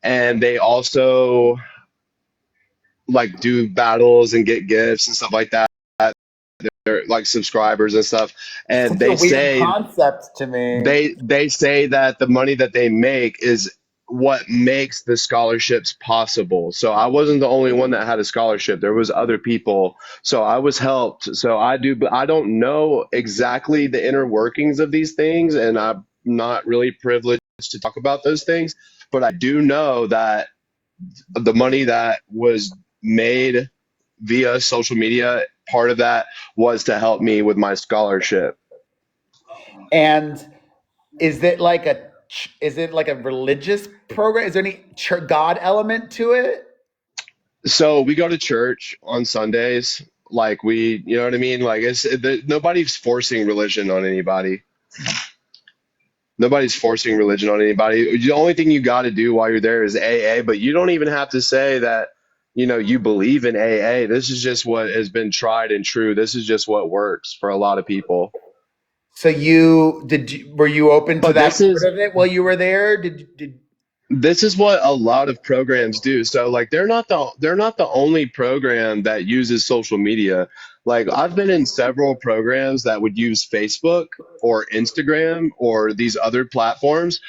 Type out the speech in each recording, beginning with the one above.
and they also like do battles and get gifts and stuff like that. They're like subscribers and stuff, and Such a weird concept to me. they say that the money that they make is what makes the scholarships possible. So I wasn't the only one that had a scholarship. There was other people. So I was helped. So I do, but I don't know exactly the inner workings of these things, and I'm not really privileged to talk about those things. But I do know that the money that was made via social media, part of that was to help me with my scholarship. And is it like a is it like a religious program? Is there any God element to it? So we go to church on Sundays. Like you know what I mean? Like nobody's forcing religion on anybody. Nobody's forcing religion on anybody. The only thing you got to do while you're there is AA, but you don't even have to say that, you believe in AA. This is just what has been tried and true. This is just what works for a lot of people. So were you open to But that part of it while you were there? Did this is what a lot of programs do. So like they're not the only program that uses social media. Like I've been in several programs that would use Facebook or Instagram or these other platforms,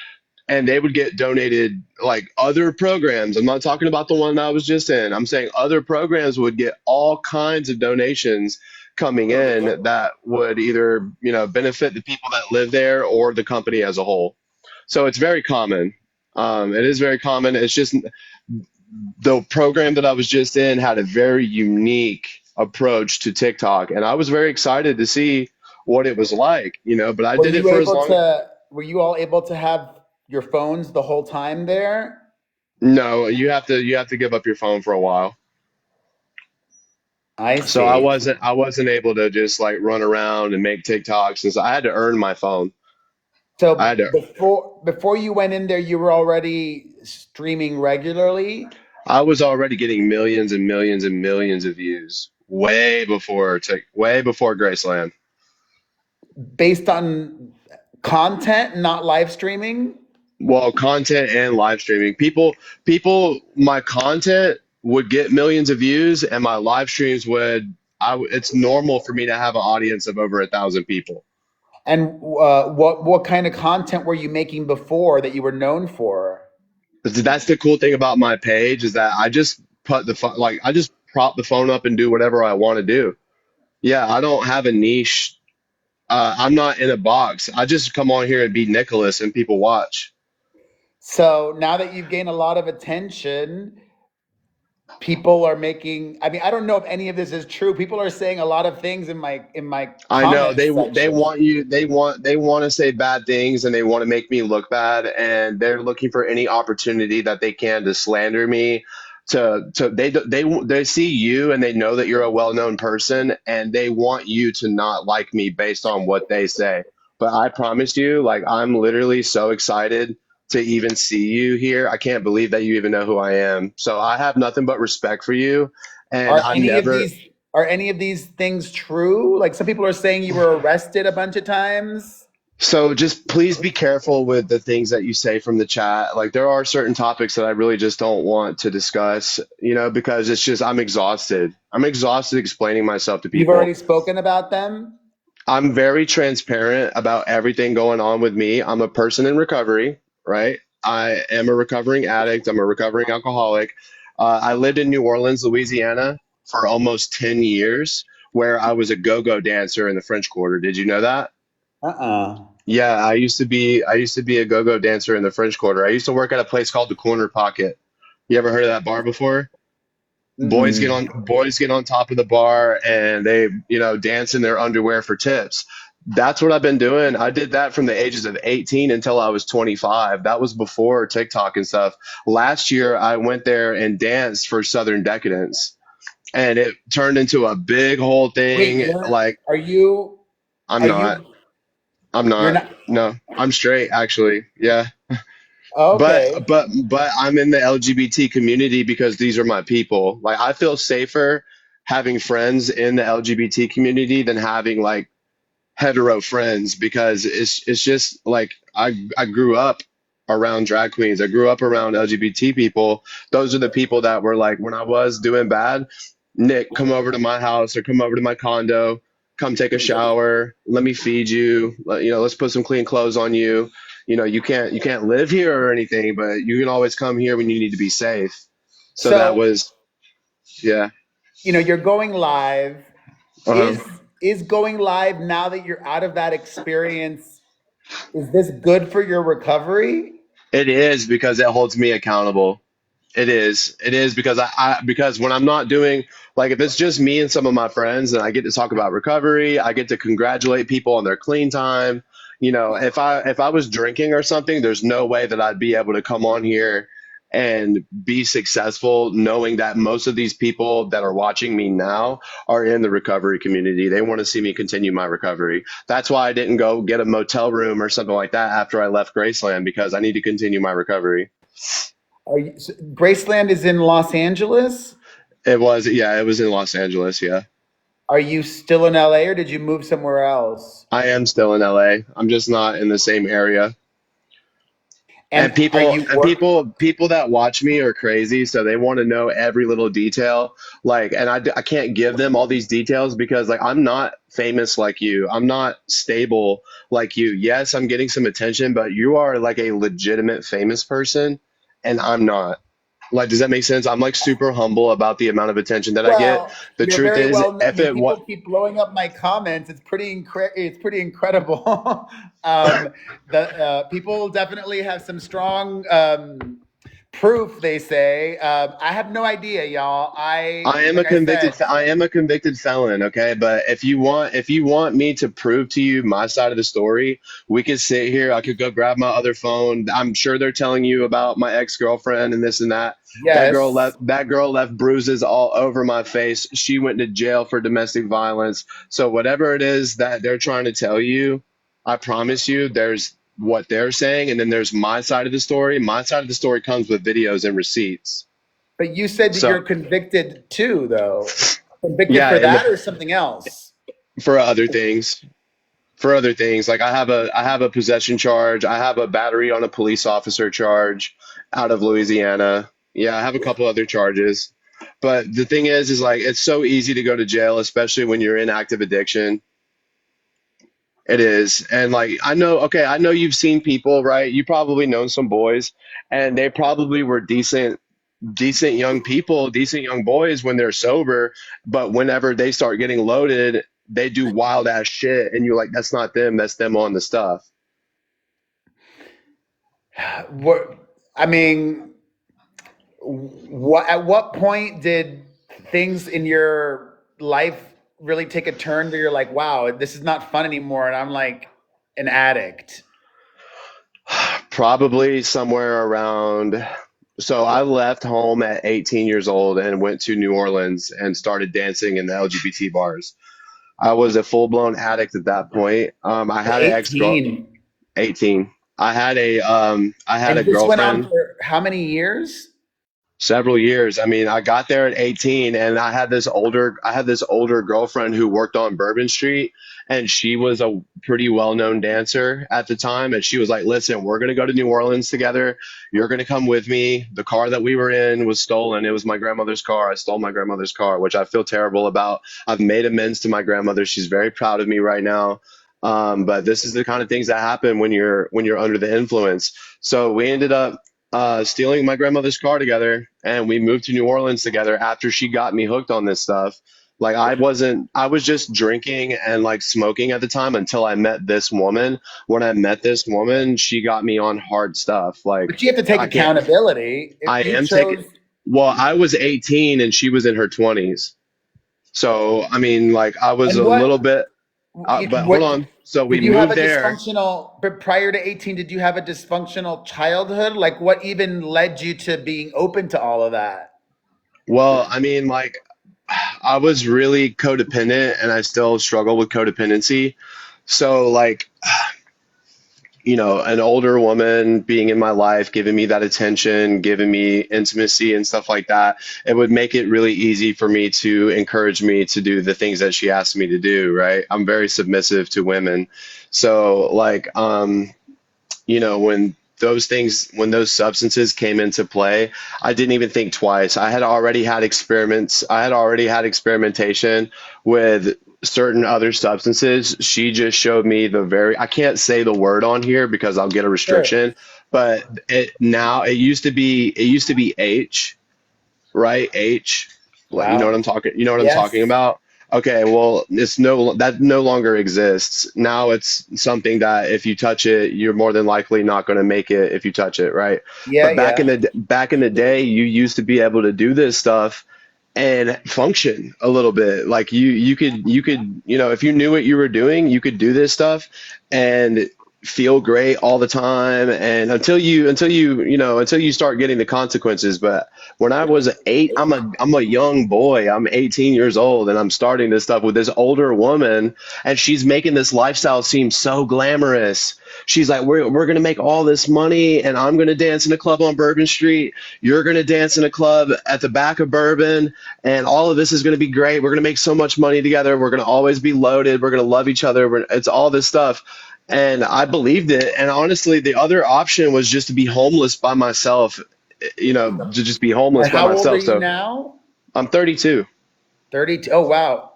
and they would get donated like other programs. I'm not talking about the one I was just in. I'm saying other programs would get all kinds of donations coming in that would either, benefit the people that live there or the company as a whole. So it's very common. It is very common. It's just the program that I was just in had a very unique approach to TikTok, and I was very excited to see what it was like, but I were did it you for as able long. to were you all able to have your phones the whole time there? No, you have to give up your phone for a while. I So I see. wasn't I wasn't able to just like run around and make TikToks, and so I had to earn my phone. I So had to before you went in there, you were already streaming regularly I was already getting millions and millions and millions of views way before Graceland. based on content, not live streaming. Well, content and live streaming. My content would get millions of views, and my live streams it's normal for me to have an audience of over 1,000 people. And what kind of content were you making before that you were known for? That's the cool thing about my page is that I just I just prop the phone up and do whatever I want to do. Yeah, I don't have a niche. I'm not in a box. I just come on here and be Nicholas and people watch. So now that you've gained a lot of attention, people are making. I mean, I don't know if any of this is true. People are saying a lot of things in my I know comment they section. want you they want to say bad things, and they want to make me look bad, and they're looking for any opportunity that they can to slander me. They see you and they know that you're a well-known person, and they want you to not like me based on what they say. But I promise you, like I'm literally so excited to even see you here. I can't believe that you even know who I am. So I have nothing but respect for you, and Are I'm any of never. these are any of these things true? Like some people are saying you were arrested a bunch of times. So just please be careful with the things that you say from the chat. Like there are certain topics that I really just don't want to discuss, because it's just I'm exhausted. I'm exhausted explaining myself to You've people. already spoken about them. I'm very transparent about everything going on with me. I'm a person in recovery, right? I am a recovering addict. I'm a recovering alcoholic. I lived in New Orleans, Louisiana for almost 10 years, where I was a go-go dancer in the French Quarter. Did you know that? Uh-uh. Yeah, I used to be a go-go dancer in the French Quarter. I used to work at a place called the Corner Pocket. You ever heard of that bar before? Mm-mm. Boys get on top of the bar and they, dance in their underwear for tips. That's what I've been doing. I did that from the ages of 18 until I was 25. That was before TikTok and stuff. Last year I went there and danced for Southern Decadence, and it turned into a big whole Wait, thing. you're Like are you I'm are not. you I'm you're not. not No, I'm straight actually. Yeah. But okay. but I'm in the LGBT community because these are my people. Like I feel safer having friends in the LGBT community than having like hetero friends, because it's just like I grew up around drag queens. I grew up around LGBT people. Those are the people that were like, when I was doing bad, Nick, come over to my house or come over to my condo, come take a shower, let me feed you, let's put some clean clothes on you. You can't live here or anything, but you can always come here when you need to be safe. So that So, was, yeah. you're going live. Uh-huh. Is going live now that you're out of that experience, is this good for your recovery? It is because it holds me accountable. It is. It is because because when I'm not doing, like, if it's just me and some of my friends and I get to talk about recovery, I get to congratulate people on their clean time. If I was drinking or something, there's no way that I'd be able to come on here and be successful knowing that most of these people that are watching me now are in the recovery community. They want to see me continue my recovery. That's why I didn't go get a motel room or something like that after I left Graceland, because I need to continue my recovery. Graceland is in Los Angeles. Yeah, it was in Los Angeles. Yeah. Are you still in LA or did you move somewhere else? I am still in LA. I'm just not in the same area. And And are people you and work? people that watch me are crazy, so they want to know every little detail. Like, and I can't give them all these details because, like, I'm not famous like you. I'm not stable like you. Yes, I'm getting some attention, but you are like a legitimate famous person, and I'm not. Like, does that make sense? I'm like super humble about the amount of attention that I get. Well, The you're truth very is, well. I if mean, it what people keep blowing up my comments. It's pretty incredible. um, the people definitely have some strong proof. They say. I have no idea, y'all. Like I said, I am a convicted felon, okay? But if you want me to prove to you my side of the story, we could sit here. I could go grab my other phone. I'm sure they're telling you about my ex-girlfriend and this and that. yes. That girl left bruises all over my face. She went to jail for domestic violence. So whatever it is that they're trying to tell you, I promise you there's what they're saying, and then there's my side of the story. My side of the story comes with videos and receipts. But you said that So you're convicted too, though. Convicted yeah, for in the that or something else? for other things. For other things, like I have a possession charge. I have a battery on a police officer charge out of Louisiana. Yeah, I have a couple other charges. But the thing is like it's so easy to go to jail, especially when you're in active addiction. It is. And like I know you've seen people, right? You probably know some boys and they probably were decent young people, decent young boys when they're sober, but whenever they start getting loaded, they do wild ass shit, and you're like, that's not them, that's them on the stuff. What I mean, what at what point did things in your life really take a turn where you're like, wow, this is not fun anymore, and I'm like an addict? Probably somewhere around. So I left home at 18 years old and went to New Orleans and started dancing in the LGBT bars. I was a full blown addict at that point. I At had an ex girl, 18, 18. I had a and this went on girlfriend. for how many years? Several years. I mean, I got there at 18 and I had this older girlfriend who worked on Bourbon Street, and she was a pretty well-known dancer at the time, and she was like, "Listen, we're going to go to New Orleans together. You're going to come with me." The car that we were in was stolen. It was my grandmother's car. I stole my grandmother's car, which I feel terrible about. I've made amends to my grandmother. She's very proud of me right now. But this is the kind of things that happen when you're under the influence. So we ended up stealing my grandmother's car together, and we moved to New Orleans together after she got me hooked on this stuff. Like I was just drinking and like smoking at the time until I met this woman. When I met this woman, she got me on hard stuff. Like But you have to take I can't, accountability. If I you am taking, chose, well, I was 18 and she was in her 20s. So, I mean, like I was and a little bit, but hold what on. So we did you have moved a there. dysfunctional, but prior to 18, did you have a dysfunctional childhood? Like what even led you to being open to all of that? Well, I mean, like I was really codependent and I still struggle with codependency. So, like, an older woman being in my life, giving me that attention, giving me intimacy and stuff like that, it would make it really easy for me to encourage me to do the things that she asked me to do, right? I'm very submissive to women. So, like, when those things, when those substances came into play, I didn't even think twice. I had already had experimentation with certain other substances. She just showed me I can't say the word on here because I'll get a Sure. restriction, but it used to be H, right? H, like, Wow. you know what I'm talking Yes. about? Okay, well, that no longer exists. Now it's something that if you touch it, you're more than likely not going to make it if you touch it, right? Yeah, But yeah. back in the day, you used to be able to do this stuff and function a little bit. Like you could, if you knew what you were doing, you could do this stuff and feel great all the time, and until you start getting the consequences. But when I was eight, I'm a young boy. I'm 18 years old, and I'm starting this stuff with this older woman, and she's making this lifestyle seem so glamorous. She's like, we're gonna make all this money, and I'm gonna dance in a club on Bourbon Street. You're gonna dance in a club at the back of Bourbon, and all of this is gonna be great. We're gonna make so much money together. We're gonna always be loaded. We're gonna love each other. It's all this stuff. And I believed it. And honestly, the other option was just to be homeless by myself, to just be homeless And by how old are myself. you So now? I'm 32. 32. Oh, wow.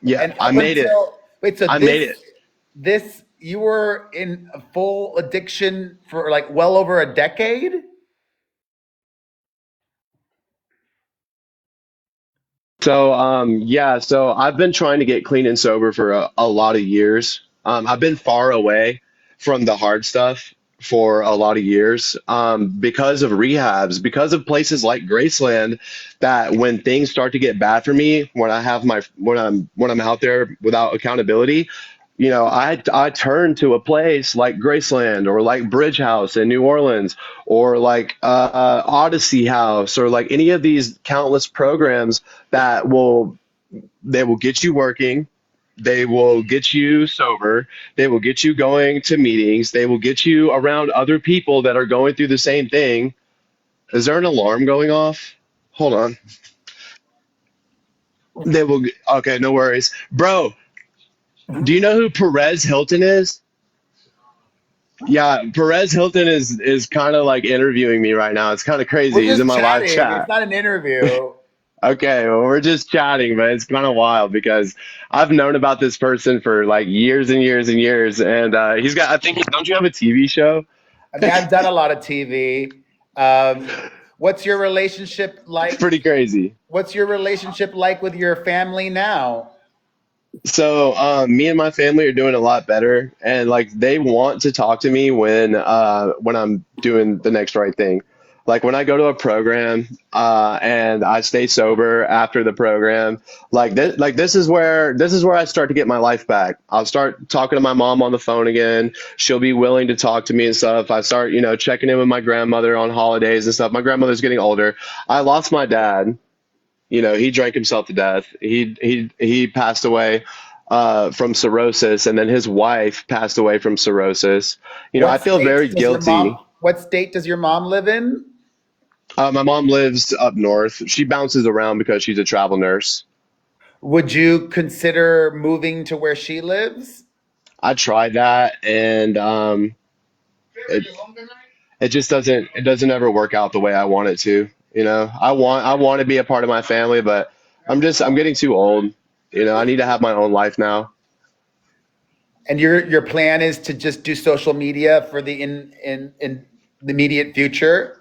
Yeah, And I up made it. until, wait, so I made it. this, you were in a full addiction for like well over a decade? So, yeah, so I've been trying to get clean and sober for a lot of years. I've been far away from the hard stuff for a lot of years, because of rehabs, because of places like Graceland, that when things start to get bad for me, when I'm out there without accountability, I turn to a place like Graceland or like Bridge House in New Orleans or like Odyssey House or like any of these countless programs that will get you working, they will get you sober, they will get you going to meetings, they will get you around other people that are going through the same thing. Is there an alarm going off? Hold on. Okay, no worries. Bro, do you know who Perez Hilton is? Yeah, Perez Hilton is kind of like interviewing me right now. It's kind of We're crazy. He's in just my live chatting. It's chat. not an interview. Okay, well, we're just chatting, but it's kind of wild because I've known about this person for like years and years and years, and he's got. I think. Don't you have a TV show? I mean, I've done a lot of TV. Um, what's your relationship It's like? pretty crazy. What's your relationship like with your family now? So, me and my family are doing a lot better, and like they want to talk to me when I'm doing the next right thing. Like when I go to a program, and I stay sober after the program, this is where I start to get my life back. I'll start talking to my mom on the phone again. She'll be willing to talk to me and stuff. I start, checking in with my grandmother on holidays and stuff. My grandmother's getting older. I lost my dad. He drank himself to death. He passed away from cirrhosis, and then his wife passed away from cirrhosis. I feel very guilty. What state does your mom live in? My mom lives up north. She bounces around because she's a travel nurse. Would you consider moving to where she lives? I tried that, and it it doesn't ever work out the way I want it to. I want to be a part of my family, but I'm getting too old. I need to have my own life now. And your plan is to just do social media for the in the immediate future?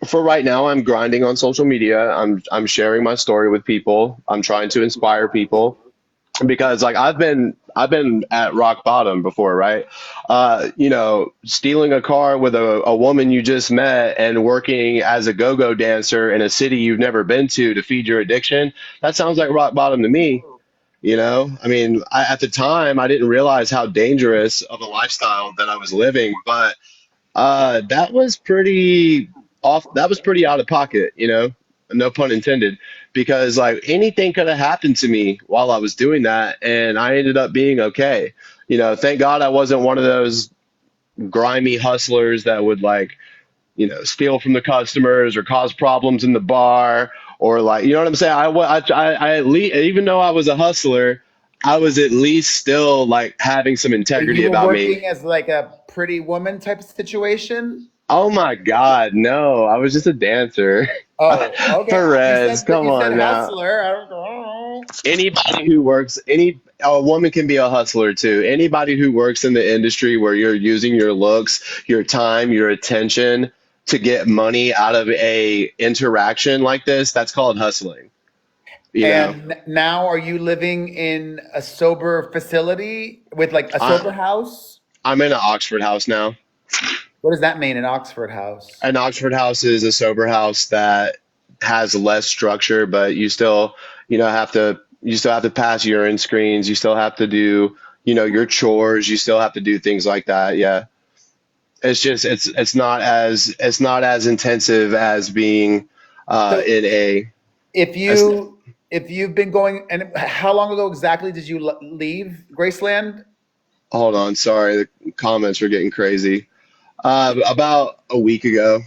For right now, I'm grinding on social media. I'm sharing my story with people. I'm trying to inspire people because like I've been at rock bottom before, right? Stealing a car with a woman you just met and working as a go-go dancer in a city you've never been to feed your addiction. That sounds like rock bottom to me. I mean, at the time, I didn't realize how dangerous of a lifestyle that I was living, but that was pretty off. That was pretty out of pocket, no pun intended, because like anything could have happened to me while I was doing that, and I ended up being okay. Thank God I wasn't one of those grimy hustlers that would like, steal from the customers or cause problems in the bar or like, you know what I'm saying? I at least, even though I was a hustler, I was at least still like having some So you integrity were about me. working as like a pretty woman type of situation? Oh my God, no, I was just a dancer. Oh, okay. Perez, come You said on now. hustler. I don't know. Anybody who works, any a woman can be a hustler too. Anybody who works in the industry where you're using your looks, your time, your attention to get money out of a interaction like this, that's called hustling. You know, And now are you living in a sober facility with like a I sober house? I'm in an Oxford house now. What does that mean, an Oxford house? An Oxford house is a sober house that has less structure, but you still have to pass urine screens. You still have to do, your chores. You still have to do things like that. Yeah. It's just it's not as intensive as being So in a if as, if you've been going, and how long ago exactly did you leave Graceland? hold on, sorry, the comments are getting crazy. About a week ago.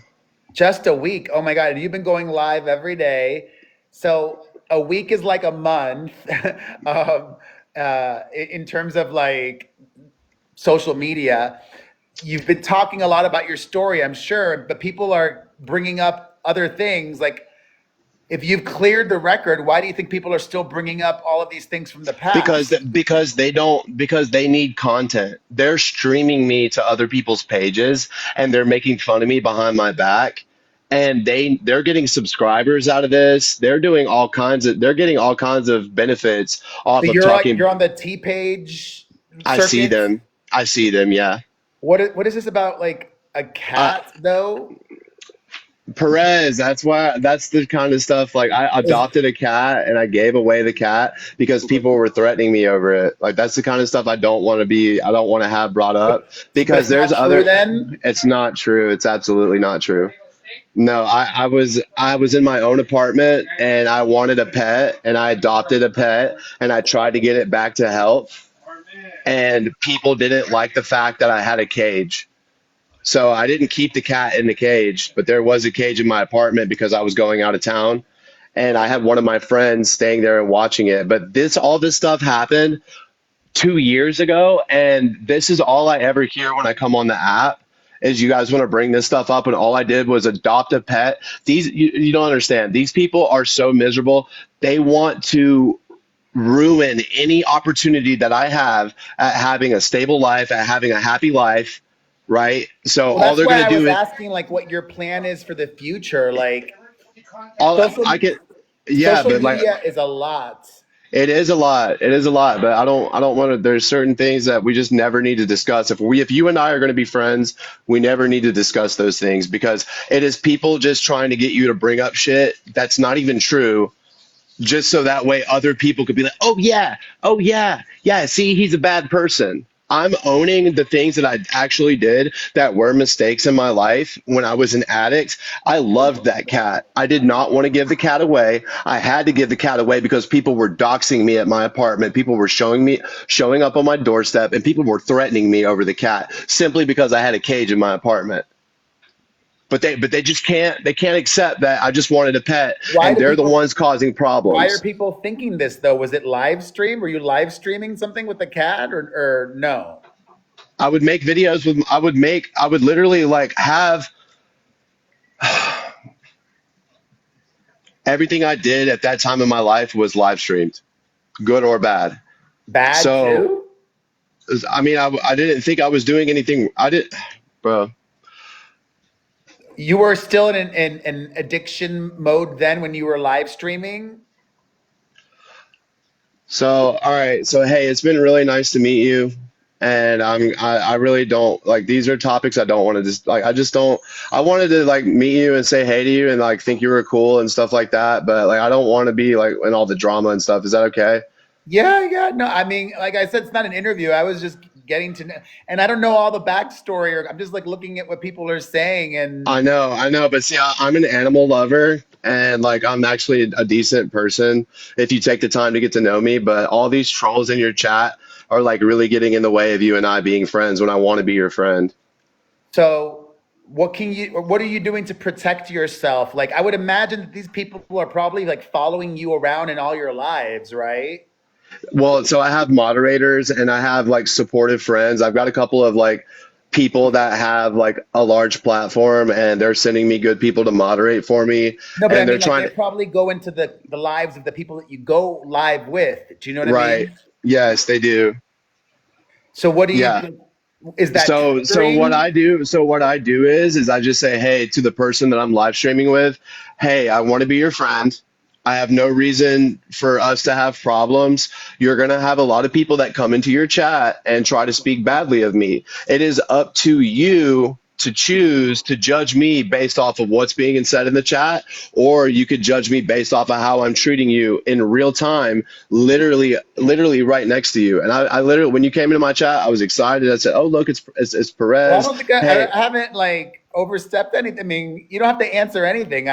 Just a week. Oh my God. And you've been going live every day. So a week is like a month um, in terms of like social media. You've been talking a lot about your story, I'm sure, but people are bringing up other things. Like, if you've cleared the record, why do you think people are still bringing up all of these things from the because past? because they need content. They're streaming me to other people's pages and they're making fun of me behind my back, and they're getting subscribers out of this. They're getting all kinds of benefits So off of you're like talking. you're on the T page I see circuit. them. I see them, yeah. What is this about? Like a uh, cat though? Perez, that's the kind of stuff, like I Is adopted a cat and I gave away the cat because people were threatening me over it. Like that's the kind of stuff I don't want to have brought up but because it's not true then. it's not true. It's absolutely not true. No, I was in my own apartment and I wanted a pet and I adopted a pet and I tried to get it back to health, and people didn't like the fact that I had a cage. So I didn't keep the cat in the cage, but there was a cage in my apartment because I was going out of town, and I had one of my friends staying there and watching it. But all this stuff happened 2 years ago, and this is all I ever hear when I come on the app is you guys want to bring this stuff up, and all I did was adopt a pet. You don't understand. These people are so miserable. They want to ruin any opportunity that I have at having a stable life, at having a happy life, right? So Well, all that's they're why gonna I was do is asking like what your plan is for the future. Like all social I can, yeah, social but like media is a lot. it is a lot. It is a lot, but I don't want to. There's certain things that we just never need to discuss. If you and I are going to be friends, we never need to discuss those things because it is people just trying to get you to bring up shit that's not even true, just so that way other people could be like, oh yeah, yeah. See, he's a bad person. I'm owning the things that I actually did that were mistakes in my life when I was an addict. I loved that cat. I did not want to give the cat away. I had to give the cat away because people were doxing me at my apartment. People were showing up on my doorstep, and people were threatening me over the cat simply because I had a cage in my apartment. But they just can't accept that I just wanted a pet Why and do they're the people ones causing why are problems. people thinking this though? Was it live stream? Were you live streaming something with the cat or no? I would make videos with I would literally like have everything I did at that time in my life was live streamed, good or bad. Bad So too? I mean, I didn't think I was doing anything. I did, bro. You were still in an addiction mode then when you were live streaming? So all right. So hey, it's been really nice to meet you. And I really don't like, these are topics I don't want to just like, I just don't. I wanted to like meet you and say hey to you and like think you were cool and stuff like that, but like I don't want to be like in all the drama and stuff. Is that okay? Yeah, yeah. No, I mean, like I said, it's not an interview. I was just getting to know, and I don't know all the backstory, or I'm just like looking at what people are saying. And I know, but see, I'm an animal lover, and like I'm actually a decent person if you take the time to get to know me. But all these trolls in your chat are like really getting in the way of you and I being friends when I want to be your friend. so, what are you doing to protect yourself? Like, I would imagine that these people are probably like following you around in all your lives, right? Well, so I have moderators and I have like supportive friends. I've got a couple of like people that have like a large platform and they're sending me good people to moderate for me. No, but I And they're mean, like trying they to, probably go into the lives of the people that you go live with. Do you know what I right. mean? Yes, they do. So what do Yeah. you? Is that So what triggering? I do, is I just say, hey, to the person that I'm live streaming with, hey, I want to be your friend. I have no reason for us to have problems. You're going to have a lot of people that come into your chat and try to speak badly of me. It is up to you to choose to judge me based off of what's being said in the chat, or you could judge me based off of how I'm treating you in real time, literally right next to you. And I literally, when you came into my chat, I was excited. I said, "Oh, look, it's Well, I Perez. don't think Hey, I haven't like overstepped anything. I mean, you don't have to answer anything.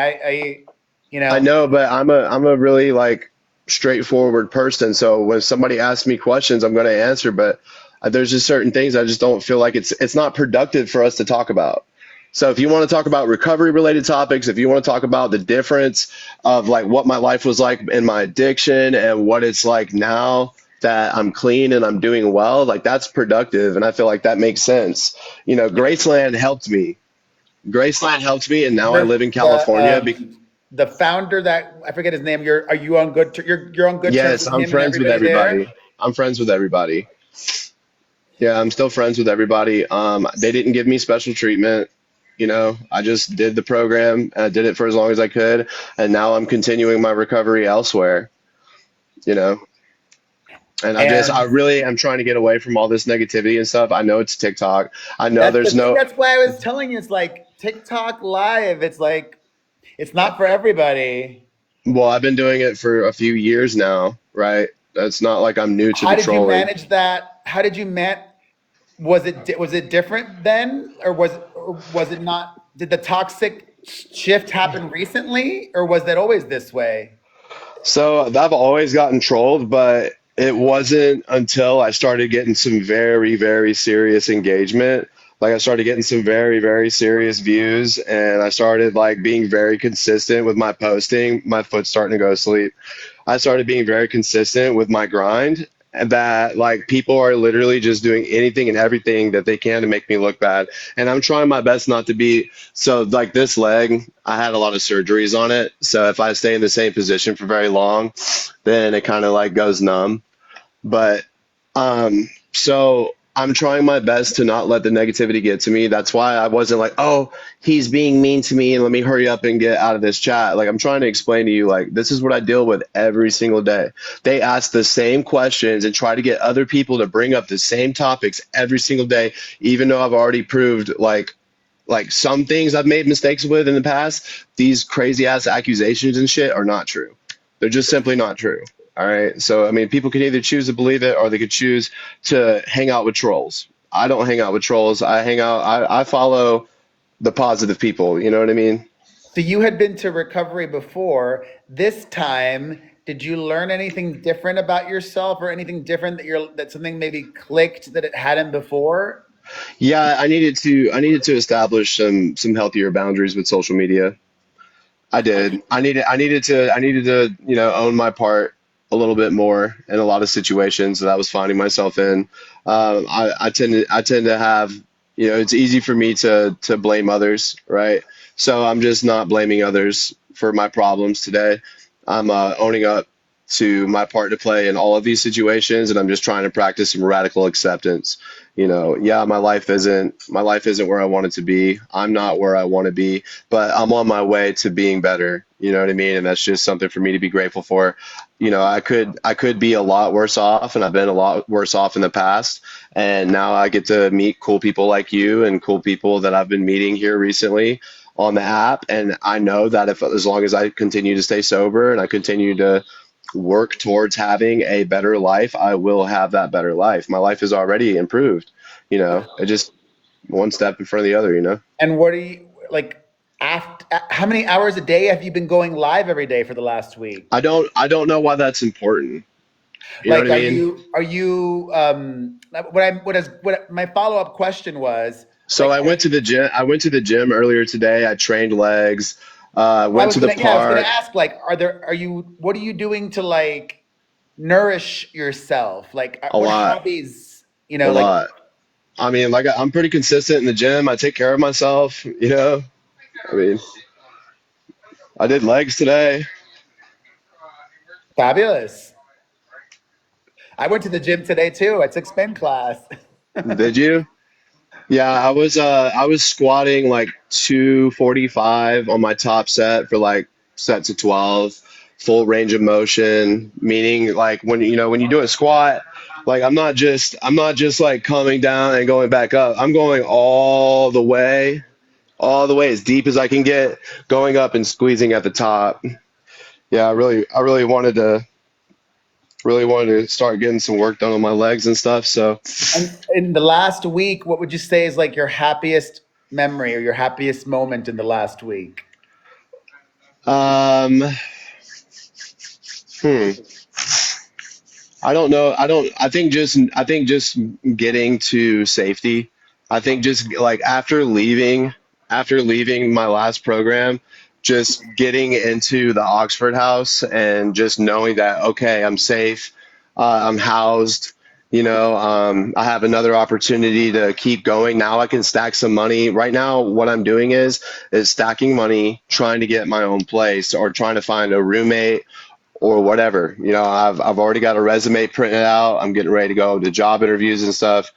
You I know, know, but I'm a really like straightforward person. So when somebody asks me questions, I'm going to answer. But there's just certain things I just don't feel like it's not productive for us to talk about. So if you want to talk about recovery related topics, if you want to talk about the difference of like what my life was like in my addiction and what it's like now that I'm clean and I'm doing well, like that's productive. And I feel like that makes sense. Graceland helped me. Graceland helped me, and now I you're live in California. the founder that I forget his name. Are you on good? You're on good terms Yes, with I'm him and friends with everybody there. everybody. I'm friends with everybody. Yeah, I'm still friends with everybody. They didn't give me special treatment. I just did the program. I did it for as long as I could, and now I'm continuing my recovery elsewhere. You know, and I And really am trying to get away from all this negativity and stuff. I know it's TikTok. I know that's the there's thing. no. That's why I was telling you. It's like TikTok live. It's like it's not for everybody. Well, I've been doing it for a few years now, right? It's not like I'm new to How the did you trolling. manage that? How did you man? Was it different then, or was it not? Did the toxic shift happen recently, or was that always this way? So I've always gotten trolled, but it wasn't until I started getting some very, very serious engagement. Like I started getting some very, very serious views, and I started like being very consistent with my posting. My foot's starting to go to sleep. I started being very consistent with my grind, and that like people are literally just doing anything and everything that they can to make me look bad. And I'm trying my best not to be. So like this leg, I had a lot of surgeries on it. So if I stay in the same position for very long, then it kind of like goes numb. But so I'm trying my best to not let the negativity get to me. That's why I wasn't like, oh, he's being mean to me and let me hurry up and get out of this chat. Like I'm trying to explain to you, like this is what I deal with every single day. They ask the same questions and try to get other people to bring up the same topics every single day, even though I've already proved like some things I've made mistakes with in the past, these crazy ass accusations and shit are not true. They're just simply not true. All right. So, I mean, people can either choose to believe it or they could choose to hang out with trolls. I don't hang out with trolls. I follow the positive people. You know what I mean? So you had been to recovery before. This time, did you learn anything different about yourself, or anything different that something maybe clicked that it hadn't before? Yeah, I needed to establish some healthier boundaries with social media. I did. I needed to, own my part a little bit more in a lot of situations that I was finding myself in. I tend to have, it's easy for me to blame others, right? So I'm just not blaming others for my problems today. I'm owning up to my part to play in all of these situations, and I'm just trying to practice some radical acceptance. Yeah, my life isn't where I want it to be. I'm not where I want to be, but I'm on my way to being better. You know what I mean? And that's just something for me to be grateful for. I could be a lot worse off, and I've been a lot worse off in the past. And now I get to meet cool people like you and cool people that I've been meeting here recently on the app. And I know that if as long as I continue to stay sober and I continue to work towards having a better life, I will have that better life. My life is already improved. It just one step in front of the other. And what are you like? After how many hours a day have you been going live every day for the last week? I don't know why that's important. You know what Like, I mean? are you what my follow up question was So like, I went to the gym. I went to the gym earlier today. I trained legs. I Went was to the gonna, yeah, I was gonna park. ask, like, are you, what are you doing to like nourish yourself? Like, A what lot, hobbies, a like, lot. I mean, like I'm pretty consistent in the gym. I take care of myself, you know. I mean, I did legs today. fabulous. I went to the gym today too. I took spin class. Did you? Yeah, I was squatting like 245 on my top set for like sets of 12, full range of motion, meaning like when when you do a squat, like I'm not just like coming down and going back up. I'm going all the way as deep as I can get, going up and squeezing at the top. Yeah, I really wanted to start getting some work done on my legs and stuff. So, And in the last week, what would you say is like your happiest memory or your happiest moment in the last week? um, hmm. I don't know. I think just getting to safety. I think just like after leaving my last program, just getting into the Oxford House and just knowing that okay, I'm safe, I'm housed. I have another opportunity to keep going. Now I can stack some money. Right now, what I'm doing is stacking money, trying to get my own place or trying to find a roommate or whatever. I've already got a resume printed out. I'm getting ready to go to job interviews and stuff.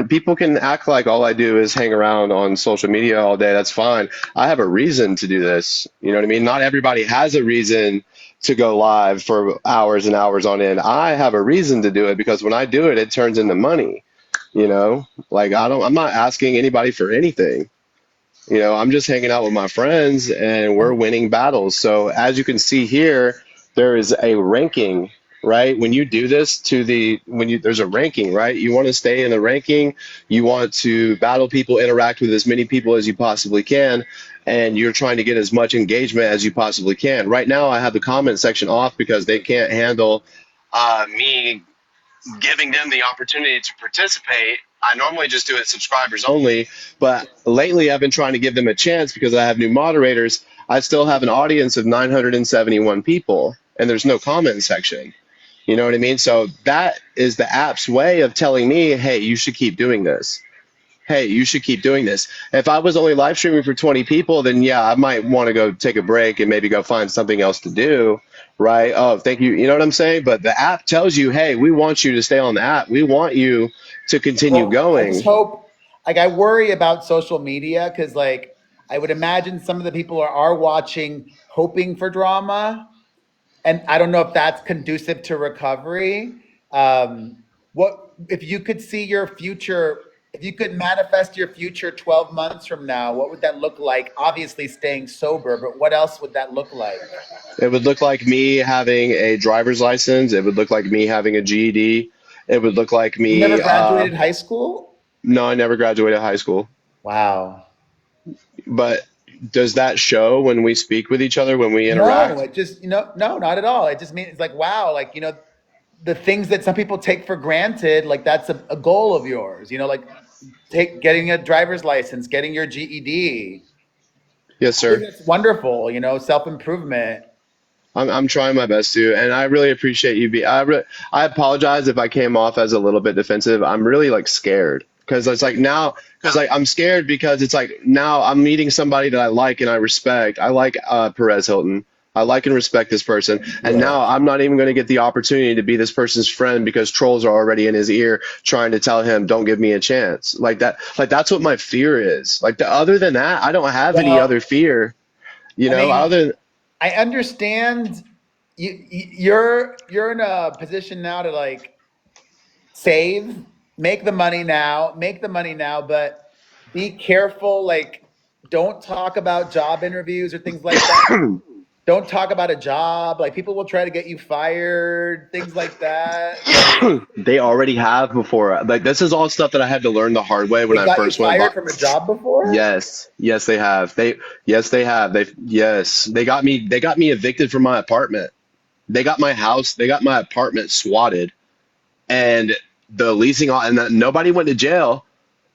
People can act like all I do is hang around on social media all day. That's fine. I have a reason to do this. You know what I mean? Not everybody has a reason to go live for hours and hours on end. I have a reason to do it because when I do it, it turns into money. Like I'm not asking anybody for anything. I'm just hanging out with my friends and we're winning battles. So as you can see here, there is a ranking, right? When you do this there's a ranking, right? You want to stay in the ranking, you want to battle people, interact with as many people as you possibly can, and you're trying to get as much engagement as you possibly can. Right now, I have the comment section off because they can't handle me giving them the opportunity to participate. I normally just do it subscribers only, but lately I've been trying to give them a chance because I have new moderators. I still have an audience of 971 people, and there's no comment section. You know what I mean? So that is the app's way of telling me, hey, you should keep doing this. Hey, you should keep doing this. If I was only live streaming for 20 people, then yeah, I might want to go take a break and maybe go find something else to do, right? Oh, thank you. You know what I'm saying? But the app tells you, hey, we want you to stay on the app. We want you to continue Well, I just going. hope, like, I worry about social media because, like, I would imagine some of the people are watching hoping for drama. And I don't know if that's conducive to recovery. What if you could see your future? If you could manifest your future 12 months from now, what would that look like? Obviously, staying sober, but what else would that look like? It would look like me having a driver's license. It would look like me having a GED. It would look like You never me. graduated high school? No, I never graduated high school. Wow. But does that show when we speak with each other, when we No, interact? it just, no, not at all. It just means it's like, wow, like, the things that some people take for granted, like that's a goal of yours, like getting a driver's license, getting your GED. Yes, I think sir. that's wonderful, self improvement. I'm trying my best to, and I really appreciate you. I apologize if I came off as a little bit defensive. I'm really like scared because it's like now, because like I'm scared because it's like now I'm meeting somebody that I like and I respect. I like Perez Hilton. I like and respect this person, and Yeah. now I'm not even going to get the opportunity to be this person's friend because trolls are already in his ear trying to tell him, "Don't give me a chance." Like that. Like that's what my fear is. Like other than that, I don't have any other Well, fear. I mean, Other I understand you're in a position now to like save, make the money now, but be careful. Like, don't talk about job interviews or things like that. Don't talk about a job. Like, people will try to get you fired, things like that. Like, they already have before. Like this is all stuff that I had to learn the hard way when they I got you first went. fired from a job before? Yes, yes, they have. Yes, they have. Yes, they got me. They got me evicted from my apartment. They got my house. They got my apartment swatted, and nobody went to jail.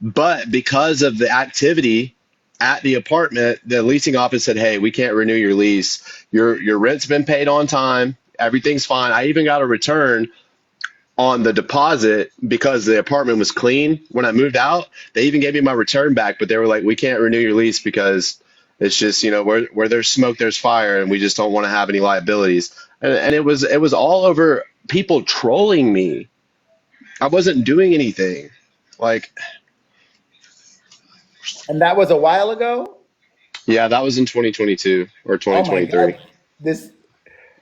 But because of the activity at the apartment, the leasing office said, "Hey, we can't renew your lease. Your rent's been paid on time. Everything's fine. I even got a return on the deposit because the apartment was clean when I moved out. They even gave me my return back, but they were like, "We can't renew your lease because it's just, where there's smoke, there's fire, and we just don't want to have any liabilities." And it was all over people trolling me. I wasn't doing anything. Like, And that was a while ago. yeah, that was in 2022 or Oh my 2023. God. This,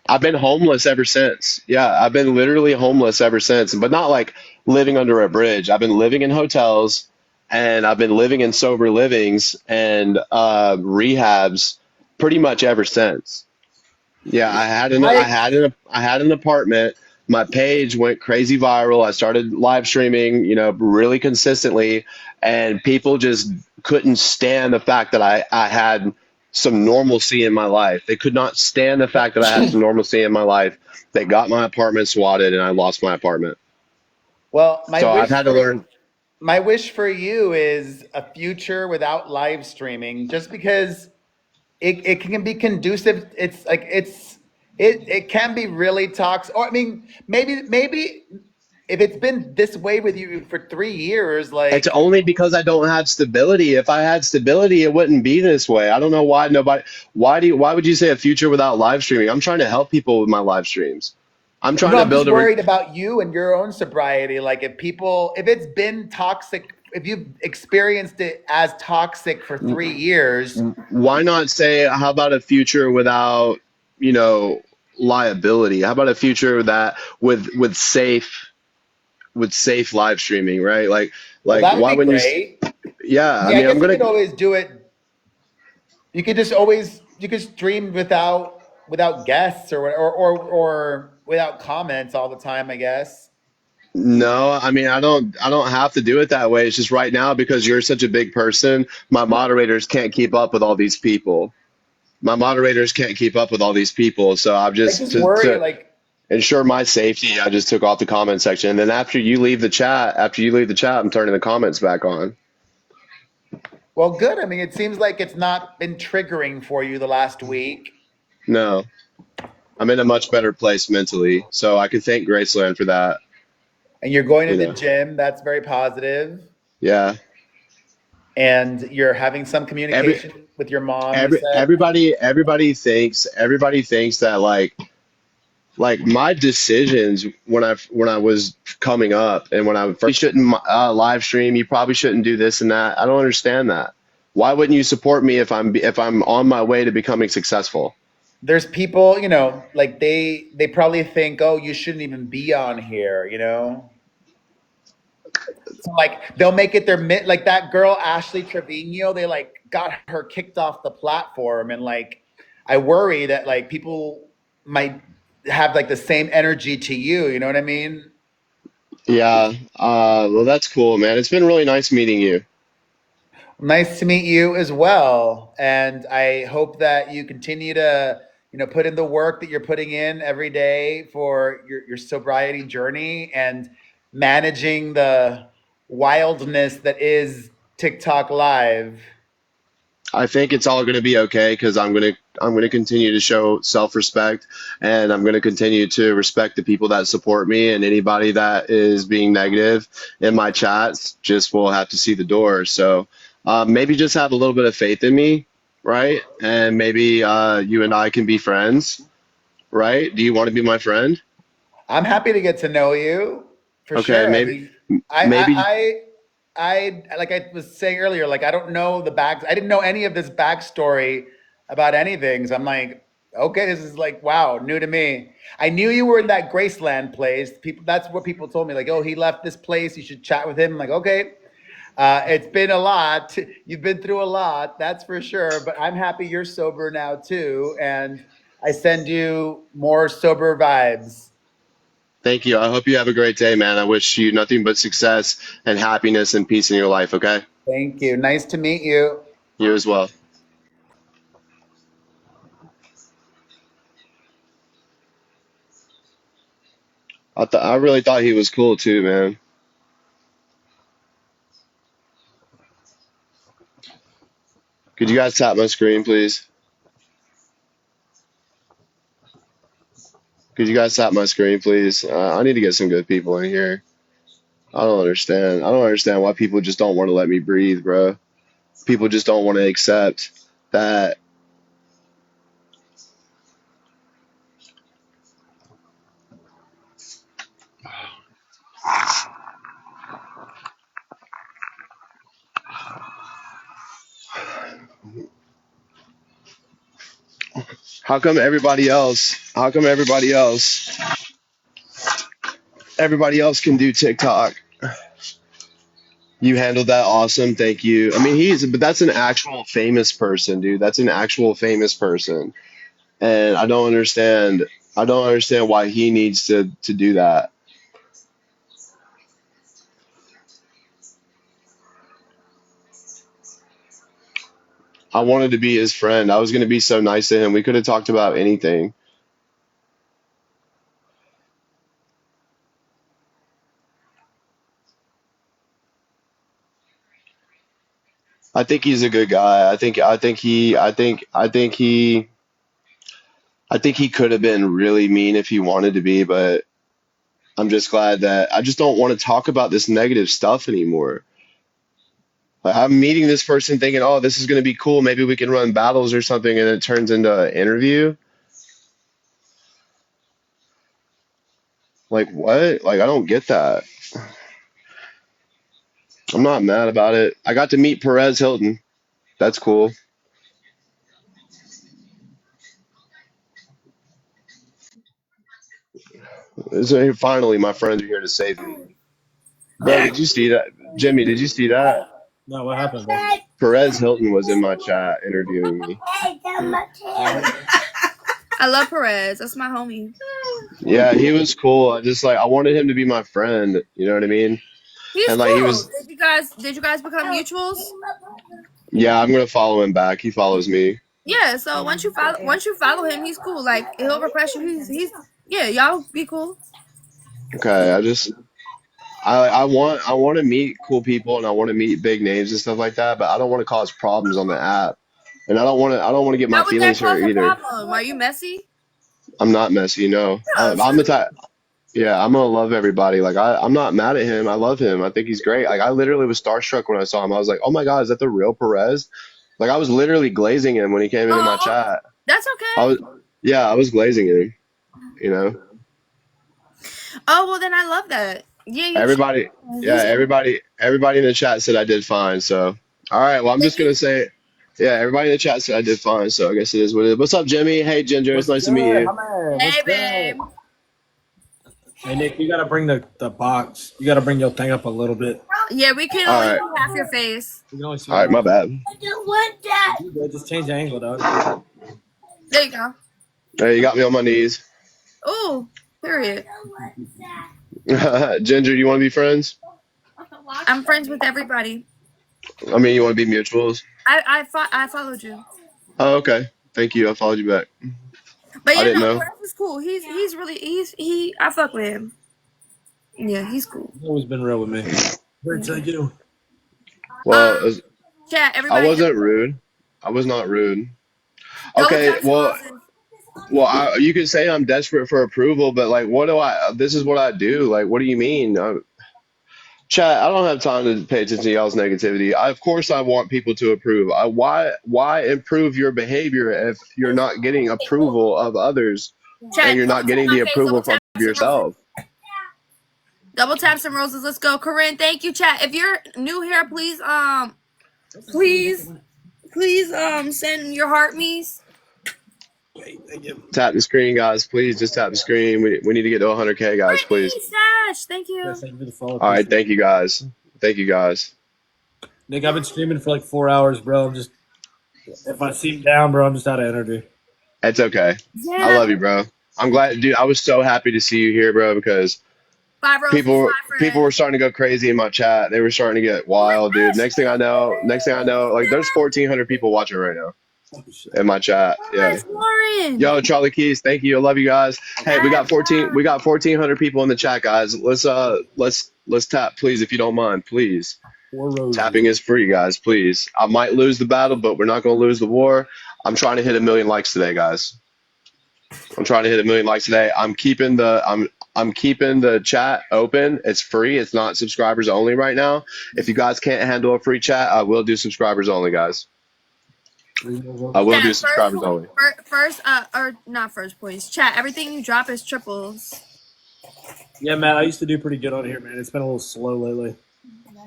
I've been homeless ever since. Yeah, I've been literally homeless ever since, but not like living under a bridge. I've been living in hotels and I've been living in sober livings and rehabs pretty much ever since. Yeah, I, I had an apartment. My page went crazy viral. I started live streaming, really consistently, and people just couldn't stand the fact that I had some normalcy in my life. They could not stand the fact that I had some normalcy in my life. They got my apartment swatted, and I lost my apartment. well, So I've had to learn. my wish for you is a future without live streaming, just because it can be conducive. It's like it can be really toxic. Or I mean, maybe if it's been this way with you for 3 years, It's like only because I don't have stability. If I had stability, it wouldn't be this way. I don't know why nobody. Why would you say a future without live streaming? I'm trying to help people with my live streams. I'm trying no, to I'm just build a. worried about you and your own sobriety. Like if it's been toxic, if you've experienced it as toxic for 3 years, Why not say, how about a future without, you know, liability? How about a future that with safe live streaming, right? well, Like that would why be wouldn't you? great. Yeah, I I mean, I mean, I'm guess you gonna. could always do it. You could just always you could stream without guests or without comments all the time. I guess. No, I mean, I don't have to do it that way. It's just right now because you're such a big person, my moderators can't keep up with all these people. My moderators can't keep up with all these people, so I've I just just worry to like, ensure my safety, I just took off the comment section. And then after you leave the chat, I'm turning the comments back on. well, good. I mean, it seems like it's not been triggering for you the last week, No, I'm in a much better place mentally, so I can thank Graceland for that. and you're going to You the know, gym. That's very positive, yeah. and you're having some Every communication with your mom. You said. everybody thinks that like my decisions when I was coming up and when I first shouldn't live stream. You probably shouldn't do this and that. I don't understand that. Why wouldn't you support me if I'm on my way to becoming successful? There's people, like they probably think, oh, you shouldn't even be on here. So like they'll make it like that girl Ashley Trevino, they like got her kicked off the platform, and like I worry that like people might have like the same energy to you. You know what I mean? Yeah. Well, that's cool, man. It's been really nice meeting you. Nice to meet you as well, and I hope that you continue to put in the work that you're putting in every day for your sobriety journey and managing the wildness that is TikTok Live. I think it's all going to be okay because I'm going to continue to show self-respect and I'm going to continue to respect the people that support me, and anybody that is being negative in my chats just will have to see the door. So maybe just have a little bit of faith in me, right? And maybe you and I can be friends, right? Do you want to be my friend? I'm happy to get to know you for Okay, sure. I maybe mean, I, maybe I, like I was saying earlier, like I don't know the back. I didn't know any of this backstory about anything. So I'm like, okay, this is like wow, new to me. I knew you were in that Graceland place. People, that's what people told me. Like, oh, he left this place. You should chat with him. I'm like, okay. It's been a lot. You've been through a lot, that's for sure. But I'm happy you're sober now too, and I send you more sober vibes. thank you. I hope you have a great day, man. I wish you nothing but success and happiness and peace in your life, okay? Thank you. Nice to meet you. You as well. I really thought he was cool too, man. Could you guys tap my screen, please? Could you guys tap my screen, please? I need to get some good people in here. I don't understand. I don't understand why people just don't want to let me breathe, bro. People just don't want to accept that. How come everybody else? How come everybody else can do TikTok? You handled that awesome. Thank you. I mean, but that's an actual famous person, dude. That's an actual famous person. And I don't understand why he needs to do that. I wanted to be his friend. I was going to be so nice to him. We could have talked about anything. I think he's a good guy. I think he could have been really mean if he wanted to be, but I'm just glad that I just don't want to talk about this negative stuff anymore. Like, I'm meeting this person thinking, oh, this is going to be cool. Maybe we can run battles or something, and it turns into an interview. Like, what? Like, I don't get that. I'm not mad about it. I got to meet Perez Hilton. That's cool. So finally, my friends are here to save me. Bro, did you see that? Jimmy, did you see that? No, what happened, bro? Perez Hilton was in my chat interviewing me. I love Perez. That's my homie. Yeah, he was cool. I wanted him to be my friend. You know what I mean? He's And like he cool. was, Did you guys become mutuals? yeah, I'm gonna follow him back. He follows me. Yeah. So once you follow him, he's cool. Like he'll request you. He's yeah. Y'all be cool. Okay, I want to meet cool people and I want to meet big names and stuff like that, but I don't want to cause problems on the app. And I don't want to get my How would that feelings cause hurt a either. problem? Are you messy? I'm not messy, no. No. I'm the type. Yeah, I'm gonna love everybody. Like I'm not mad at him. I love him. I think he's great. Like I literally was starstruck when I saw him. I was like, oh my God, is that the real Perez? Like I was literally glazing him when he came into my Oh, chat. that's I okay. was, yeah, I was glazing him. You know, Oh well, then I love that. Yeah, you should. everybody, yeah, He's cool. everybody in the chat said I did fine. So, all right, well, I'm just gonna say, yeah, everybody in the chat said I did fine. So I guess it is what it is. What's up, Jimmy? Hey, Ginger, it's What's nice to meet good? you. My man, what's Hey, good? babe. Hey, Nick, you gotta bring the box. You gotta bring your thing up a little bit. Yeah, we can All only right, see half your face. We can only see all your right, my mouth. bad. You good? Just change the angle, dog. There you go. Hey, you got me on my knees. Ooh, period. Ginger, do you want to be friends? I'm friends with everybody. I mean, you want to be mutuals? I followed you. Oh, okay. Thank you. I followed you back. But I yeah, didn't no, know. Perez is cool. He's really he. I fuck with him. Yeah, he's cool. You've always been real with me. Wait till you. Well, Um, chat I everybody. wasn't rude. I was not rude. Double Okay, tap some roses. you can say I'm desperate for approval, but like, what do I? This is what I do. Like, what do you mean? Chat, I don't have time to pay attention to y'all's negativity. Of course, I want people to approve. Why improve your behavior if you're not getting approval of others and Chat, you're double not tap getting my the face. Double approval from tap some roses. yourself? Double tap some roses. Let's go, Corinne. Thank you, chat. If you're new here, please send your heart me's. Wait, thank you. Tap the screen, guys. Please just tap the screen. We need to get to 100K, guys. Please. Brittany Stash. Thank Yeah, you. thank you for the follow. All right. Appreciate it. Thank you, guys. Thank you, guys. Nick, I've been streaming for like 4 hours, bro. I'm just if I seem down, bro, I'm just out of energy. It's okay. I Yeah. love you, bro. I'm glad, dude. I was so happy to see you here, bro, because 5 roses, 5 people were friends. starting to go crazy in my chat. They were starting to get wild, dude. Next thing I know, like there's 1,400 people watching right now Oh shit. in my chat. Yeah. Yes, Lauren. Yo, Charlie Keys, thank you. I love you guys. Hey, we got 1,400 people in the chat, guys. Let's tap, please, if you don't mind, please. 4 roses. Tapping is free, guys. Please. I might lose the battle, but we're not gonna lose the war. I'm trying to hit 1 million likes today, guys. I'm trying to hit 1 million likes today. I'm keeping the chat open. It's free. It's not subscribers only right now. If you guys can't handle a free chat, I will do subscribers only, guys. I will do subscribers only. Or not first points. Chat, everything you drop is triples. Yeah, Matt, I used to do pretty good on here, man. It's been a little slow lately.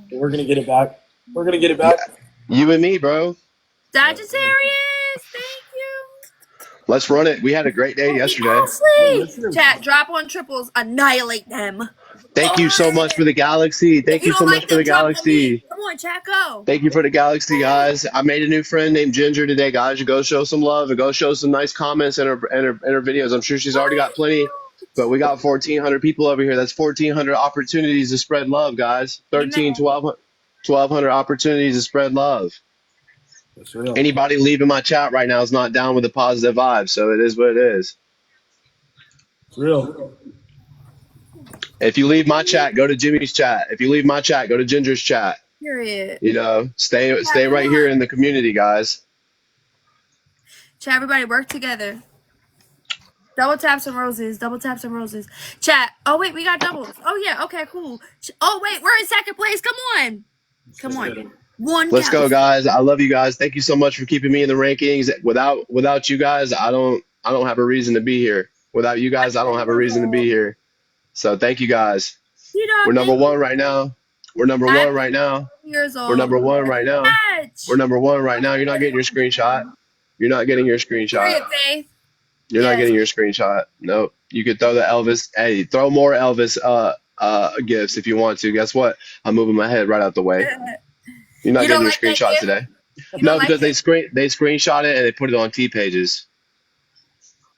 But we're gonna get it back. We're gonna get it back. You and me, bro. Sagittarius, thank you. Let's run it. We had a great day yesterday. Ashley. Chat, drop on triples, annihilate them. Thank you so much for the galaxy. Thank you so much for the galaxy. Come on, chat, go. Thank you for the galaxy, guys. I made a new friend named Ginger today, guys. You go show some love and go show some nice comments in her videos. I'm sure she's already got plenty, but we got 1,400 people over here. That's 1,400 opportunities to spread love, guys. 1,200 opportunities to spread love. Anybody leaving my chat right now is not down with the positive vibe, so it is what it is. It's real. If you leave my chat, go to Jimmy's chat. If you leave my chat, go to Ginger's chat. Period. You know, stay right here in the community, guys. Chat, everybody work together. Double tap some roses. Double tap some roses. Chat. Oh wait, we got doubles. Oh yeah. Okay, cool. Oh wait, we're in second place. Come on. Come on. Let's go, guys. I love you guys. Thank you so much for keeping me in the rankings. Without you guys, I don't have a reason to be here. Without you guys, I don't have a reason to be here. So thank you guys. We're number one right now. We're number one right now. We're number one right now. We're number one right now. You're not getting your screenshot. You're not getting your screenshot. You're not getting your screenshot. Nope. You could throw the Elvis. Hey, throw more Elvis gifts if you want to. Guess what? I'm moving my head right out the way. You're not getting your screenshot today. No, because they screenshot it and they put it on T pages.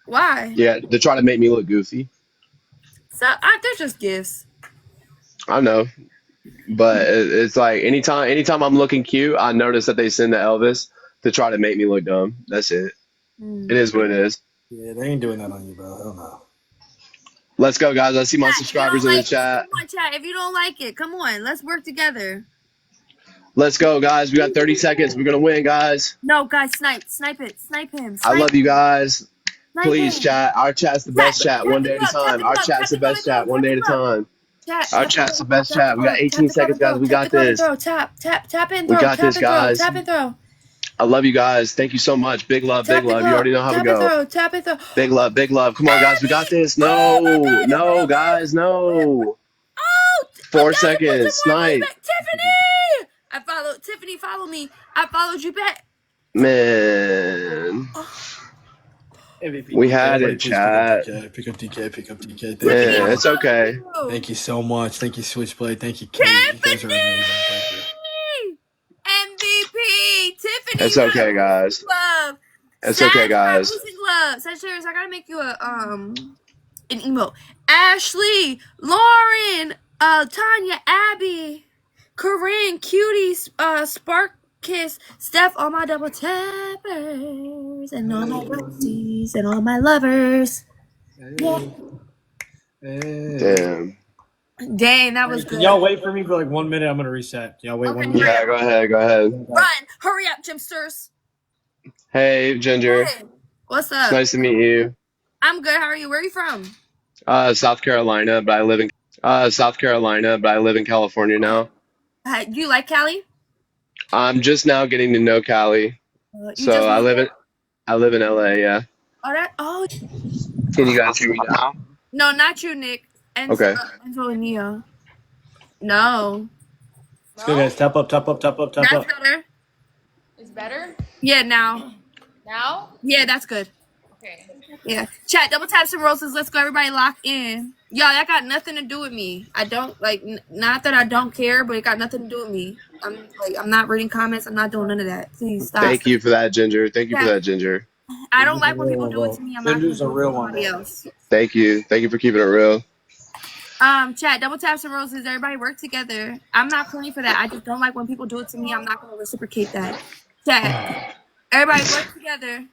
Why? Yeah, to try to make me look goofy. So they're just gifts. I know, but it's like anytime I'm looking cute, I notice that they send the Elvis to try to make me look dumb. That's it. It is what it is. Yeah, they ain't doing that on you, bro. Hell no. Let's go, guys. I see my subscribers in the chat. Come on, chat. If you don't like it, come on. Let's work together. Let's go, guys. We got 30 seconds. We're gonna win, guys. No, guys, snipe him. I love you guys. Please, chat. Our chat's the best chat. One day at a time. Our chat's the best chat. One day at a time. Our chat's the best chat. We got 18 seconds, guys. We got this. Tap in. We got this, guys. Tap and throw. I love you guys. Thank you so much. Big love, big love. You already know how to go. Tap and throw. Big love, big love. Come on, guys. We got this. No, guys, no. 4 seconds. Snipe. Tiffany, follow me. I followed you back. Man. MVP. We had it, chat. Pick up DK. Thank Man, it's okay. Thank you so much. Thank you, Switchblade. Thank you, Kate. You guys are amazing. Thank you. MVP. Tiffany. It's okay, guys. Love. It's okay, guys. Sagittarius, I gotta make you an emote. Ashley, Lauren, Tanya, Abby, Corinne, Cutie, Spark Kiss, Steph, all my double tappers, and all my besties, and all my lovers. Yeah. Damn. Dang, that was good. Y'all wait for me for like 1 minute. I'm gonna reset. Y'all wait 1 minute. Yeah, go ahead. Run! Hurry up, Jimsters. Hey, Ginger. Hey, what's up? It's nice to meet you. I'm good. How are you? Where are you from? South Carolina, but I live in California now. Do you like Cali? I'm just now getting to know Cali. So I live in LA, yeah. Oh. Can you guys hear me now? No, not you, Nick. Okay. Enzo and Nia. No. Let's go, guys. Tap up. That's better. It's better? Yeah, now. Now? Yeah, that's good. Okay. Yeah. Chat, double tap some roses. Let's go. Everybody lock in. Y'all, that got nothing to do with me. I don't, like, not that I don't care, but it got nothing to do with me. I'm not reading comments. I'm not doing none of that. Please stop. Thank you for that, Ginger. I don't like when people do it to me. I'm not Ginger's a real one. else. Thank you for keeping it real. Chat, double tap some roses. Everybody work together. I'm not playing for that. I just don't like when people do it to me. I'm not going to reciprocate that. Chat, everybody work together.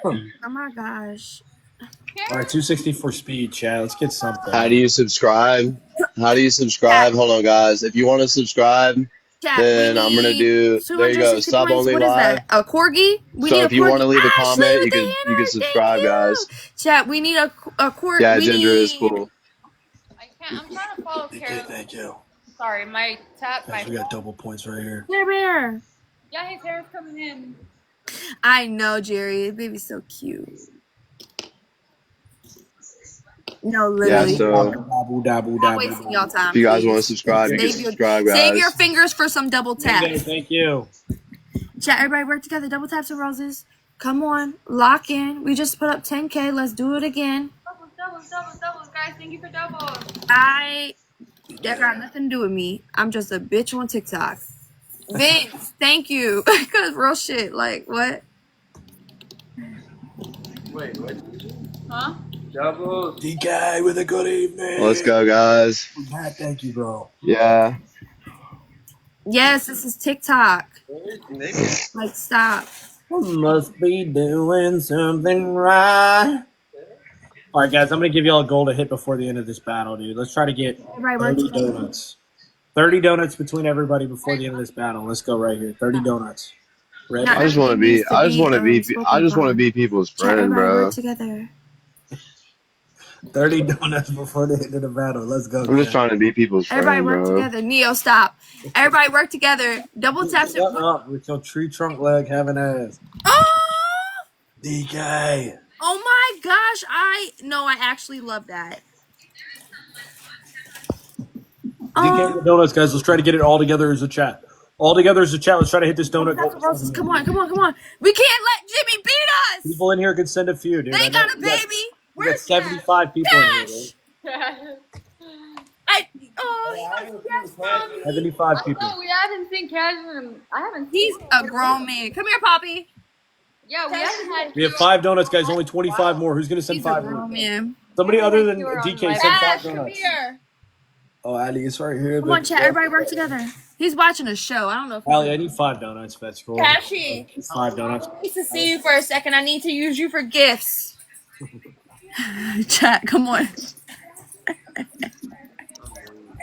Oh my gosh. All right, 264 speed, chat. Let's get something. How do you subscribe? Hold on, guys. If you want to subscribe, Chat, we then I'm gonna need do. There you go. 260 Sub points. only What is live. that? A corgi? We So need a if you want corgi. to leave a Ashley comment, with the you can hand art. Thank subscribe, guys. you. Chat, we need a corgi. Yeah, We Ginger is need. cool. I can't. I'm trying to follow Okay, Carol. thank you. Sorry, my tap. My Guys, we got phone. double points right here. Care Bear. Yeah, his hair's coming in. I know, Jerry. Baby's so cute. No, Yeah, literally. so Not wasting y'all time. if you guys want to Please. subscribe, you can subscribe, guys. Save your fingers for some double taps. Thank you. Chat, everybody work together. Double taps and roses. Come on. Lock in. We just put up 10K. Let's do it again. Doubles, guys. Thank you for doubles. That got nothing to do with me. I'm just a bitch on TikTok. Vince, thank you. Because real shit. Like, what? Wait, what? Huh? Doubles. DK with a good evening. Let's go, guys. Matt, thank you, bro. Yeah. Yes, this is TikTok. Like, stop. Must be doing something right. All right, guys, I'm going to give y'all a goal to hit before the end of this battle, dude. Let's try to get Everybody work 30 together. donuts. 30 donuts between everybody before the end of this battle. Let's go right here. 30 donuts. Ready? Not I just want to everything be. needs to I just want to be. spoken I just want to upon. be people's Chat, friend, everybody bro. work together. 30 donuts before the end of the battle. Let's go. I'm just guys. trying to be people's Everybody friend, work bro. together. Neo, stop. Everybody work together. Double taps. Shut up with your tree trunk leg having ass. Oh! DK. Oh my gosh. I actually love that. DK with donuts, guys. Let's try to get it all together as a chat. All together as a chat. Let's try to hit this donut goal. Come on. We can't let Jimmy beat us. People in here can send a few, dude. They got a baby. We got Where's 75 people in here, Cash? dude. Yes, mommy. 75 people. No, we haven't seen Cash. I haven't. He's a grown man. Come here, Poppy. Yeah, we haven't had. We have 5 donuts, guys. Only 25 more. Who's going to send He's a 5 grown more? man. Somebody other than You were on DK my- send 5 Cash, come donuts. here. Oh, Ali, it's right here. Come on, chat. Everybody work together. He's watching a show. I don't know if Ali, I need 5 donuts. If that's cool. Cashy. 5 donuts. Nice to see you for a second. I need to use you for gifts. Chat, come on.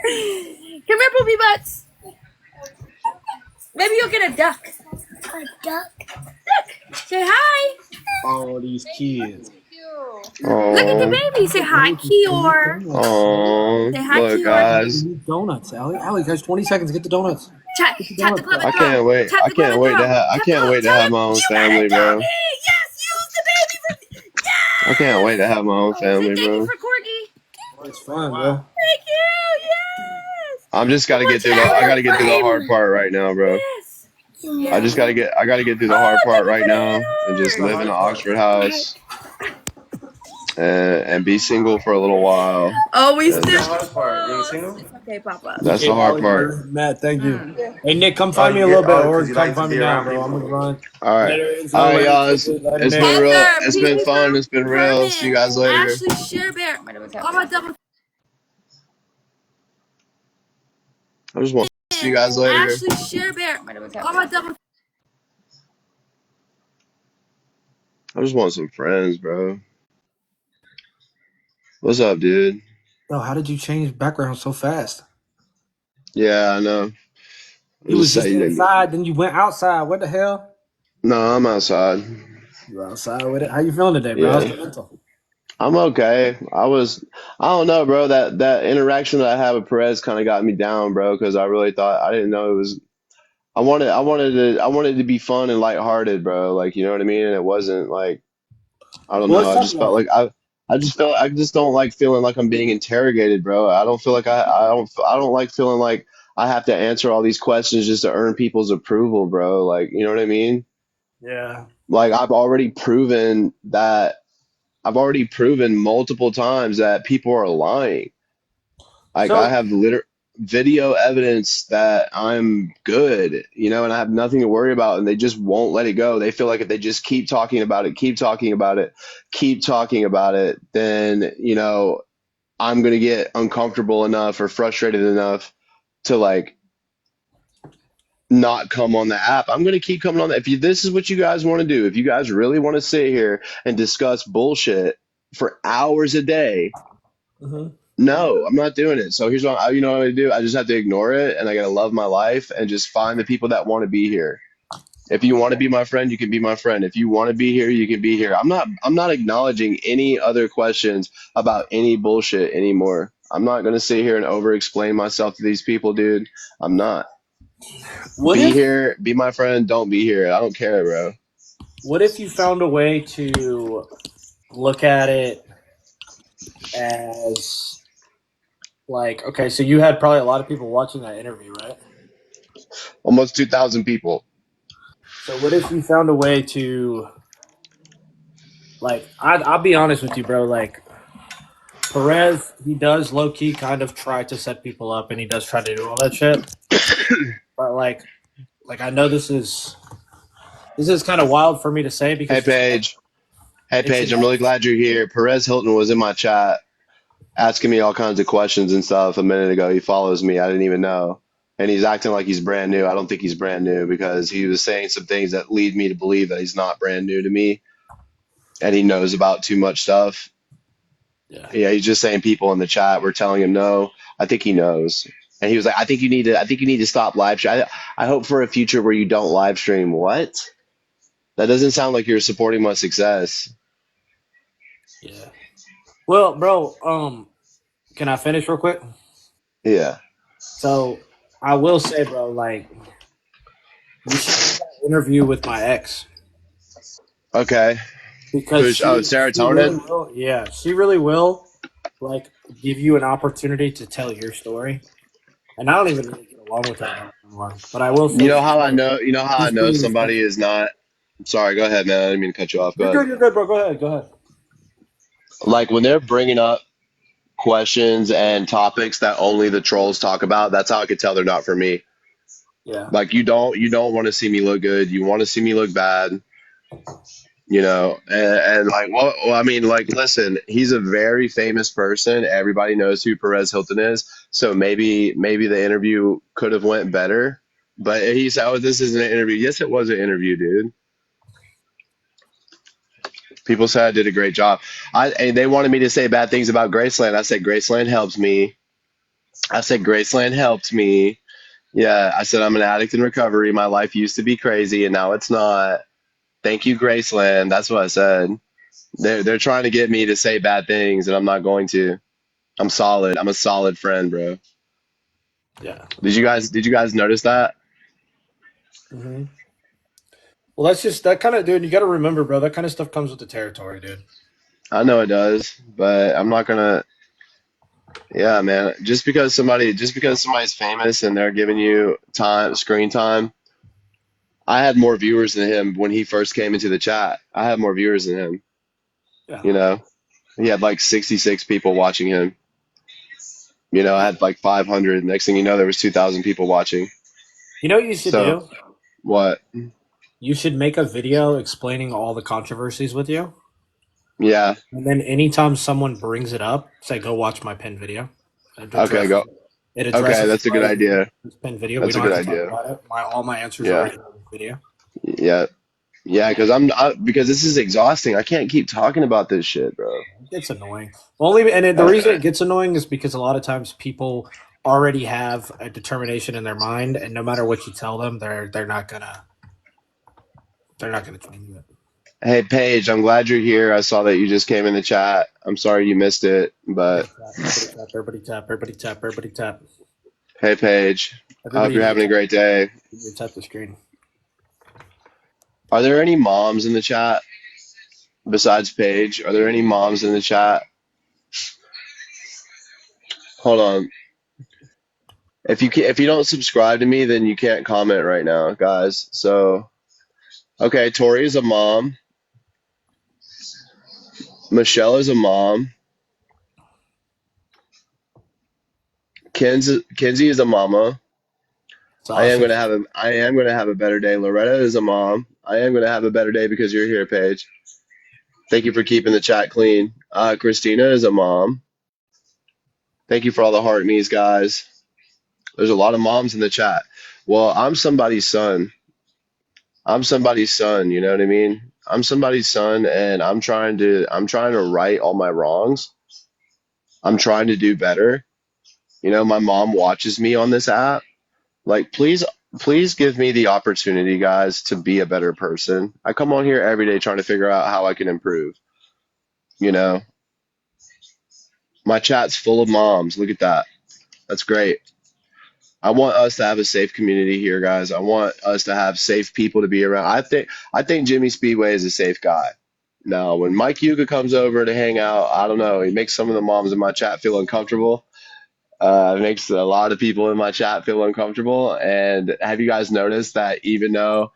Come here, poopy butts. Maybe you'll get a duck. A duck? Look. Say hi. All these kids. Thank you. Look at the Oh, baby. Say hi, Kior. oh, Say hi, look, Kior. guys. We need donuts, Ali. Ali, guys, 20 seconds. Get the donuts. Chat the club I and can't throw. wait. Tap I the club can't and wait to throw. have. I Tap can't the wait to club. have my own You family, better bro. dummy. Yes, use the baby for. Yes. I can't wait to have my own Say family, thank you bro. for Corgi. It's fun, bro. Thank you. Yes. I'm just gotta Come on, get through the. chat. I gotta get through the hard part right now, bro. Yes. I just gotta get. I gotta get through the hard part right now and just live in an Oxford house and be single for a little while. Oh, we That's still. the hardest part, being single? It's okay, Papa. That's the hard part. Matt, thank you. Hey, Nick, come find me a you little get- bit, oh, or 'cause you come like to find me be now, around bro. I'm people. gonna run. All right. Later, All right, y'all. It's later, been Nick. real. Heather, It's been Pee-Pee fun. Boo, It's been real. See you guys later. Ashley Shearbear. All my double. I just want to see you guys later. Ashley Shearbear. All my double. I just want some friends, bro. What's up, dude? Yo, how did you change background so fast? Yeah, I know. You was just saying. inside, then you went outside. What the hell? No, I'm outside. You outside with it? How you feeling today, bro? Yeah. How's the mental? I'm okay. I don't know, bro. That interaction that I had with Perez kind of got me down, bro, because I really thought I didn't know it was. I wanted to be fun and lighthearted, bro. Like, you know what I mean? And it wasn't like, I don't Well, know. I let's just talk felt about like I just don't like feeling like I'm being interrogated, bro. I don't feel like I don't like feeling like I have to answer all these questions just to earn people's approval, bro. Like, you know what I mean? Yeah. Like I've already proven multiple times that people are lying. Like So- I have video evidence that I'm good, you know, and I have nothing to worry about, and they just won't let it go. They feel like if they just keep talking about it, then, you know, I'm going to get uncomfortable enough or frustrated enough to like not come on the app. I'm going to keep coming on that. This is what you guys want to do, if you guys really want to sit here and discuss bullshit for hours a day, Mhm. No, I'm not doing it. So here's what you know what I do. I just have to ignore it, and I gotta love my life and just find the people that want to be here. If you want to be my friend, you can be my friend. If you want to be here, you can be here. I'm not acknowledging any other questions about any bullshit anymore. I'm not gonna sit here and over explain myself to these people, dude. I'm not. What Be if here, be my friend, don't be here. I don't care, bro. what if you found a way to look at it as like, okay, so you had probably a lot of people watching that interview, right? Almost 2,000 people. So what if you found a way to like I'll be honest with you, bro, like Perez, he does low key kind of try to set people up and he does try to do all that shit. But like I know this is kind of wild for me to say Hey, because Paige. Hey, it's Paige, I'm really glad you're here. Perez Hilton was in my chat asking me all kinds of questions and stuff a minute ago. He follows me. I didn't even know. And he's acting like he's brand new. I don't think he's brand new because he was saying some things that lead me to believe that he's not brand new to me and he knows about too much stuff. yeah. Yeah, he's just saying people in the chat were telling him no. I think he knows. And he was like, I think you need to stop live stream. I hope for a future where you don't live stream. What? That doesn't sound like you're supporting my success. Yeah. Well, bro, can I finish real quick? Yeah. So I will say, bro, like you should do that interview with my ex Okay. because Who's she really serotonin? will. Yeah, she really will like give you an opportunity to tell your story. And I don't even really get along with that anymore. But I will You say know how I know you know how I she's know pretty somebody respectful. is not sorry, go ahead, man. I didn't mean to cut you off. Go You're ahead. good. You're good, bro. Go ahead. Go ahead. Like when they're bringing up questions and topics that only the trolls talk about, that's how I could tell they're not for me. Yeah. Like you don't want to see me look good. You want to see me look bad, and like well, I mean, like listen, he's a very famous person. Everybody knows who Perez Hilton is. So maybe the interview could have went better. But he said, "Oh, this isn't an interview." Yes, it was an interview, dude. People said I did a great job. And they wanted me to say bad things about Graceland. I said Graceland helps me. I said Graceland helped me. Yeah, I said I'm an addict in recovery. My life used to be crazy and now it's not. Thank you, Graceland. That's what I said. They're trying to get me to say bad things and I'm not going to. I'm solid. I'm a solid friend, bro. Yeah. Did you guys notice that? hmm Well, that's just that kind of dude. You got to remember, bro. That kind of stuff comes with the territory, dude. I know it does, but I'm not gonna. Yeah, man. Just because somebody's famous and they're giving you screen time. I had more viewers than him when he first came into the chat. I had more viewers than him. Yeah. You know, he had like 66 people watching him. I had like 500. Next thing you know, there was 2,000 people watching. You know what you should So do? what? You should make a video explaining all the controversies with you, Yeah. and then anytime someone brings it up, say, "Go watch my pinned video." It Okay. addresses Go. it Okay. addresses That's a good right here. idea. This pinned video. We That's a don't good have to talk idea. about it. All my answers are Yeah. right here in this video. Yeah. Yeah. Because this is exhausting. I can't keep talking about this shit, bro. It gets annoying. The Uh, reason it gets annoying is because a lot of times people already have a determination in their mind, and no matter what you tell them, they're not gonna change it. hey, Paige, I'm glad you're here. I saw that you just came in the chat. I'm sorry you missed it, but Everybody tap, everybody tap, everybody tap, everybody tap, everybody tap. hey, Paige, I hope Everybody you're need to having a tap, great day. need to tap the screen. Are there any moms in the chat besides Paige? Are there any moms in the chat? Hold on. If you don't subscribe to me, then you can't comment right now, guys. So, okay, Tori is a mom. Michelle is a mom. Kenzie is a mama. Sausage. I am gonna have a better day. Loretta is a mom. I am gonna have a better day because you're here, Paige. Thank you for keeping the chat clean. Christina is a mom. Thank you for all the heart me's, guys. There's a lot of moms in the chat. Well, I'm somebody's son. I'm somebody's son, you know what I mean? I'm somebody's son and I'm trying to right all my wrongs. I'm trying to do better. You know, my mom watches me on this app. Like, please give me the opportunity, guys, to be a better person. I come on here every day trying to figure out how I can improve. You know, my chat's full of moms. Look at that. That's great. I want us to have a safe community here, guys. I want us to have safe people to be around. I think Jimmy Speedway is a safe guy. Now, when Mike Yuga comes over to hang out, I don't know. He makes some of the moms in my chat feel uncomfortable. It makes a lot of people in my chat feel uncomfortable. And have you guys noticed that even though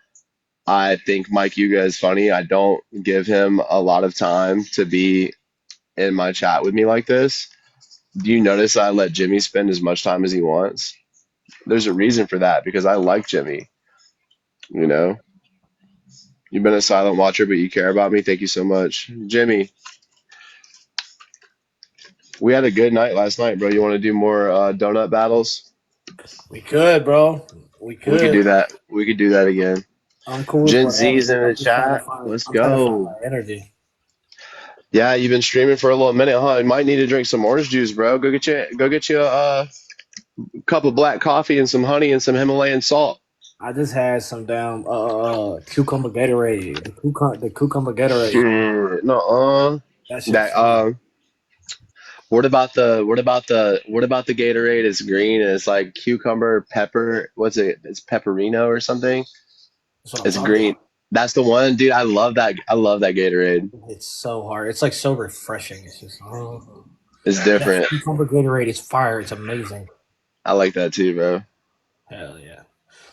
I think Mike Yuga is funny, I don't give him a lot of time to be in my chat with me like this? Do you notice I let Jimmy spend as much time as he wants? There's a reason for that because I like Jimmy. You know, you've been a silent watcher, but you care about me. Thank you so much, Jimmy. We had a good night last night, bro. You want to do more donut battles? We could, bro. We We could do could. that. We could do that again. I'm cool with Gen whatever, Z's dude. in the chat. Let's I'm trying to find go. my energy. Yeah, you've been streaming for a little minute, huh? You might need to drink some orange juice, bro. Go get you a cup of black coffee and some honey and some Himalayan salt. I just had some damn cucumber Gatorade. The cucumber Gatorade. No, That shit's that fire. what about the Gatorade? It's green and it's like cucumber, pepper. What's it? It's pepperino or something. That's what I'm It's talking green. about. That's the one, dude. I love that. I love that Gatorade. It's so hard. It's like so refreshing. It's just It's that different. cucumber Gatorade is fire. It's amazing. I like that too, bro. Hell yeah.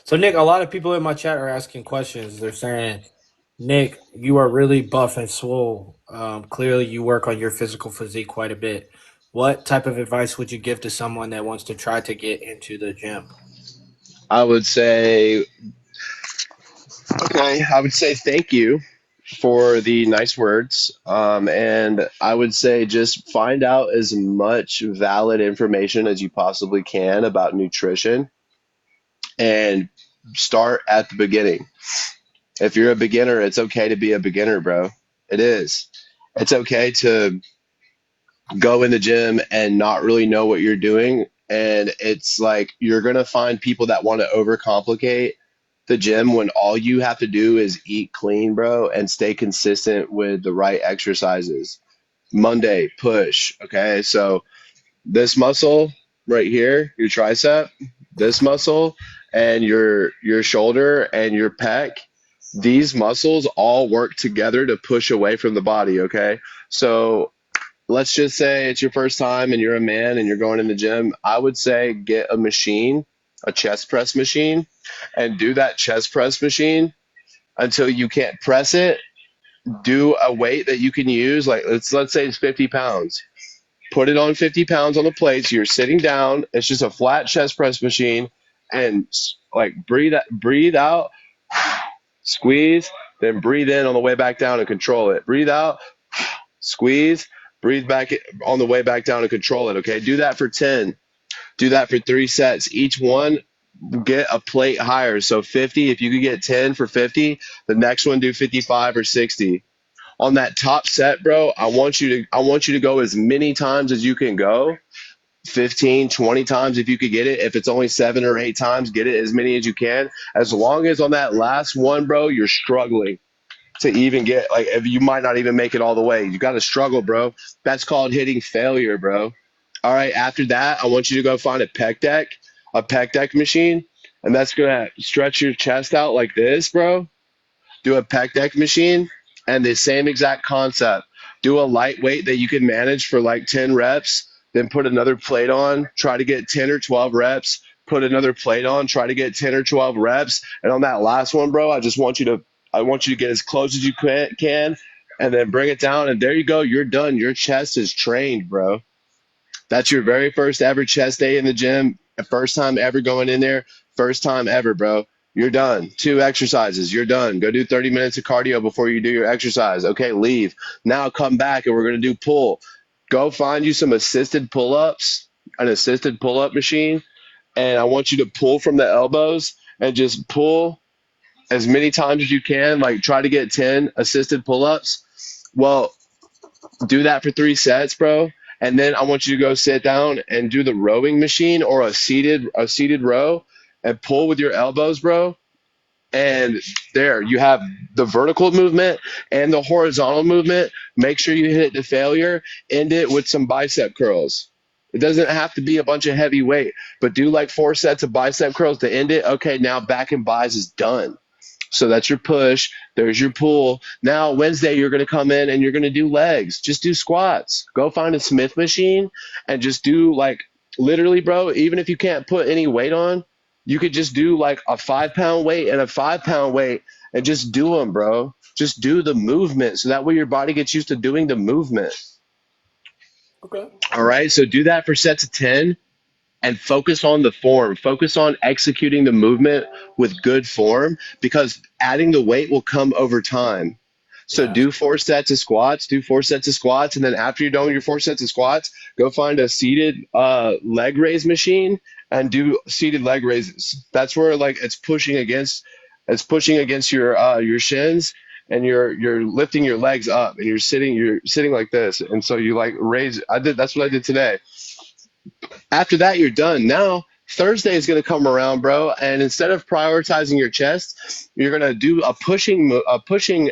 So Nick, a lot of people in my chat are asking questions. They're saying, Nick, you are really buff and swole. Clearly, you work on your physical physique quite a bit. What type of advice would you give to someone that wants to try to get into the gym? I would say, okay, I would say thank you for the nice words. And I would say just find out as much valid information as you possibly can about nutrition and start at the beginning. If you're a beginner, it's okay to be a beginner, bro. It is. It's okay to go in the gym and not really know what you're doing. And it's like you're going to find people that want to overcomplicate the gym when all you have to do is eat clean, bro, and stay consistent with the right exercises. Monday, push. Okay. So this muscle right here, your tricep, this muscle, and your shoulder and your pec, these muscles all work together to push away from the body. Okay. So let's just say it's your first time and you're a man and you're going in the gym. I would say get a machine, a chest press machine, and do that chest press machine until you can't press it. Do a weight that you can use, like let's say it's 50 pounds. Put it on 50 pounds on the plates. You're sitting down. It's just a flat chest press machine, and like breathe out, squeeze, then breathe in on the way back down and control it. Breathe out, squeeze, breathe back on the way back down and control it. Okay, do that for 10. Do that for 3 sets. Each one get a plate higher. So 50, if you could get 10 for 50, the next one do 55 or 60. On that top set, bro, I want you to go as many times as you can go. 15, 20 times if you could get it. If it's only 7 or 8 times, get it as many as you can. As long as on that last one, bro, you're struggling to even get, like, if you might not even make it all the way. You got to struggle, bro. That's called hitting failure, bro. All right, after that, I want you to go find a pec deck machine, and that's going to stretch your chest out like this, bro. Do a pec deck machine, and the same exact concept. Do a lightweight that you can manage for like 10 reps, then put another plate on, try to get 10 or 12 reps, put another plate on, try to get 10 or 12 reps. And on that last one, bro, I want you to get as close as you can and then bring it down. And there you go. You're done. Your chest is trained, bro. That's your very first ever chest day in the gym. First time ever going in there. First time ever, bro. You're done. 2 exercises. You're done. Go do 30 minutes of cardio before you do your exercise. Okay, leave. Now come back and we're going to do pull. Go find you some assisted pull-ups, an assisted pull-up machine, and I want you to pull from the elbows and just pull as many times as you can. Like try to get 10 assisted pull-ups. Well, do that for 3 sets, bro. and then I want you to go sit down and do the rowing machine or a seated row and pull with your elbows, bro. And there you have the vertical movement and the horizontal movement. Make sure you hit it to failure. End it with some bicep curls. It doesn't have to be a bunch of heavy weight, but do like 4 sets of bicep curls to end it. Okay, now back and buys is done. So that's your push. There's your pull. Now Wednesday you're going to come in and you're going to do legs. Just do squats. Go find a Smith machine and just do like literally, bro. Even if you can't put any weight on, you could just do like a 5 pound weight and a 5 pound weight and just do them, bro. Just do the movement so that way your body gets used to doing the movement. Okay. All right. So do that for sets of 10 and focus on the form. Focus on executing the movement with good form because adding the weight will come over time. So Yeah. do 4 sets of squats, and then after you're done with your 4 sets of squats, go find a seated leg raise machine and do seated leg raises. That's where like it's pushing against your shins and you're lifting your legs up and you're sitting like this. And so you like raise that's what I did today. After that, you're done. Now, Thursday is going to come around, bro, and instead of prioritizing your chest, you're going to do a pushing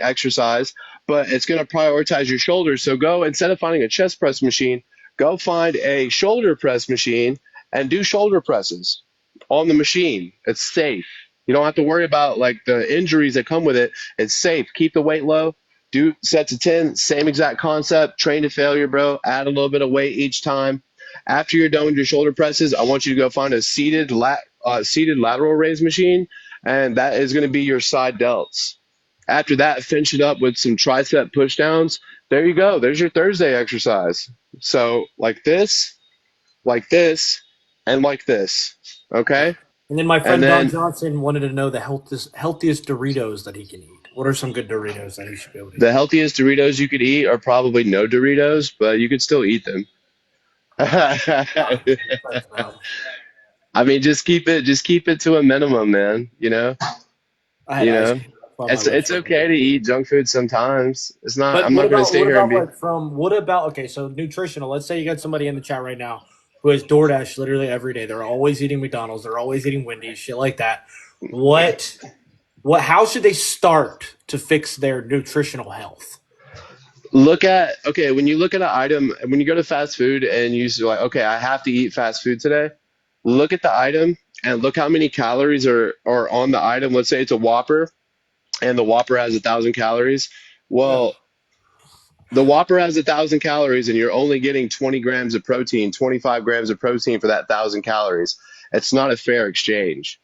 exercise, but it's going to prioritize your shoulders. So go instead of finding a chest press machine, go find a shoulder press machine and do shoulder presses on the machine. It's safe. You don't have to worry about like the injuries that come with it. It's safe. Keep the weight low. Do sets of 10, same exact concept. Train to failure, bro. Add a little bit of weight each time. After you're done with your shoulder presses, I want you to go find a seated lateral raise machine, and that is going to be your side delts. After that, finish it up with some tricep push downs. There you go. There's your Thursday exercise. So like this, and like this. Okay? And then my And friend Don then Johnson wanted to know the healthiest Doritos that he can eat. What are some good Doritos that he should be able to the eat? healthiest Doritos you could eat are probably no Doritos, but you could still eat them. Thanks, bro. I mean, just keep it to a minimum, man. I had You ice know, cream on my it's lips it's for a okay minute. to eat junk food sometimes. It's not. But I'm what not going to about stay what here and about be. like from what about okay, so nutritional. Let's say you got somebody in the chat right now who has DoorDash literally every day. They're always eating McDonald's, they're always eating Wendy's, shit like that. What how should they start to fix their nutritional health? Okay, when you look at an item, when you go to fast food and you're like, okay, I have to eat fast food today. Look at the item and look how many calories are on the item. Let's say it's a Whopper, and the Whopper has 1,000 calories. Yeah. Well, the Whopper has 1,000 calories, and you're only getting 20 grams of protein, 25 grams of protein for that 1,000 calories. It's not a fair exchange.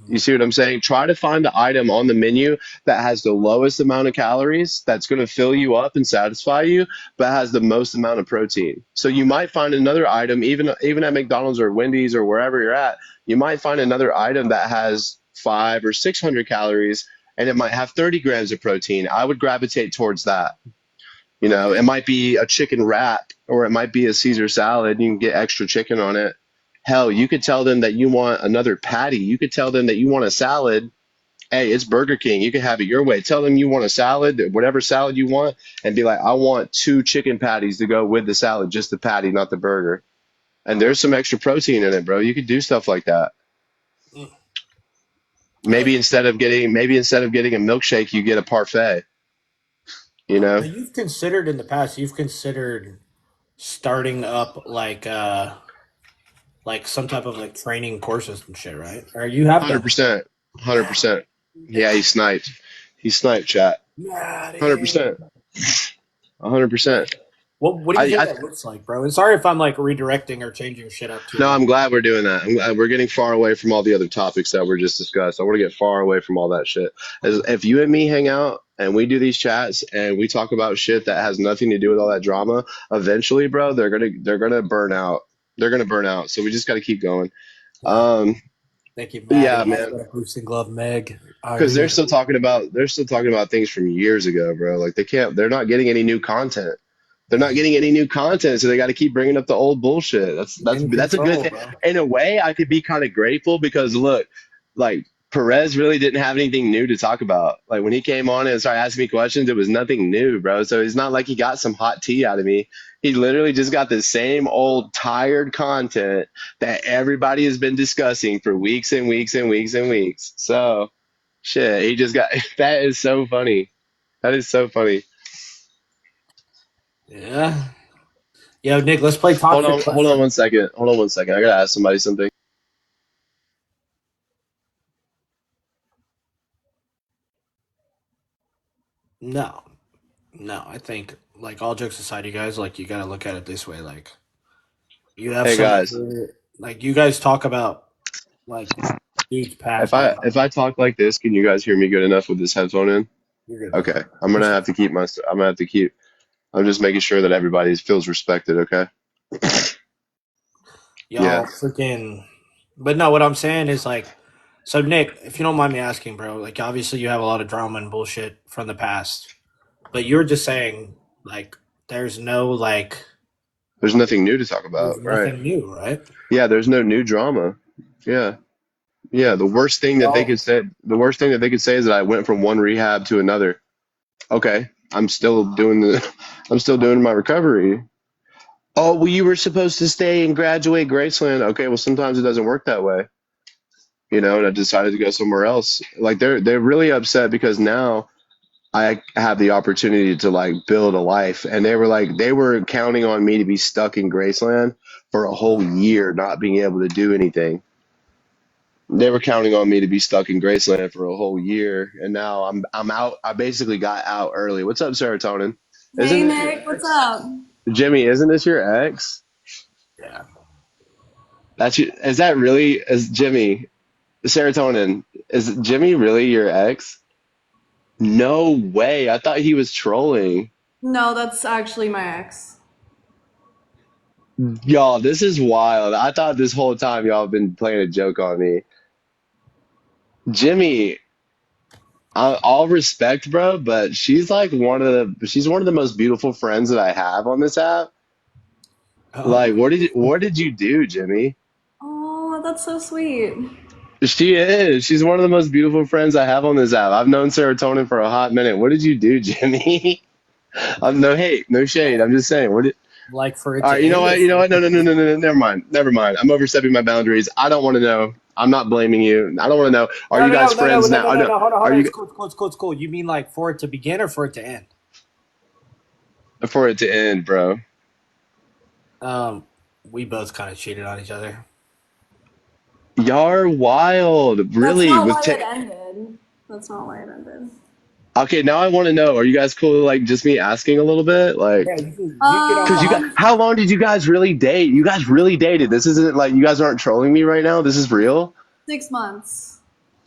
You see what I'm saying? Try to find the item on the menu that has the lowest amount of calories that's going to fill you up and satisfy you, but has the most amount of protein. So you might find another item, even at McDonald's or Wendy's or wherever you're at, you might find another item that has 500 or 600 calories, and it might have 30 grams of protein. I would gravitate towards that. It might be a chicken wrap or it might be a Caesar salad. You can get extra chicken on it. Hell, you could tell them that you want another patty. You could tell them that you want a salad. Hey, it's Burger King. You can have it your way. Tell them you want a salad, whatever salad you want, and be like, I want 2 chicken patties to go with the salad, just the patty, not the burger. And there's some extra protein in it, bro. You could do stuff like that. Maybe instead of getting a milkshake, you get a parfait. You Now know, you've considered in the past, you've considered starting up like some type of like training courses and shit, right? Or you have done that. 100%, 100%. Yeah, he sniped. He sniped, chat. Yeah, dude. 100%, 100%. What do you think I that looks like, bro? And sorry if I'm like redirecting or changing shit up too No, much. I'm glad we're doing that. I'm glad we're getting far away from all the other topics that were just discussed. I want to get far away from all that shit. If you and me hang out and we do these chats and we talk about shit that has nothing to do with all that drama, eventually, bro, they're gonna burn out. They're gonna burn out. So we just got to keep going. Um, Thank you, yeah, Maddie. man. Got a boosting glove, Meg. Because they're still talking about things from years ago, bro. Like they're not getting any new content. They're not getting any new content, so they got to keep bringing up the old bullshit. That's In that's a good control, thing. bro. In a way, I could be kind of grateful because look, like Perez really didn't have anything new to talk about. Like when he came on and started asking me questions, it was nothing new, bro. So it's not like he got some hot tea out of me. He literally just got the same old tired content that everybody has been discussing for weeks and weeks and weeks and weeks. So shit, he just got that is so funny. That is so funny. Yeah. Yo, Nick, let's play toxic Hold on question. one second. Hold on one second. I gotta ask somebody something. No, no, I think like all jokes aside, you guys like you gotta look at it this way. Like you have Hey some guys, like you guys talk about like dudes past and if I talk like this, can you guys hear me good enough with this headphone in? you're good, brother. Okay, I'm gonna have to keep. I'm just making sure that everybody feels respected. Okay. Yeah. Y'all freaking. But no, what I'm saying is like, so Nick, if you don't mind me asking, bro, like obviously you have a lot of drama and bullshit from the past, but you're just saying like there's no like There's nothing new to talk there's about, right? nothing new, right? Yeah. There's no new drama. Yeah. Yeah. Well, The worst thing that they could say is that I went from one rehab to another. Okay. I'm still doing my recovery. Oh, well, you were supposed to stay and graduate Graceland. Okay. Well, sometimes it doesn't work that way, and I decided to go somewhere else. Like they're really upset because now I have the opportunity to like build a life. And they were counting on me to be stuck in Graceland for a whole year, not being able to do anything. They were counting on me to be stuck in Graceland for a whole year, and now I'm out. I basically got out early. What's up, Serotonin? Isn't Hey this your Nick, what's ex? up? Jimmy, isn't this your ex? yeah. Is that really is Jimmy Serotonin? Is Jimmy really your ex? No way. I thought he was trolling. No, that's actually my ex. Y'all, this is wild. I thought this whole time y'all have been playing a joke on me. Jimmy, all respect, bro, but she's one of the most beautiful friends that I have on this app. Like, Oh, what did you do, Jimmy? Oh, that's so sweet. She is. She's one of the most beautiful friends I have on this app. I've known Serotonin for a hot minute. What did you do, Jimmy? I'm no hate, no shade. I'm just saying. like for it All to right, you know end or what? You know what? No, no, no, no, no, no. Never mind. Never mind. I'm overstepping my boundaries. I don't want to know. I'm not blaming you. I don't want to know. Are no, you no, no, guys no, no, friends no, now? no, no, No. no. Hold on, hold Are on. It's you cool, it's cool, it's cool, it's cool. You mean like for it to begin or for it to end? for it to end, bro? Um, we both kind of cheated on each other. Y'all are wild, That's really. not why it ended. That's not why it ended. Okay, now I want to know. Are you guys cool? Like just me asking a little bit, like, Yeah, you get off because the you guys. hot. How long did you guys really date? You guys really dated. This isn't like you guys aren't trolling me right now. This is real. 6 months.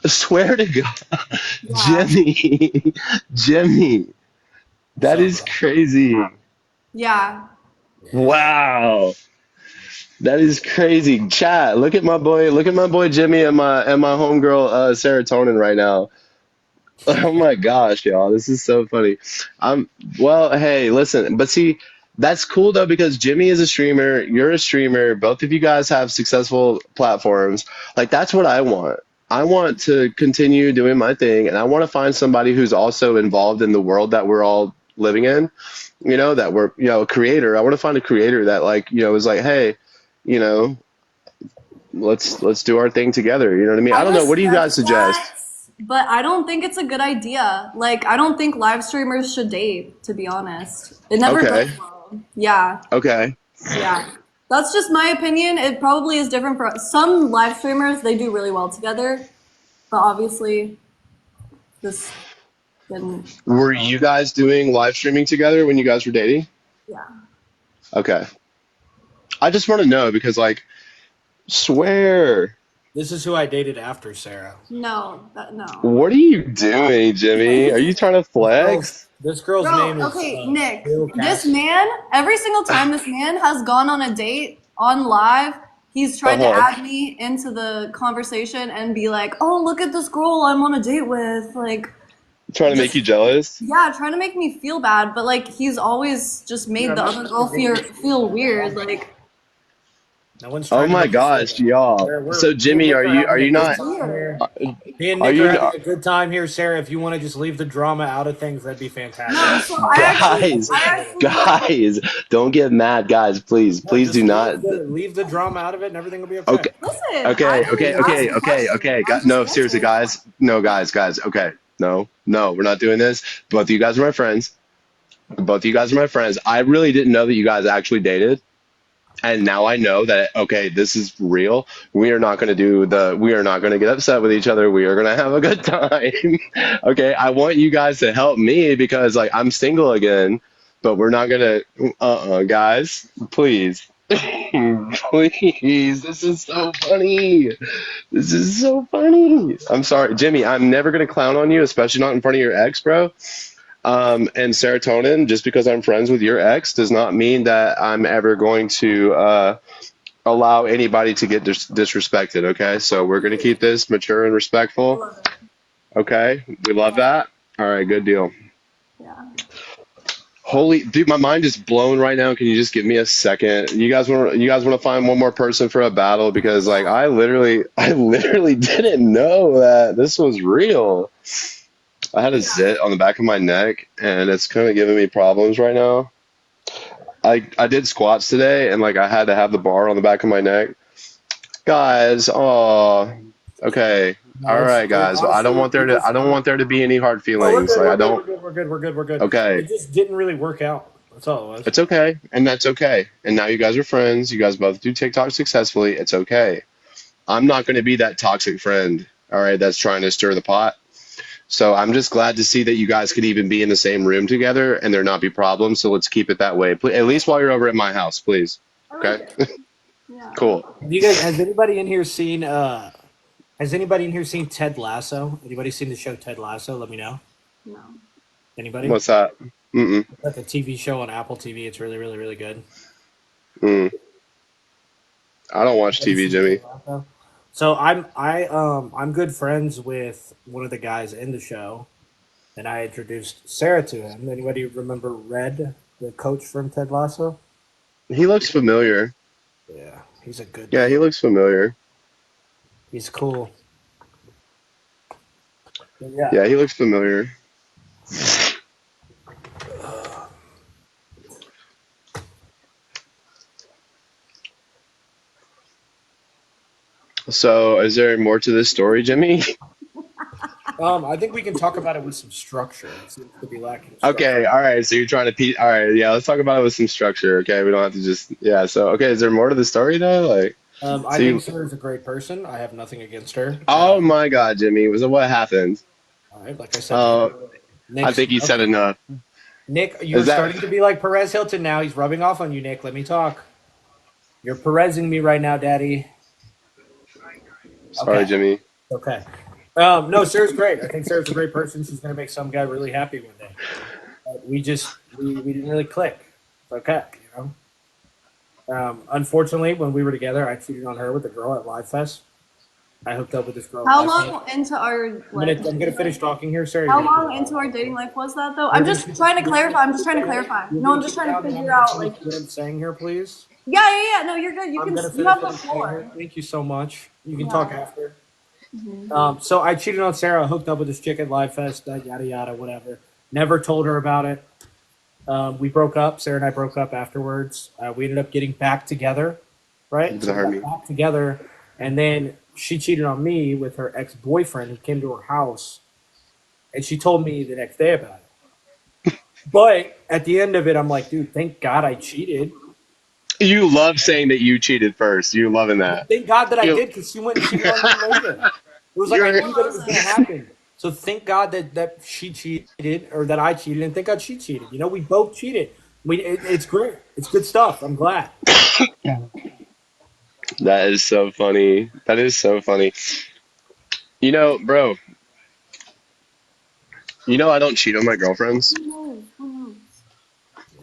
I swear to God, Yeah. Jimmy, Jimmy, What's that up, is bro? crazy. Yeah. Yeah. Wow. That is crazy. Chat. Look at my boy Jimmy and my homegirl Serotonin right now. Oh my gosh, y'all. This is so funny. I'm well, hey, listen, but see, that's cool though because Jimmy is a streamer, you're a streamer, both of you guys have successful platforms. Like that's what I want. I want to continue doing my thing and I want to find somebody who's also involved in the world that we're all living in. That we're, a creator. I want to find a creator that like, is like, hey, you know, let's do our thing together. You know what I mean? I I don't know. What do you guys respect suggest? that, but I don't think it's a good idea. Like, I don't think live streamers should date, to be honest. It never goes Okay. well. Yeah. Okay. Yeah. That's just my opinion. It probably is different for some live streamers, they do really well together, but obviously this didn't. Were you guys doing live streaming together when you guys were dating? Yeah. Okay. I just want to know because, like, swear. This is who I dated after Sarah. No. What are you doing, Jimmy? Are you trying to flex? This girl's Bro, name is okay, Nick, Bill this Cash. man, every single time this man has gone on a date on live, he's tried to Uh-huh. add me into the conversation and be like, oh, look at this girl I'm on a date with. Like, Trying to make just, you jealous? yeah, trying to make me feel bad, but like, he's always just made the other girl feel weird. Like, No one's Oh trying to my make you feel gosh, bad. y'all. We're So me and Jimmy, Nick are are you having a good not time here. are Me and are Nick are you having not a good time here, Sarah. If you want to just leave the drama out of things, that'd be No, fantastic. so I guys, Appreciate it. actually guys, don't get mad, guys, please. No, Please do just not. leave the drama out of it, and everything will be okay. Okay. listen. I Okay, didn't okay, ask okay, a okay, question. okay. I'm just No, seriously, answering guys. No, guys. Okay. No, we're not doing this. Both of you guys are my friends. Both of you guys are my friends. I really didn't know that you guys actually dated. And now I know that, okay, this is real. We are not going to get upset with each other. We are going to have a good time. Okay. I want you guys to help me because, like, I'm single again, but we're not going to, guys, please. Please. This is so funny. This is so funny. I'm sorry, Jimmy. I'm never going to clown on you, especially not in front of your ex, bro. And serotonin, just because I'm friends with your ex does not mean that I'm ever going to allow anybody to get disrespected. Okay, so we're going to keep this mature and respectful. Okay, we love that. All right, good deal. Yeah. Holy dude, my mind is blown right now. Can you just give me a second? You guys want to find one more person for a battle because like I literally didn't know that this was real. I had a zit on the back of my neck and it's kind of giving me problems right now. I did squats today and like I had to have the bar on the back of my neck. Guys, oh, okay. No, All it's right, guys. Well, honestly, I don't want there to be any hard no, we're feelings. good. Like We're I good. don't. We're good. We're good. We're good. We're good. Okay. It just didn't really work out. That's all it was. It's okay. And that's okay. And now you guys are friends. You guys both do TikTok successfully. It's okay. I'm not going to be that toxic friend, all right, that's trying to stir the pot. So I'm just glad to see that you guys could even be in the same room together and there not be problems. So let's keep it that way. At least while you're over at my house, please. Okay. Yeah. Cool. You guys, has anybody in here seen? Has anybody in here seen Ted Lasso? Anybody seen the show Ted Lasso? Let me know. No. Anybody? What's that? Mm-mm. It's like a TV show on Apple TV. It's really, really, really good. Mm. I don't watch Have you TV, seen Jimmy. Ted Lasso? So I'm good friends with one of the guys in the show, and I introduced Sarah to him. Anybody remember Red, the coach from Ted Lasso? He looks familiar. Yeah, he's a good Yeah, he dude. looks familiar. He's cool. But yeah. Yeah, he looks familiar. So, is there more to this story, Jimmy? I think we can talk about it with some structure. It seems to be lacking structure. Okay, all right. So you're trying to all right, yeah, let's talk about it with some structure. Okay, we don't have to just yeah. So okay, is there more to the story though? Like, I so think you, Sarah's a great person. I have nothing against her at oh all. my God, Jimmy, was it what happened? All right, like I said, Uh, I Nick's think you said okay. enough. Nick, you're Is that starting to be like Perez Hilton now. He's rubbing off on you, Nick. Let me talk. You're Perezing me right now, Daddy. sorry, Okay, Jimmy? okay. No, Sarah's great. I think Sarah's a great person. She's gonna make some guy really happy one day. We didn't really click. It's okay, you know. Unfortunately, when we were together, I cheated on her with a girl at Live Fest. I hooked up with this girl. At How Live Fest. long into our like? I'm gonna finish talking here, Sarah. How You're gonna long keep into going. our dating life was that though? You're I'm gonna just keep, trying to you're gonna clarify. I'm just keep trying to going. clarify. You're No, gonna I'm just keep trying to down, and I'm figure gonna out finish like. what I'm saying here, please. Yeah. No, you're good. I'm gonna You finish have what the I'm saying here. floor. Thank you so much. You can talk Yeah. after. So I cheated on Sarah, hooked up with this chick at Live Fest, yada yada, whatever. Never told her about it. We broke up. Sarah and I broke up afterwards. We ended up getting back together, right? That So we hurt got me. back together, and then she cheated on me with her ex boyfriend who came to her house, and she told me the next day about it. But at the end of it, I'm like, dude, thank God I cheated. You love saying that you cheated first. You loving that. Thank God that I You, did because she went and cheated on me later. It was like I you're knew that it was going to happen. So thank God that she cheated or that I cheated, and thank God she cheated. You know, we both cheated. It's great. It's good stuff. I'm glad. that is so funny. That is so funny. You know, bro. You know I don't cheat on my girlfriends. Who knows? Who knows?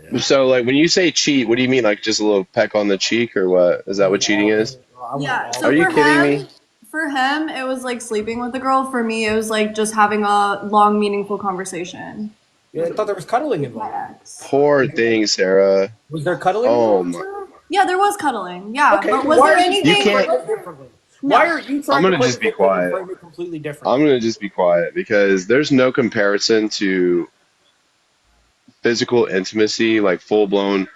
Yeah. So like when you say cheat, what do you mean? Like just a little peck on the cheek or what? Is I that what want cheating all of is? it. I want Yeah. all Are So of you it. kidding me? for him, it was like sleeping with the girl. For me, it was like just having a long, meaningful conversation Yeah, I thought there was cuddling with my involved. ex. Poor thing, Sarah. Was there cuddling Oh involved, my. Sarah? Yeah, there was cuddling. Yeah, Okay, but then was why there are you You trying to anything? frame can't. it differently? No. Why are you I'm trying to gonna put just it be differently and quiet. frame it completely I'm differently? gonna just be quiet because there's no comparison to physical intimacy, like full blown,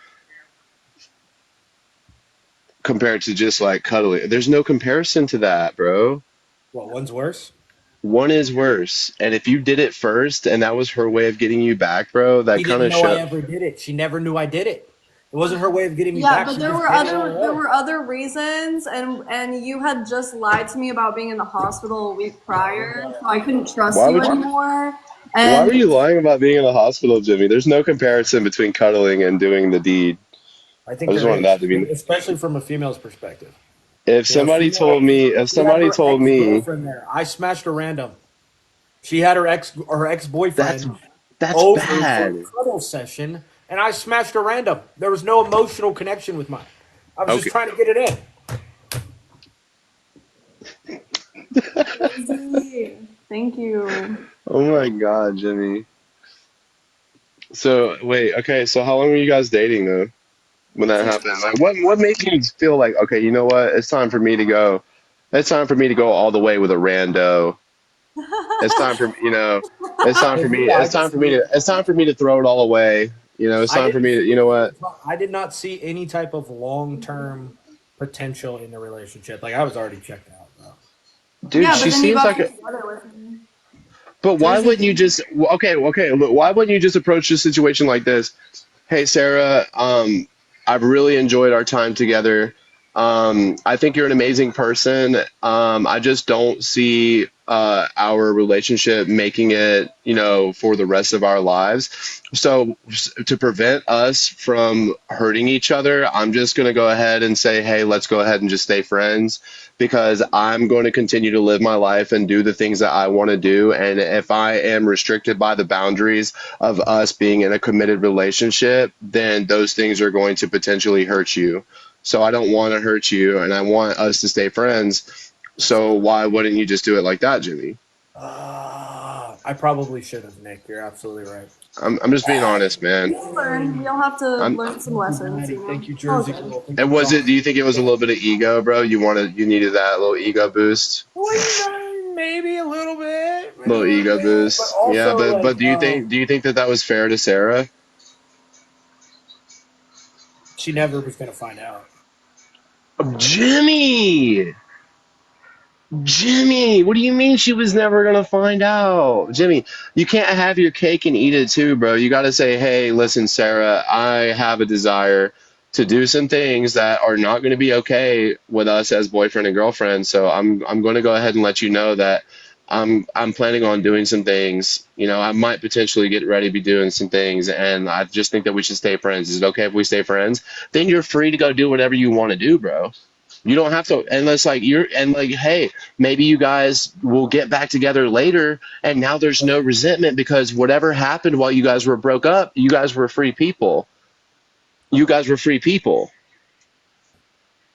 compared to just like cuddling. There's no comparison to that, bro. What, one's worse? One is worse. And if you did it first and that was her way of getting you back, bro, that She kind didn't of know I show. ever did it. She never knew I did it. It wasn't her way of getting me Yeah, back. but She there just were did it other all there along. were other reasons, and you had just lied to me about being in the hospital a week prior, so I couldn't trust Why you would anymore. why were And you lying about being in the hospital, Jimmy? There's no comparison between cuddling and doing the deed. I I think just there wanted that is, to be. especially from a female's perspective. If You know, somebody told me, if she had somebody her told ex me girlfriend there. I smashed a random. She had her ex that's boyfriend that's over for a bad. cuddle session, and I smashed a random. There was no emotional connection with mine. I was just Okay. trying to get it in. crazy. Thank you. Oh my God, Jimmy. So wait, okay, so how long were you guys dating though when that happened? Like what made you feel like, okay, you know what? It's time for me to go. It's time for me to go all the way with a rando. It's time for it's time for me Yeah, I it's can time for see me to it. it's time for me to throw it all away. It's I time for didn't me to, see you know any. what? I did not see any type of long term potential in the relationship. Like I was already checked out, bro. Dude, Yeah, but she then you seems got like to a, together with me. but why Jersey, wouldn't you thank you. just okay, look, why wouldn't you just approach this situation like this? Hey Sarah, I've really enjoyed our time together. I think you're an amazing person. I just don't see our relationship making it, for the rest of our lives. So to prevent us from hurting each other, I'm just going to go ahead and say, hey, let's go ahead and just stay friends because I'm going to continue to live my life and do the things that I want to do. And if I am restricted by the boundaries of us being in a committed relationship, then those things are going to potentially hurt you. So I don't want to hurt you and I want us to stay friends. So why wouldn't you just do it like that, Jimmy? I probably should have, Nick. You're absolutely right. I'm just being honest, man. We all learn. We all have to I'm learn some Thank you, lessons, Maddie. you know. Thank you, It's all Jersey good. Girl. Thank you, and was it, John. do you think it was a little bit of ego, bro? You needed that little ego boost? Maybe a little bit, maybe a Little little ego bit, but boost. Yeah, also but like do you think that that was fair to Sarah? she never was gonna find out. Jimmy! Jimmy, what do you mean she was never gonna find out? Jimmy, you can't have your cake and eat it too, bro. You gotta say, hey, listen, Sarah, I have a desire to do some things that are not gonna be okay with us as boyfriend and girlfriend. So I'm gonna go ahead and let you know that I'm planning on doing some things. I might potentially get ready to be doing some things, and I just think that we should stay friends. Is it okay if we stay friends? Then you're free to go do whatever you want to do, bro. You don't have to, unless like hey, maybe you guys will get back together later, and now there's no resentment because whatever happened while you guys were broke up, you guys were free people. You guys were free people.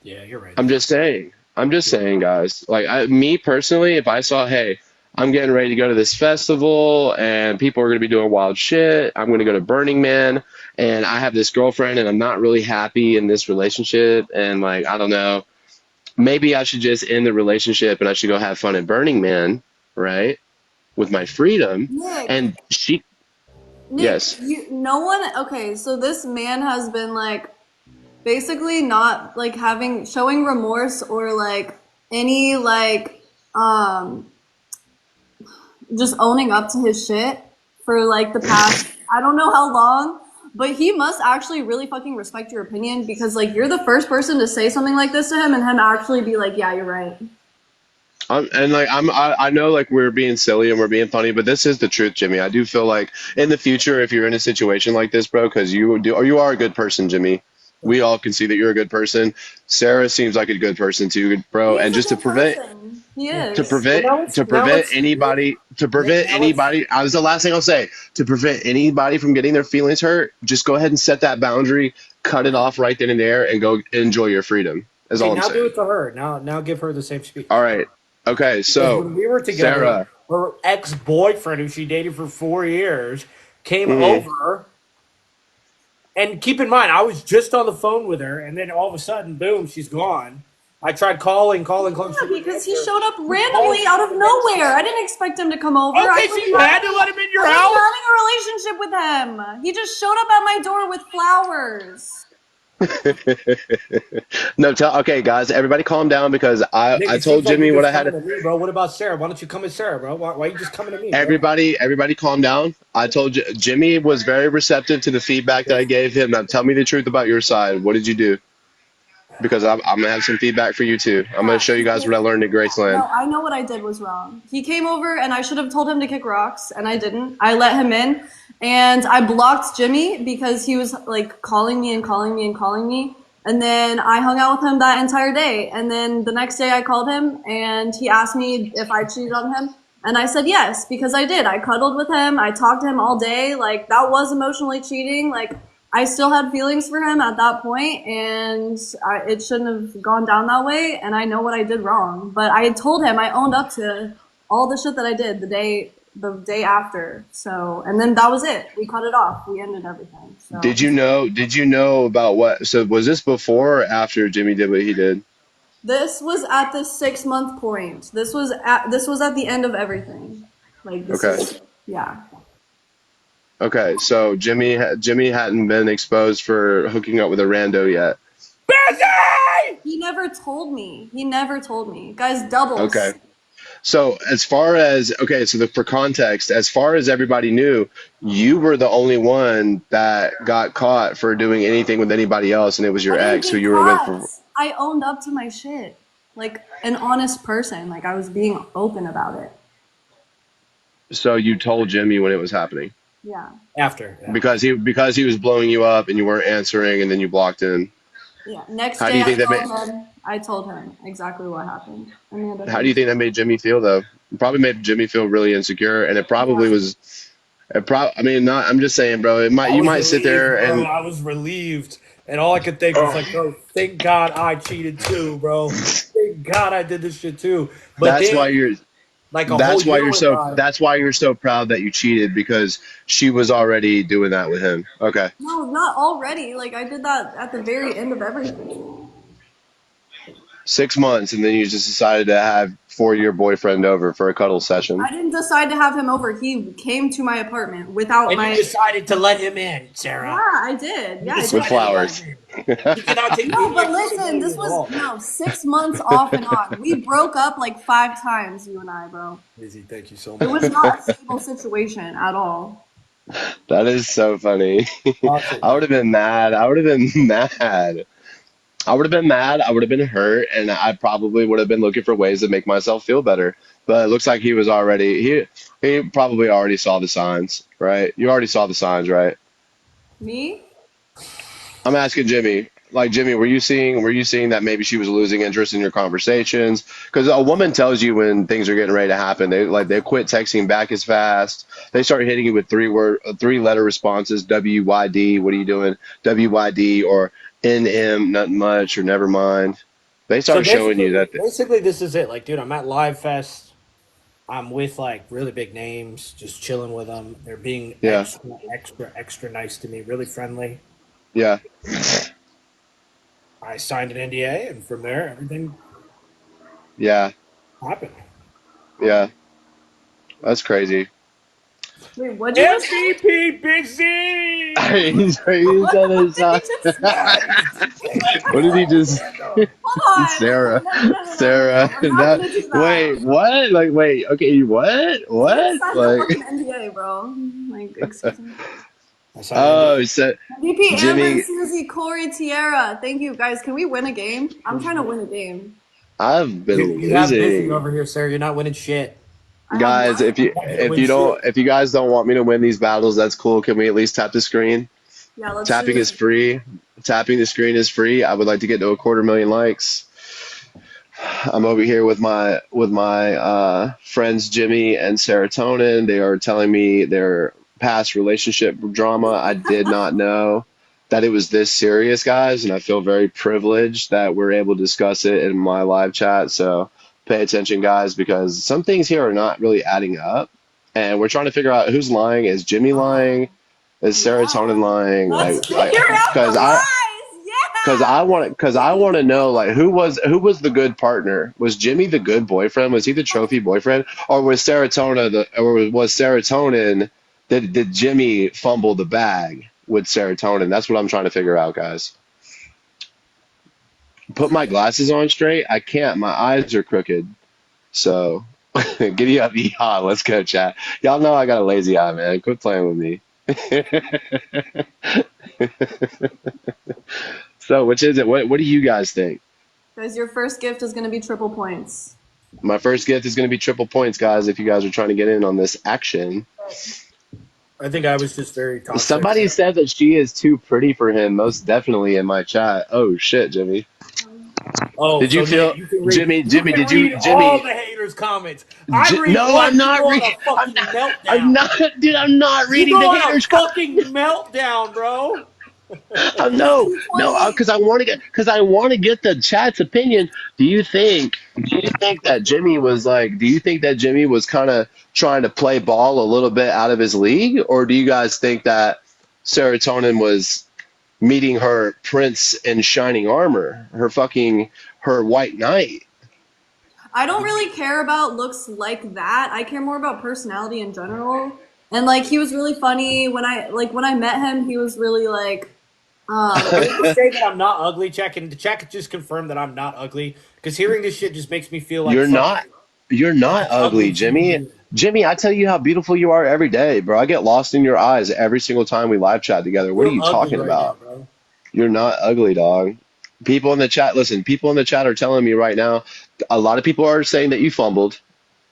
Yeah, you're right, I'm Nick. just saying. I'm just You're saying, guys. Like me personally, if I saw, hey, I'm getting ready to go to this festival and people are going to be doing wild shit. I'm going to go to Burning Man and I have this girlfriend and I'm not really happy in this relationship and like I don't know, maybe I should just end the relationship and I should go have fun at Burning Man, right? With my freedom. Nick, And she, Nick, yes. no one, okay, so this man has been like basically not like showing remorse or like any like just owning up to his shit for like the past I don't know how long, but he must actually really fucking respect your opinion because like you're the first person to say something like this to him and him actually be like, yeah, you're right. And like I know like we're being silly and we're being funny, but this is the truth, Jimmy. I do feel like in the future, if you're in a situation like this, bro, because you do, or you are a good person, Jimmy. We all can see that you're a good person. Sarah seems like a good person too, He bro. is And a just to good prevent person. He Yeah. to is. Well, prevent to prevent anybody to Nick. prevent anybody that was the last thing I'll say, to prevent anybody from getting their feelings hurt, just go ahead and set that boundary, cut it off right then and there, and go enjoy your freedom. Is Okay, all I'm now do saying. it to her. Now give her the same All speech. right. Okay, Because so when we were together, Sarah. her ex-boyfriend, who she dated for 4 years, came Mhm. over And keep in mind, I was just on the phone with her, and then all of a sudden, boom, she's gone. I tried calling. Yeah, because he showed up randomly out of nowhere. I didn't expect him to come over. Okay, so you had to let him in your I house? was having a relationship with him. He just showed up at my door with flowers. No, okay, guys, everybody calm down because Nick, I it told seems like Jimmy you're what I just had coming to. to me, bro. What about Sarah? Why don't you come with Sarah, bro? Why are you just coming to me, bro? Everybody calm down. I told you Jimmy was very receptive to the feedback that I gave him. Now tell me the truth about your side. What did you do? Because I'm gonna have some feedback for you too. I'm gonna Yeah, show you guys what I learned at Graceland. no, I know what I did was wrong. He came over and I should have told him to kick rocks, and I didn't. I let him in, and I blocked Jimmy because he was like calling me and calling me and calling me. And then I hung out with him that entire day. And then the next day I called him and he asked me if I cheated on him. And I said yes, because I did. I cuddled with him. I talked to him all day. Like, that was emotionally cheating. Like, I still had feelings for him at that point, and it shouldn't have gone down that way. And I know what I did wrong, but I had told him, I owned up to all the shit that I did the day after. So, and then that was it. We cut it off. We ended everything. So Did you know about what? So was this before or after Jimmy did what he did? this was at the 6 month point. This was at the end of everything. Like, this Okay. is, yeah. Okay. So Jimmy hadn't been exposed for hooking up with a rando yet. He never told me. He never told me. Guys, doubles. Okay. So as far as okay, so for context, as far as everybody knew, you were the only one that got caught for doing anything with anybody else, and it was I your didn't ex who get you were with caught. for. I owned up to my shit. Like an honest person. Like, I was being open about it. So you told Jimmy when it was happening Yeah. After. Yeah. because he was blowing you up and you weren't answering, and then you blocked him. Yeah. Next How do day you think that made I told him exactly what happened. And we ended up How do you think that made Jimmy feel though? It probably made Jimmy feel really insecure, and it probably yeah. was. I mean, not. I'm just saying, bro. I You was might sit relieved, there bro. and I was relieved. And all I could think was like, bro, thank God I cheated too, bro. Thank God I did this shit too. But that's then, why you're like a whole year went by. that's why you're so proud that you cheated because she was already doing that with him. Okay. No, not already. Like, I did that at the very end of everything. 6 months, and then you just decided to have 4-year boyfriend over for a cuddle session I didn't decide to have him over. He came to my apartment without And my. you decided to let him in, Sarah. Yeah, I did. Yeah, I with did. flowers. He cannot take No, but any listen, this was no 6 months off and on. We broke up like 5 times, you and I, bro. Izzy, thank you so It much. was not a stable situation at all. That is so funny. Awesome. I would have been mad. I would have been mad. I would have been mad. I would have been hurt, and I probably would have been looking for ways to make myself feel better. But it looks like he probably already saw the signs, right? You already saw the signs, right? Me? I'm asking Jimmy. Like Jimmy, were you seeing that maybe she was losing interest in your conversations? Because a woman tells you when things are getting ready to happen. They quit texting back as fast. They start hitting you with 3 letter responses. WYD, what are you doing? WYD or NM, nothing much or never mind. They So start showing you that. basically, this is it. Like, dude, I'm at Live Fest. I'm with like really big names, just chilling with them. They're being Yeah, extra nice to me, really friendly. yeah, I signed an NDA, and from there, everything yeah, happened. yeah. That's crazy. Wait, what'd you just say? MVP Big Z. He said his, What did you just what did he just? Hold on. Sarah, No. Sarah, I'm not gonna do that. wait, what? Like, wait, okay, what? You What? signed a Like, fucking NDA, bro. Like, excuse me. I signed an NDA. so VP Amber, Jimmy, Susie, Corey, Tiara. Thank you, guys. Can we win a game? I'm trying to win a game. I've been You have Goofy losing. over here, Sarah. You're not winning shit. I have Guys, what? if you guys don't want me to win these battles, that's cool. Can we at least tap the screen? Yeah, let's Tapping do is it. free. Tapping the screen is free. I would like to get to 250,000 likes. I'm over here with my friends Jimmy and Serotonin. They are telling me their past relationship drama. I did not know that it was this serious, guys, and I feel very privileged that we're able to discuss it in my live chat. So pay attention, guys, because some things here are not really adding up, and we're trying to figure out who's lying. Is Jimmy lying? Is serotonin lying? Let's Like, figure out the because lies. I want to know like who was the good partner? Was Jimmy the good boyfriend? Was he the trophy boyfriend, or was serotonin? Did Jimmy fumble the bag with serotonin? That's what I'm trying to figure out, guys. Put my glasses on straight. I can't. My eyes are crooked. So, giddy up, yeehaw. Let's go, chat. Y'all know I got a lazy eye, man. Quit playing with me. So, which is it? What do you guys think? Guys, your first gift is going to be triple points. My first gift is going to be triple points, guys. If you guys are trying to get in on this action. I think I was just very toxic. Somebody said that she is too pretty for him. Most definitely in my chat. Oh shit, Jimmy. Oh, Did you so feel Nate, you can read, Jimmy? Jimmy, you can did you? read Jimmy? all the haters' comments. I read No, one. I'm not You go on reading. a fucking meltdown. I'm not, dude. I'm not You reading go the on a haters. fucking meltdown, bro. No, because I want to get the chat's opinion. Do you think that Jimmy was like? Do you think that Jimmy was kind of trying to play ball a little bit out of his league, or do you guys think that Serotonin was meeting her prince in shining armor, her white knight? I don't really care about looks like that. I care more about personality in general. And like he was really funny when I met him, he was really like Can you say that I'm not ugly, Check? And Check could just confirm that I'm not ugly. Because hearing this shit just makes me feel like You're not. You're like not an ugly, ugly human Jimmy. being. Jimmy, I tell you how beautiful you are every day, bro. I get lost in your eyes every single time we live chat together. What are You're you ugly talking right now, about? bro. You're not ugly, dog. People in the chat, listen, people in the chat are telling me right now, a lot of people are saying that you fumbled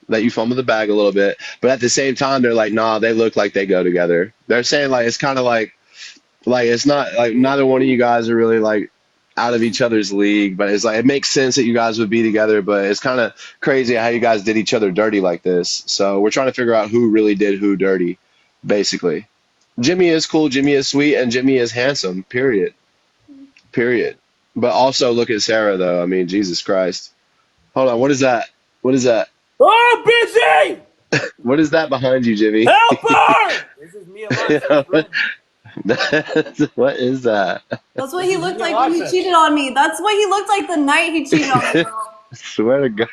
the bag a little bit, but at the same time, they're like, nah, they look like they go together. They're saying like it's kind of like it's not like neither one of you guys are really like out of each other's league, but it's like it makes sense that you guys would be together, but it's kind of crazy how you guys did each other dirty like this. So we're trying to figure out who really did who dirty, basically. Jimmy is cool, Jimmy is sweet, and Jimmy is handsome. Period. Period. But also look at Sarah though. I mean, Jesus Christ. Hold on, what is that? What is that? Oh, busy! What is that behind you, Jimmy? Help her! This is me alive. What is that? that's what he looked like when he cheated on me. That's what he looked like the night he cheated on me, bro. Swear to God.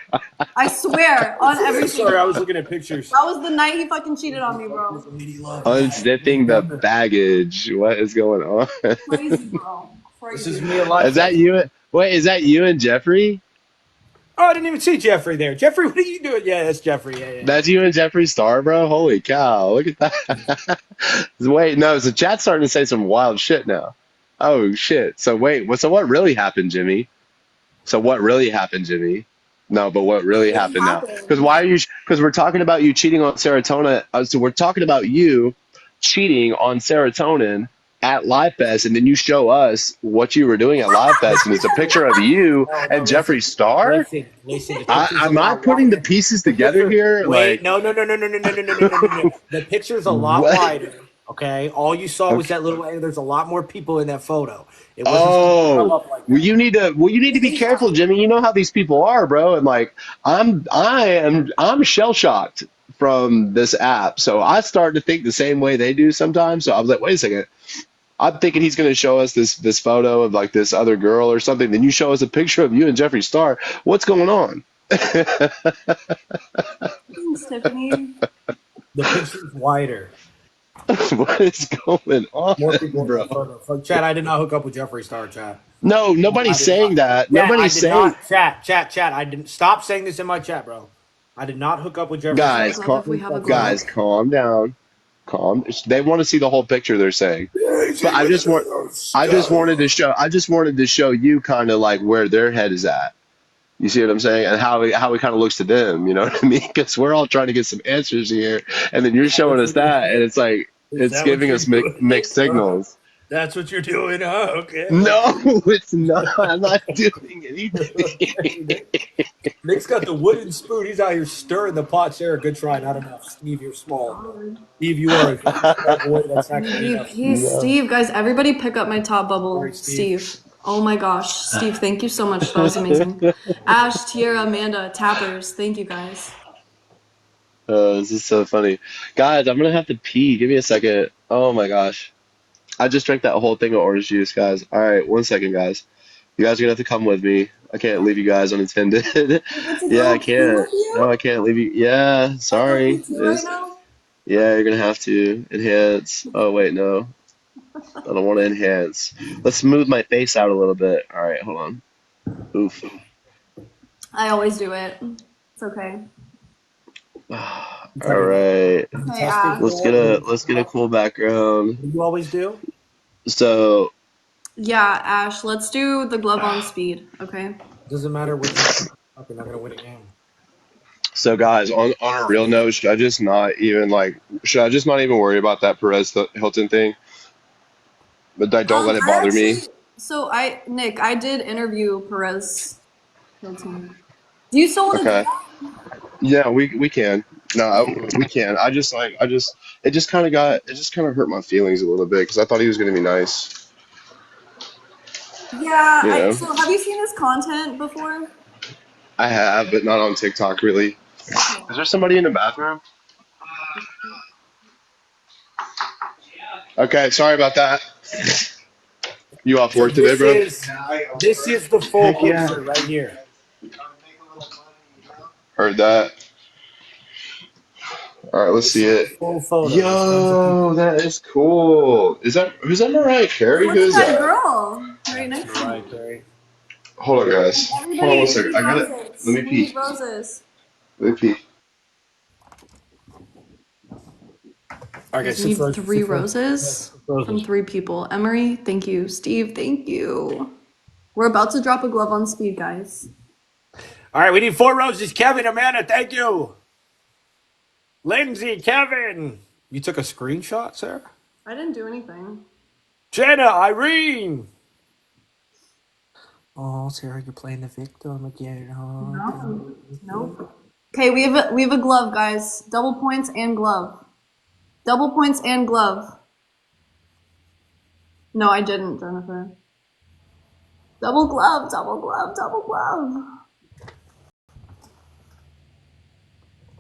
I swear on everything. Sorry, I was looking at pictures. That was the night he fucking cheated on me, bro. Unzipping the baggage. What is going on? Crazy, bro. This is Crazy. me alive. Is that you? Wait, is that you and Jeffrey? Oh, I didn't even see Jeffrey there. Jeffrey, what are you doing? Yeah, that's Jeffrey. Yeah. That's you and Jeffrey Star, bro? Holy cow. Look at that. Wait, no, so chat's starting to say some wild shit now. Oh, shit. So wait, so what really happened, Jimmy? So what really happened, Jimmy? No, but what really happened now? Because why are you? Because we're talking about you cheating on serotonin. So we're talking about you cheating on serotonin at Live Fest, and then you show us what you were doing at Live Fest, and it's a picture of you and Jeffree Star. Listen. Am I putting the pieces together here? Wait, Like, no. The picture's a lot what? wider. Okay, all you saw was that little. There's a lot more people in that photo. It wasn't supposed to come Oh, up like well, that. you need to be careful, Jimmy. You know how these people are, bro. And like, I'm shell shocked from this app, so I started to think the same way they do sometimes. So I was like, wait a second. I'm thinking he's going to show us this photo of like this other girl or something. Then you show us a picture of you and Jeffree Star. What's going on? Thanks, Tiffany. The picture's wider. What is going on, More people in the bro? photo. Fuck, Chad, I did not hook up with Jeffree Star, Chad. No, I nobody's did saying not. that. Chat, Nobody's saying. Chat. I didn't stop saying this in my chat, bro. I did not hook up with Jeffree Guys, Star. Love if we have a guys, Glock. calm down. Calm. They want to see the whole picture. They're saying. But I just wanted to show you kind of like where their head is at. You see what I'm saying, and how it kind of looks to them. You know what I mean? Because we're all trying to get some answers here, and then you're showing us that, and it's like it's giving us mixed signals. That's what you're doing, huh? Okay. No, it's not. I'm not doing anything. Nick's got the wooden spoon. He's out here stirring the pot. Sarah, good try. Not enough. Steve, you're small. Steve, you are a small boy. That's not gonna be enough. Steve, guys, everybody pick up my top bubble. Sorry, Steve. Steve. Oh my gosh. Steve, thank you so much. That was amazing. Ash, Tiara, Amanda, Tappers, thank you guys. This is so funny, guys. I'm gonna have to pee. Give me a second. Oh my gosh. I just drank that whole thing of orange juice, guys. All right, 1 second, guys. You guys are gonna have to come with me. I can't leave you guys unattended. You get to Yeah, I go pee can't. with No, you? I can't leave you. Yeah, I go pee sorry. too right now? Yeah, you're gonna have to enhance. Oh wait, no. I don't want to enhance. Let's smooth my face out a little bit. All right, hold on. Oof. I always do it. It's okay. It's All like right. a Hey, testing Ash. for Let's get a cool background. what you always do. So Yeah, Ash, let's do the glove on speed, okay? Doesn't matter what you do. You're not gonna win a game. guys, on a real note, should I just not even worry about that Perez Hilton thing? But don't let it I bother me. actually, Nick, I did interview Perez Hilton. Do you still want to do Okay. that? Yeah, we can. No, we can. It just kind of hurt my feelings a little bit because I thought he was going to be nice, Yeah, you know. so have you seen his content before? I have, but not on TikTok really. Okay. Is there somebody in the bathroom? Okay, sorry about that. You off So work today, bro? this is the full Heck yeah. picture right here. Heard that. All right, let's This see is the it. full photo. There's tons of people. Yo, that is cool. Who's that Mariah Carey? Look Who at is that that? girl right That's next to Mariah me. Carey. Hold on, guys. Hold on Everybody, one we second. need I got it. Let roses. me We pee. need roses. Let me pee. All right, Guys, guys, we need three roses six from roses. 3 people. Emery, thank you. Steve, thank you. We're about to drop a glove on speed, guys. All right, we need 4 roses. Kevin, Amanda, thank you. Lindsay, Kevin. You took a screenshot, Sarah? I didn't do anything. Jenna, Irene. Oh, Sarah, you're playing the victim again, huh? No. Nope. Okay, we have a glove, guys. Double points and glove. Double points and glove. No, I didn't, Jennifer. Double glove, double glove, double glove.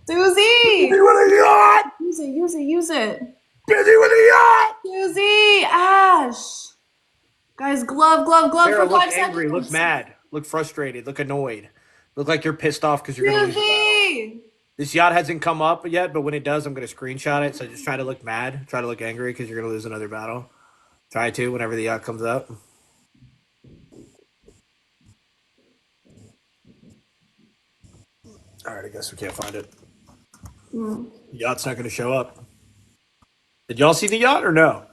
Susie! Busy with a yacht! Use it, use it, use it. Busy with a yacht! Susie! Ash! Guys, glove, glove, glove Sarah, for look 5 angry, look seconds. mad, look frustrated, look annoyed. Look like you're pissed off because you're going to lose the battle. Susie! This yacht hasn't come up yet, but when it does, I'm going to screenshot it. So just try to look mad, try to look angry because you're going to lose another battle. Try to whenever the yacht comes up. All right, I guess we can't find it. The yacht's not going to show up. Did y'all see the yacht or no?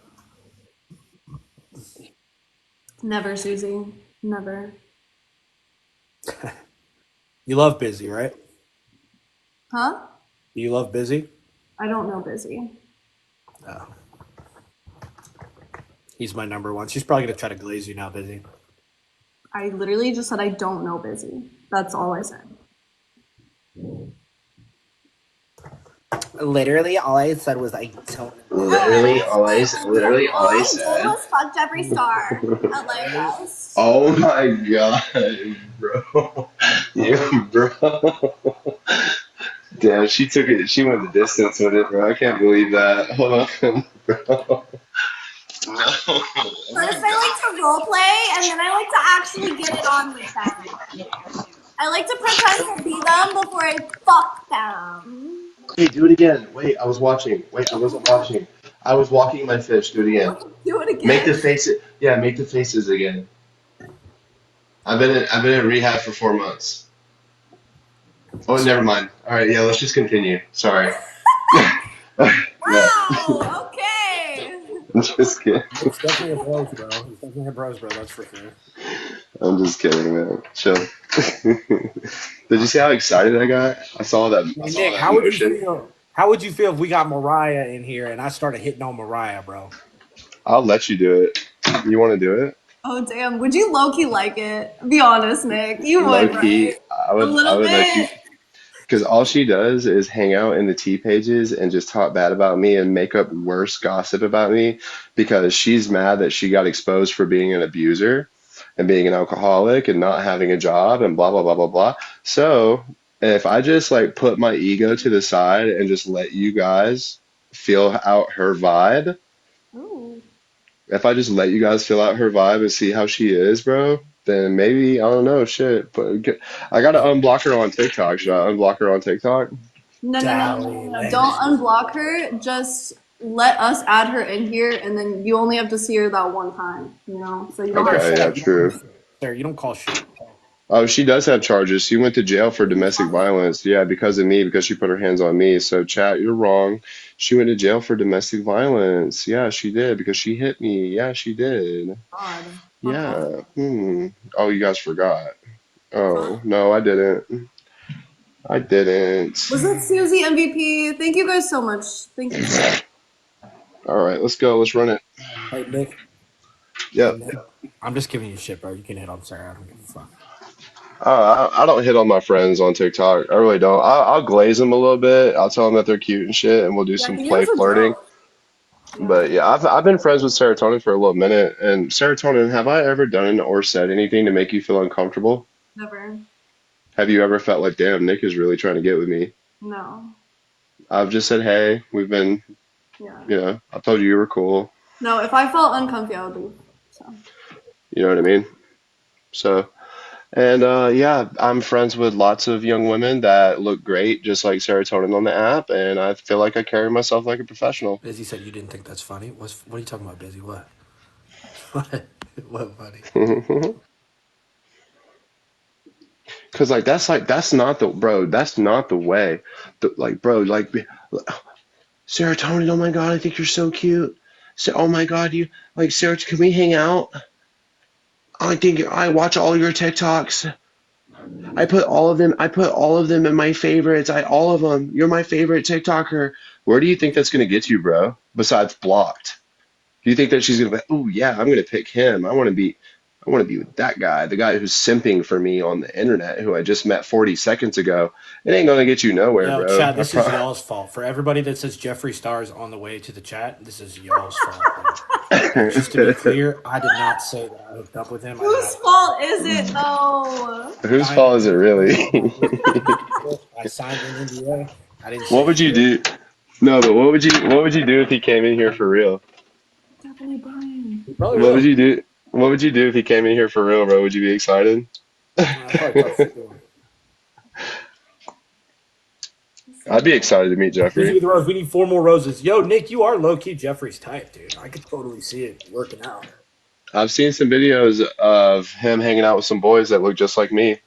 Never, Susie. Never. You love Busy, right? Huh? You love Busy? I don't know Busy. No. He's my number one. She's probably going to try to glaze you now, Busy. I literally just said I don't know Busy. That's all I said. Literally, all I said was I don't. Literally all I said. was fuck Jeffree Star. Hilarious. Oh my god, bro. You, bro. Damn, she took it. She went the distance with it, bro. I can't believe that. Hold on, bro. No. First, I like to role play, and then I like to actually get it on with them. I like to pretend to be them before I fuck them. Wait, do it again. Wait, I was watching. Wait, I wasn't watching. I was walking my fish. Do it again. Do it again. Make the faces. Yeah, make the faces again. I've been in rehab for 4 months. Oh, never mind. All right, yeah, let's just continue. Sorry. No, Wow. Okay. I'm just kidding. It's definitely a bros, bro. It's definitely a bros, bro. That's for sure. I'm just kidding, man. Chill. Did you see how excited I got? I saw Nick, that how would you emotion. feel? How would you feel if we got Mariah in here and I started hitting on Mariah, bro? I'll let you do it. You want to do it? Oh damn. Would you low key like it? Be honest, Nick. You Low would, key, right? A I little would let you. bit. Because all she does is hang out in the tea pages and just talk bad about me and make up worse gossip about me because she's mad that she got exposed for being an abuser and being an alcoholic and not having a job and blah, blah, blah, blah, blah. So if I just like put my ego to the side and just let you guys feel out her vibe, Ooh. If I just let you guys fill out her vibe and see how she is, bro, then maybe I don't know, shit. But I gotta unblock her on TikTok. Should I unblock her on TikTok? Golly, Don't Lance. unblock her. Just let us add her in here, and then you only have to see her that one time. You know, so you don't have Okay, to. yeah, true. Sarah, you don't call shit. Oh, she does have charges. She went to jail for domestic violence. Yeah, because of me, because she put her hands on me. So, chat, you're wrong. She went to jail for domestic violence. Yeah, she did because she hit me. Yeah, she did. God. Okay. Yeah. Oh, you guys forgot. Oh, no, I didn't. I didn't. Was that Susie MVP? Thank you guys so much. Thank you so much. All right, let's go. Let's run it. Hey, Nick. Hey, Yep. Nick. I'm just giving you shit, bro. You can hit on Sarah. I don't give a fuck. I don't hit on my friends on TikTok. I really don't. I'll glaze them a little bit. I'll tell them that they're cute and shit, and we'll do Yeah, some he gives play a flirting. joke. Yeah. But yeah, I've been friends with Serotonin for a little minute. And Serotonin, have I ever done or said anything to make you feel uncomfortable? Never. Have you ever felt like, damn, Nick is really trying to get with me? No. I've just said, hey, we've been, Yeah. I told you you were cool. No, if I felt uncomfy, I would leave. So. You know what I mean? So, and yeah, I'm friends with lots of young women that look great, just like Serotonin on the app. And I feel like I carry myself like a professional. Busy said you didn't think that's funny. What are you talking about, Busy? What? What? What funny? Cause that's not the bro. That's not the way. Bro, Serotonin. Oh my god, I think you're so cute. So, oh my god, you like Sarah? Can we hang out? I think I watch all your TikToks. I put all of them. I put all of them in my favorites. All of them. You're my favorite TikToker. Where do you think that's gonna get you, bro? Besides blocked. Do you think that she's gonna be? Oh yeah, I'm gonna pick him. I want to be with that guy, the guy who's simping for me on the internet, who I just met 40 seconds ago. It ain't gonna get you nowhere, Yo, bro. chat, this is y'all's fault. For everybody that says Jeffree Star is on the way to the chat, this is y'all's fault. And just to be clear, I did not say that I hooked up with him. Whose fault is it though? Whose fault is it really? I signed an NDA. I didn't What say would you shit. do? No, but what would you do if he came in here for real? Definitely Brian. He probably What would will. you do? What would you do if he came in here for real, bro? Would you be excited? I'd probably talk shit to him. I'd be excited to meet Busy Jeffrey. with the rose. We need 4 more roses. Yo, Nick, you are low key Jeffrey's type, dude. I could totally see it working out. I've seen some videos of him hanging out with some boys that look just like me.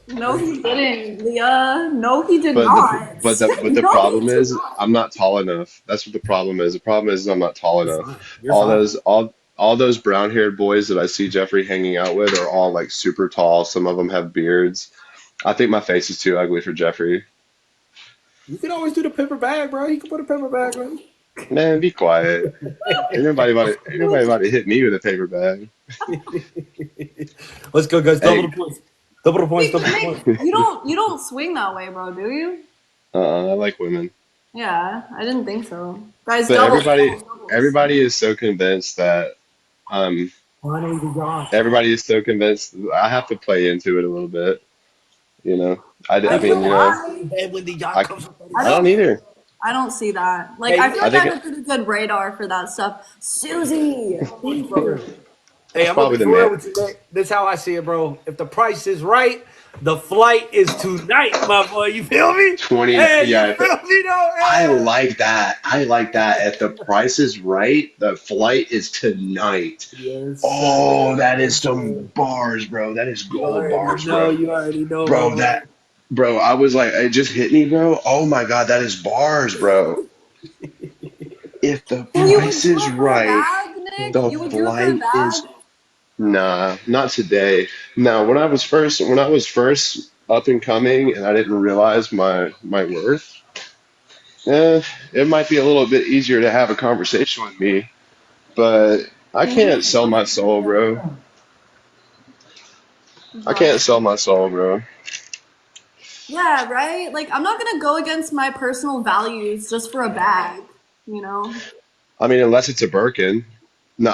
No, he didn't, Leah. No, he did But the not. but the No, he problem did is not. I'm not tall enough. That's what the problem is. The problem is I'm not tall You're enough. fine. You're All fine. those all those brown haired boys that I see Jeffrey hanging out with are all like super tall. Some of them have beards. I think my face is too ugly for Jeffrey. You can always do the paper bag, bro. You can put a paper bag on. Man, be quiet. Ain't nobody about to hit me with a paper bag. Let's go, guys. Double Hey, the points. Double the points. Wait, Double the Nick, points. you don't swing that way, bro, do you? I like women. Yeah, I didn't think so. Guys, But doubles, everybody doubles, doubles. everybody is so convinced that um Finally, we got. everybody is so convinced I have to play into it a little bit, you know. I I mean, feel you know, In bed when the yacht I comes up. I I don't don't either. I don't see that. Like Hey, I feel I like I think have a pretty good radar for that stuff. Susie, thank you. hey, that's I'm gonna probably be the for real man. with you, Nick. This is how I see it, bro. If the price is right, the flight is tonight, my boy. You feel me? 20, Hey, you yeah, feel me, though? I Hey. like that. I like that. If the price is right, the flight is tonight. Yes, Oh, sir. that is Yes, some sir. bars, bro. That is You gold already bars, know. bro. You already know, my Bro, boy. I was like, it just hit me, bro. Oh my God, that is bars, bro. If the So you would price do is it for a right, bag, Nick? the You would do it for a flight bag? is nah, not today. No, when I was first up and coming and I didn't realize my worth, it might be a little bit easier to have a conversation with me, but I can't sell my soul, bro. I Got can't it. sell my soul, bro. Yeah, right? Like I'm not gonna go against my personal values just for a bag, you know? I mean, unless it's a Birkin. No,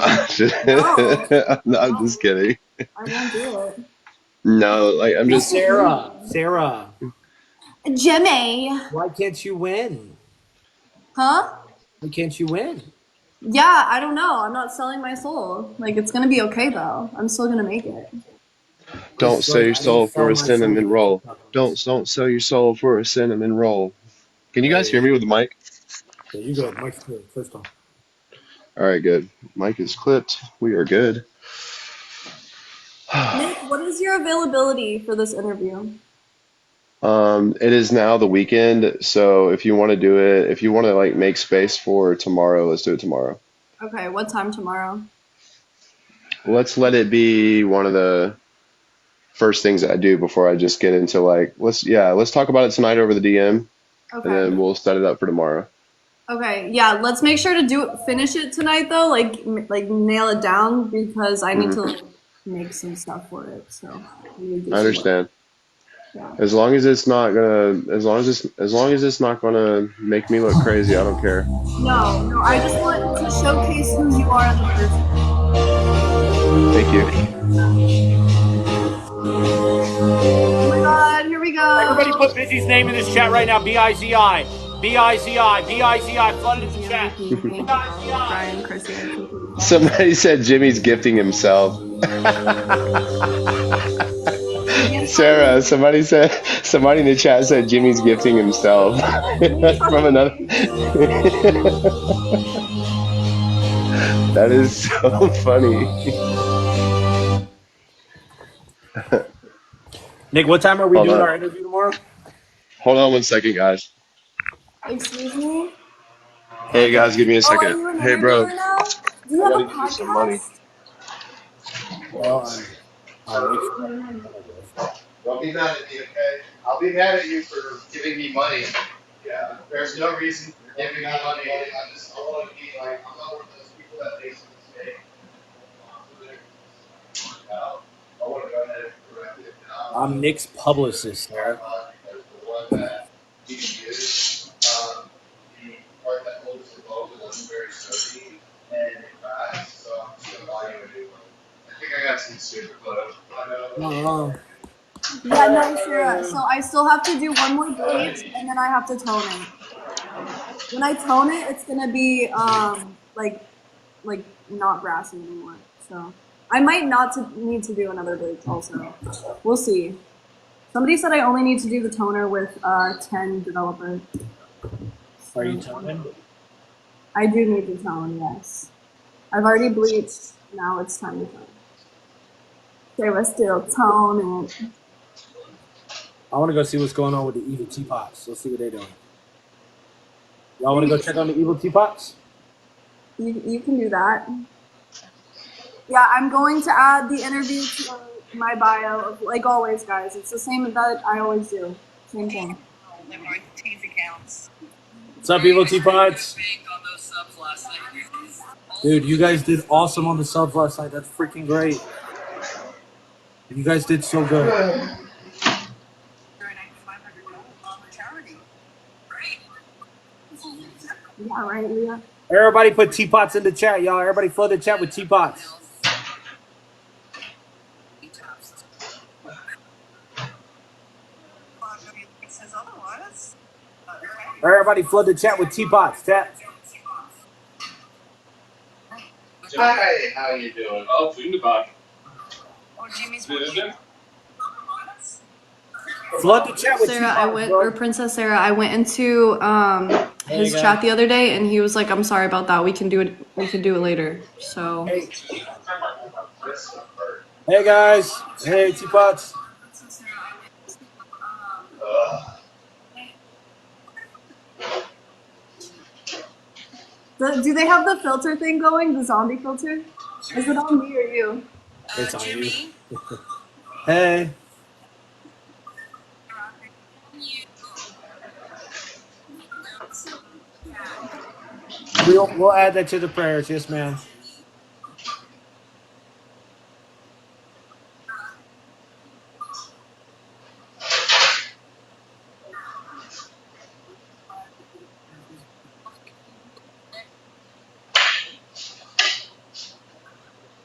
No, no, I'm no, just kidding. I won't do it. No, like I'm just Sarah, Jimmy. why can't you win? Huh? Why can't you win? Yeah, I don't know. I'm not selling my soul. Like, it's gonna be okay though. I'm still gonna make it. Don't Just sell like your I didn't soul for sell a my soul cinnamon for roll. tacos. Don't sell your soul for a cinnamon roll. Can you guys hear Hey, me with the mic? yeah, you good? Mike's good. First off, All right, good. Mic is clipped. We are good. Nick, what is your availability for this interview? It is now the weekend, so if you want to do it, if you want to like make space for tomorrow, let's do it tomorrow. Okay, what time tomorrow? Let's let it be one of the first things that I do before I just get into like let's talk about it tonight over the DM, and Okay. then we'll set it up for tomorrow. Okay, yeah, let's make sure to finish it tonight though, like nail it down because I need Hmm. to like make some stuff for it. So we need to do I some work. understand. Yeah. As long as it's not gonna make me look crazy, I don't care. No, I just want to showcase who you are as a person. Thank you. Oh my god, here we everybody go. put Busey's name in this chat right now. B-I-Z-I. B-I-Z-I. B-I-Z-I. Flood it in the chat. MVP, thank you, Paul, B-I-Z-I. Brian, Chrissy, I appreciate you guys. Somebody said Jimmy's gifting himself. Yes, Sarah, honey. somebody in the chat said Jimmy's gifting himself Me from another. fucking That is so funny. Nick, what time are we Hold doing on. our interview tomorrow? Hold on 1 second, guys. Excuse me? Hey guys, give me a Oh, are second. you an Hey bro, interviewer now? Do you I have gotta a give you some money. podcast? Well, I'm Nick's. Don't be mad at me, okay? I'll be mad at you for giving me money. Yeah, there's no reason for giving me money. I want to be like, I'm not one of those people that makes a mistake. I want to go ahead and correct it. I'm Nick's publicist, Sarah. Because the one that you can use, the part that holds the boat was very sturdy and it cracks, so I'm just gonna buy you a new one. I think I got some super close. I know. Oh, Yeah, no, Sarah. So I still have to do one more bleach and then I have to tone it. When I tone it, it's gonna be like not grassy anymore. So I might not need to do another bleach also. We'll see. Somebody said I only need to do the toner with 10 developer. are you So toning? I do need to tone, yes. I've already bleached. Now it's time to tone. Sarah still toning. I want to go see what's going on with the evil teapots. Let's see what they're doing. Y'all want to go check on the evil teapots? You can do that. Yeah, I'm going to add the interview to my bio. Like always, guys. It's the same that I always do. Same thing. What's up, evil teapots? Dude, you guys did awesome on the subs last night. That's freaking great. You guys did so good. Yeah, right, Leah? Everybody put teapots in the chat, y'all. Everybody flood the chat with teapots. Everybody flood the chat with teapots. Chat. Hi, how you doing? Oh, wunderbar. Flood the chat with Sarah, I teapots, went, or bro. Princess Sarah, I went into Hey, his guys. chat the other day, and he was like, "I'm sorry about that. We can do it. We can do it later." So Hey. Hey, guys. Hey, teapots. do they have the filter thing going? The zombie filter? Is it on me or you? It's on you. Hey. We'll add that to the prayers. Yes, ma'am.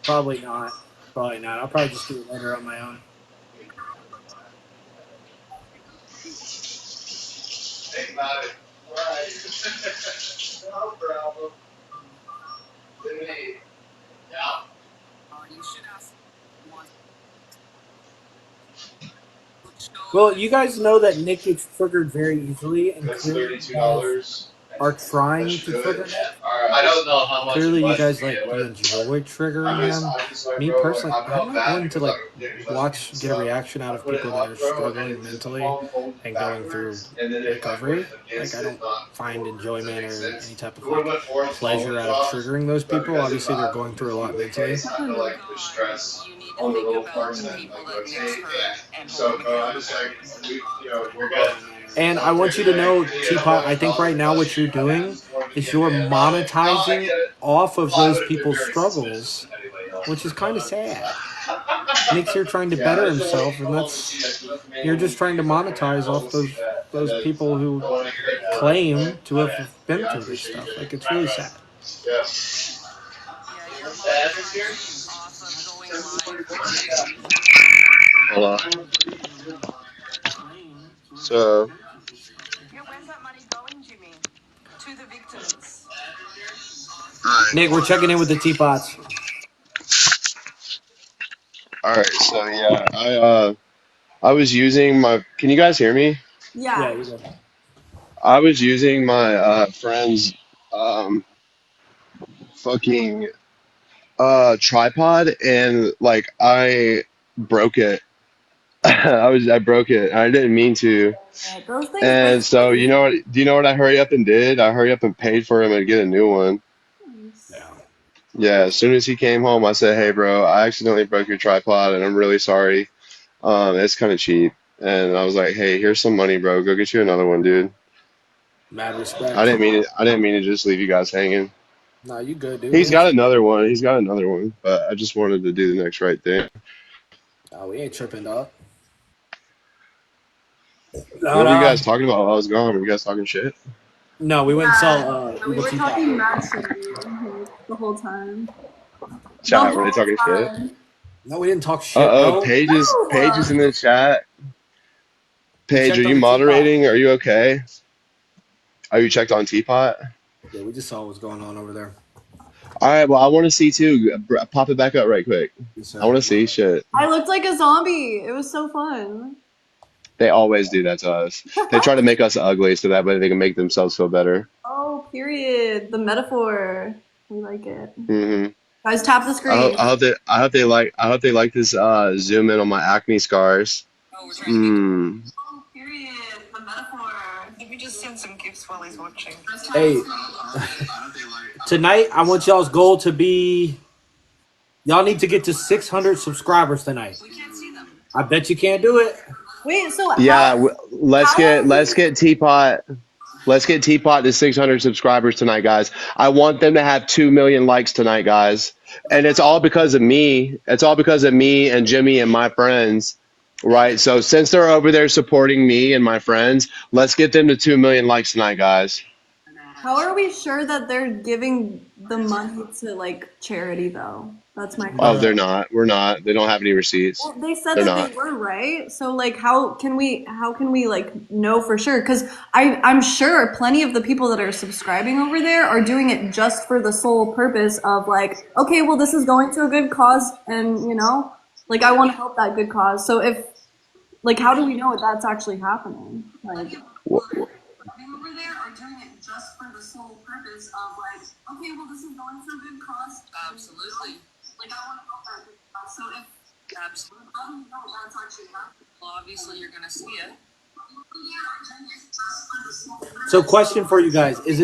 Probably not. Probably not. I'll probably just do it later on my own. Think about it. Right. Well, you guys know that Nick gets triggered very easily, and That's clearly you guys $32. are I trying to should. trigger Nick. I don't know how much it Clearly, you was to guys begin you with. enjoy triggering him. I just like, Me bro, like personally, I I'm felt not bad one to because I like yeah, he was listening to get a stuff. reaction out I of put it people that on, are bro, and struggling his mentally phone folded and going through backwards, and then it like went recovery. Like, against I it, don't not find forward. Does that enjoyment make or any sense? type If of it would have like went forward, his phone would pleasure have out of dropped. triggering those But people. because it Obviously, they're got going through a lot smooth the mentally. case, I feel like the stress on the little parts that like rotate. Yeah. So, bro, I just like we're good. And I want you to know, Teapot, I think right now what you're doing is you're monetizing off of those people's struggles, which is kind of sad. Nick's here trying to better himself, and you're just trying to monetize off those people who claim to have been through this stuff. Like, it's really sad. Yeah. Hold on. So, Where's that money going, Jimmy? To the victims. Nick, we're checking in with the Teapots. all right. So yeah, I was using my. Can you guys hear me? Yeah, Yeah. you go. I was using my friend's um fucking tripod, and like I broke it. I broke it. I didn't mean to. Those things break And so easy. do you know what I hurry up and did? I hurry up and paid for him and get a new one. Yeah. Yeah, as soon as he came home, I said, "Hey, bro, I accidentally broke your tripod, and I'm really sorry. It's kind of cheap." And I was like, "Hey, here's some money, bro. Go get you another one, dude." Mad respect. I didn't mean to just leave you guys hanging. Nah, you good, dude. We He's ain't got another one. He's got another one, but I just wanted to do the next right thing. we ain't tripping, dog. What No, were you no. guys talking about while I was gone? Were you guys talking shit? No, we went and Yeah. saw We Evil were Teapot. talking mad shit to you like, the whole time. The Chat, were they whole talking shit? time. No, we didn't talk shit, Uh-oh, bro. Paige is No. in the chat. We Paige, are checked on you the Teapot. moderating? Are you okay? Are you checked on Teapot? Yeah, we just saw what's going on over there. All right, well, I want to see too. Pop it back up right quick. Yes, I sir. want to see shit. I looked like a zombie. It was so fun. They always do that to us. They try to make us ugly so that way they can make themselves feel better. Oh, period. The metaphor. We like it. Hmm Guys, tap the screen. I hope they like this zoom in on my acne scars. Mm. Oh, period. The metaphor. Let me just send some gifts while he's watching. Hey, tonight I want y'all's goal to be. Y'all need to get to 600 subscribers tonight. We can't see them. I bet you can't do it. Wait, so Yeah, how are let's we? get Teapot. Let's get Teapot to 600 subscribers tonight, guys. I want them to have 2 million likes tonight, guys. And it's all because of me. It's all because of me and Jimmy and my friends, right? So since they're over there supporting me and my friends, let's get them to 2 million likes tonight, guys. How are we sure that they're giving the money to like charity though? That's my Oh, question. they're not. We're not. They don't have any receipts. Well, they said They're that not. they were, right? So like how can we like know for sure? Because I'm sure plenty of the people that are subscribing over there are doing it just for the sole purpose of like, okay, well this is going to a good cause and like I want to help that good cause. So if like how do we know if that's actually happening? Like Wh- wh- over there are doing it just for the sole purpose of like, okay, well this is going to a good cause. Absolutely. Like I want to help that good cause. So if Absolutely. how do you know that's actually happening? Well, obviously you're gonna see it. So, question for you guys: is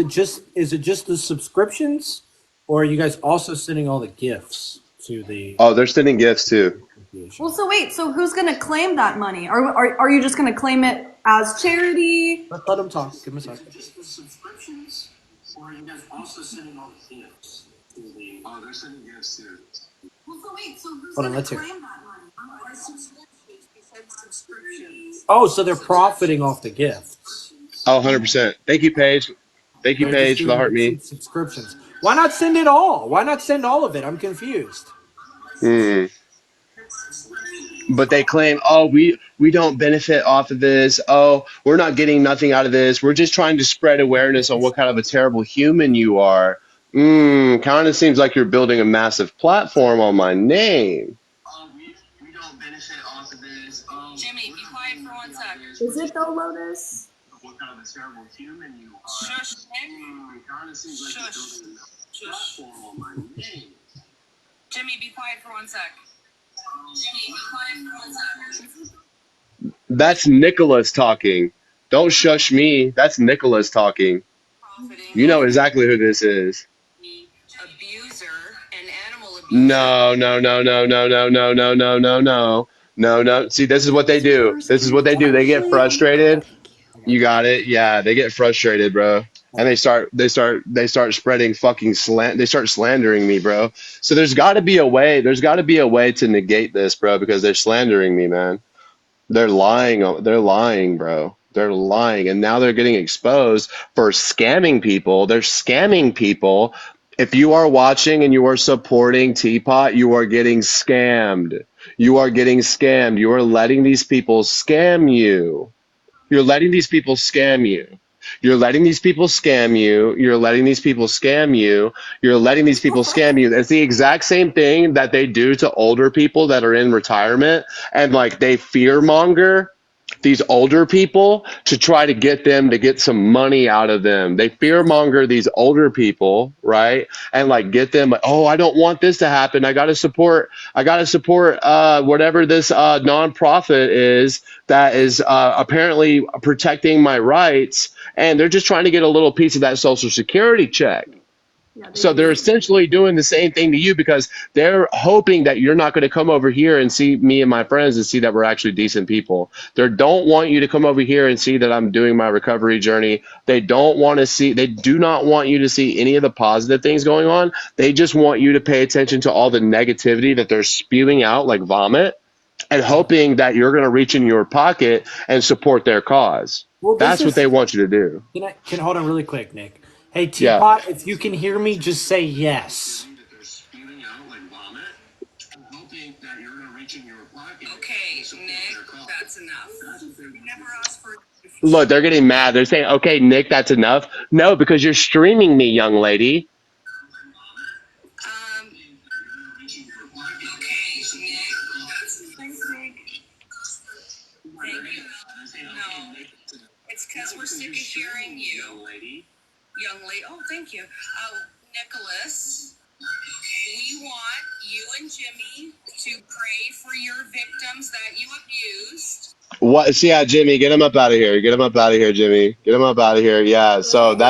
it just the subscriptions, or are you guys also sending all the gifts to the Oh, they're sending gifts too. Well, so wait, so who's gonna claim that money? Are you just gonna claim it as charity? Let them talk. Give them a second. Just the subscriptions, or are you guys also sending all the gifts to the? Oh, they're sending gifts too. Well, so wait, so who's Hold on, gonna let's hear. claim that money? Our subscriptions. We said subscriptions. Oh, so they're profiting off the gifts. Oh, 100%. Thank you, Paige. Thank you, They're just Paige, for the doing heart me. subscriptions. Why not send it all? Why not send all of it? I'm confused. Hmm. but they claim, oh, we don't benefit off of this. Oh, we're not getting nothing out of this. We're just trying to spread awareness on what kind of a terrible human you are. Kind of seems like you're building a massive platform on my name. Oh, we don't benefit off of this. Oh, Jimmy, be quiet for 1 sec. Is it though, Lotus? what kind of a terrible human you are. Shush, Nick. Kind of seems like you're Shush. building a Shush. platform on my name. Jimmy, be quiet for 1 sec. Jimmy, be quiet for 1 sec. That's Nicholas talking. Don't shush me. That's Nicholas talking. Profiting You know off exactly who this is. the abuser and animal abuser. No, no, no, no, no, no, no, no, no, no, no. No, no. See, this is what they do. This is what they do. They get frustrated. You got it. Yeah, they get frustrated, bro. And they start spreading fucking they start slandering me, bro. So there's got to be a way to negate this, bro, because they're slandering me, man. They're lying. They're lying, bro. They're lying. And now they're getting exposed for scamming people. They're scamming people. If you are watching and you are supporting Teapot, you are getting scammed. You are getting scammed. You are letting these people scam you. You're letting these people scam you. You're letting these people scam you. You're letting these people scam you. You're letting these people scam you. It's the exact same thing that they do to older people that are in retirement, and like they fear monger these older people to try to get them to get some money out of them. They fear monger these older people, right? And like get them like, oh, I don't want this to happen. I gotta support whatever this nonprofit is that is apparently protecting my rights. And they're just trying to get a little piece of that social security check. Yeah, they So they're do. essentially doing the same thing to you because they're hoping that you're not going to come over here and see me and my friends and see that we're actually decent people. They don't want you to come over here and see that I'm doing my recovery journey. They do not want you to see any of the positive things going on. They just want you to pay attention to all the negativity that they're spewing out like vomit and hoping that you're going to reach in your pocket and support their cause. Well, this That's what is. they want you to do. Can hold on really quick, Nick. Hey, Yeah. Teapot, if you can hear me, just say yes. That they're spewing out like vomit. I'm hoping that you're gonna reach in your pocket. Okay, and support Nick, their cause. that's enough. You never asked for. Look, they're getting mad. They're saying, okay, Nick, that's enough. No, because you're streaming me, young lady. Okay, Nick, that's enough. Thanks, Nick. Thank you. No, it's because we're sick of hearing you. Young lady. Oh, thank you. Nicholas, we want you and Jimmy to pray for your victims that you abused. What? See, yeah, Jimmy, get him up out of here. Get him up out of here, Jimmy. Get him up out of here. Yeah. So What?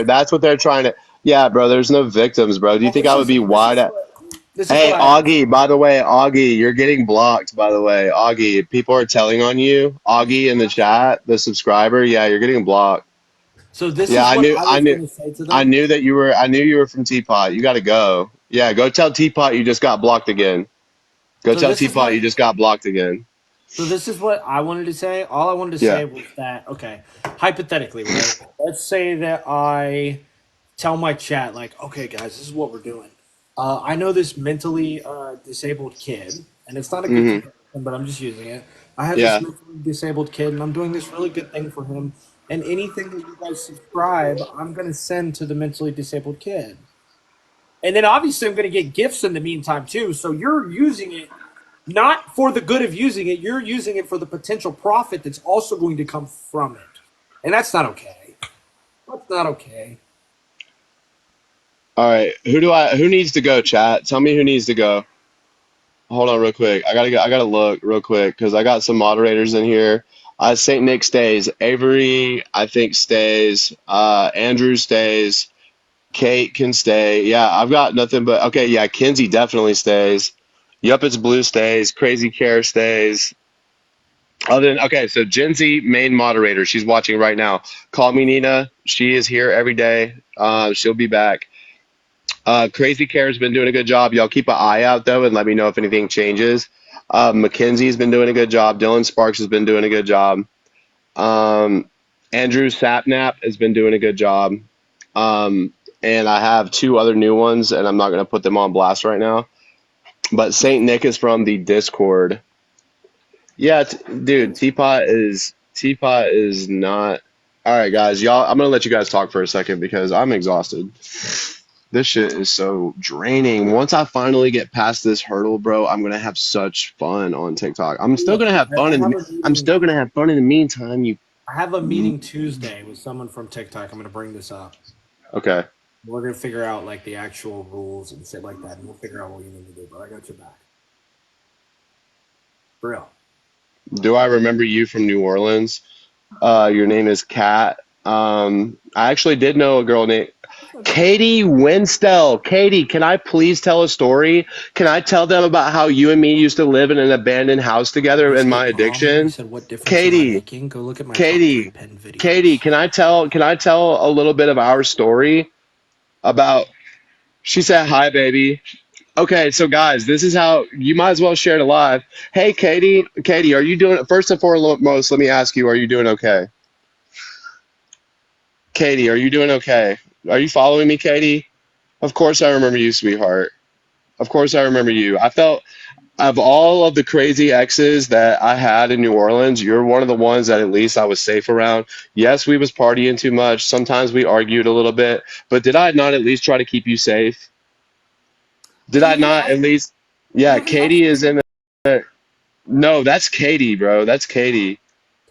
that's what they're trying to. Yeah, bro. There's no victims, bro. Do you Well, think I would be wide? this is what Hey, I have to say. Augie. By the way, Augie, you're getting blocked. By the way, Augie, people are telling on you. Augie in the chat, the subscriber. Yeah, you're getting blocked. So this Yeah, is I what knew. I I was knew. going to say to I them. knew that you were. I knew you were from Teapot. You got to go. Yeah, go tell Teapot you just got blocked again. Go So tell this is Teapot you what just got blocked again. So this is what I wanted to say. All I wanted to Yeah. say was that, okay, hypothetically, right? Let's say that I tell my chat, like, okay, guys, this is what we're doing. I know this mentally disabled kid, and it's not a good Hmm. comparison, but I'm just using it. I have this Yeah. mentally disabled kid, and I'm doing this really good thing for him. And anything that you guys subscribe, I'm going to send to the mentally disabled kid. And then obviously, I'm going to get gifts in the meantime, too. So you're using it not for the good of using it, you're using it for the potential profit that's also going to come from it. And that's not okay. That's not okay. All right. Who needs to go, chat? Tell me who needs to go. Hold on real quick. I gotta look real quick because I got some moderators in here. Saint Nick stays. Avery, I think, stays. Andrew stays. Kate can stay. Yeah, I've got nothing but okay, yeah, Kinsey definitely stays. Yup, it's Blue stays. Crazy Care stays. Other than okay, so Gen Z main moderator. She's watching right now. Call me Nina. She is here every day. She'll be back. Crazy Care has been doing a good job. Y'all keep an eye out though, and let me know if anything changes. Mackenzie's been doing a good job. Dylan Sparks has been doing a good job. Um, Andrew Sapnap has been doing a good job. And I have two other new ones, and I'm not going to put them on blast right now. But Saint Nick is from the Discord. Yeah, dude, Teapot is not. All right, guys, y'all. I'm gonna let you guys talk for a second because I'm exhausted. This shit is so draining. Once I finally get past this hurdle, bro, I'm gonna have such fun on TikTok. I'm still Look, gonna have fun I in the. have a I'm meeting. still gonna have fun in the meantime. You. I have a meeting Tuesday with someone from TikTok. I'm going to bring this up. Okay. We're going to figure out like the actual rules and shit like that, and we'll figure out what you need to do. But I got your back, for real. Do I remember you from New Orleans? Your name is Kat. I actually did know a girl named Katie Winstell. Katie, can I please tell a story? Can I tell them about how you and me used to live in an abandoned house Did together you and say my mom? You addiction? said what difference am I Katie, making? Go look at my top 10 Katie, pin Katie, videos. can I tell a little bit of our story about she said hi baby. Okay, so guys, this is how you might as well share it live. Hey Katie, are you doing first and foremost, let me ask you, are you doing okay? Katie, are you doing okay? Are you following me, Katie? Of course I remember you, sweetheart. Of course I remember you. I felt of all of the crazy exes that I had in New Orleans, you're one of the ones that at least I was safe around. Yes, we was partying too much. Sometimes we argued a little bit, but did I not at least try to keep you safe? Did Wait, I not at least? you Yeah, have an ex? Katie is in there. No, that's Katie, bro. That's Katie.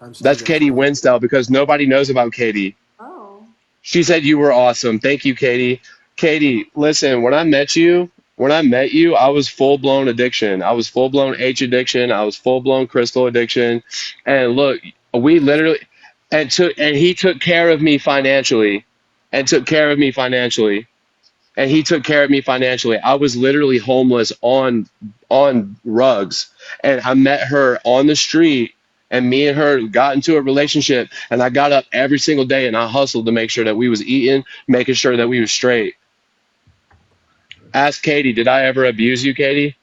Times two, That's guys. Katie Times two. Winstell because nobody knows about Katie. Oh. She said you were awesome. Thank you, Katie. Katie, listen, when I met you, I was full blown addiction. I was full blown H addiction. I was full blown crystal addiction. And look, we literally and he took care of me financially and took care of me financially and he took care of me financially. I was literally homeless on rugs, and I met her on the street, and me and her got into a relationship. And I got up every single day and I hustled to make sure that we was eating, making sure that we was straight. Ask Katie, did I ever abuse you, Katie?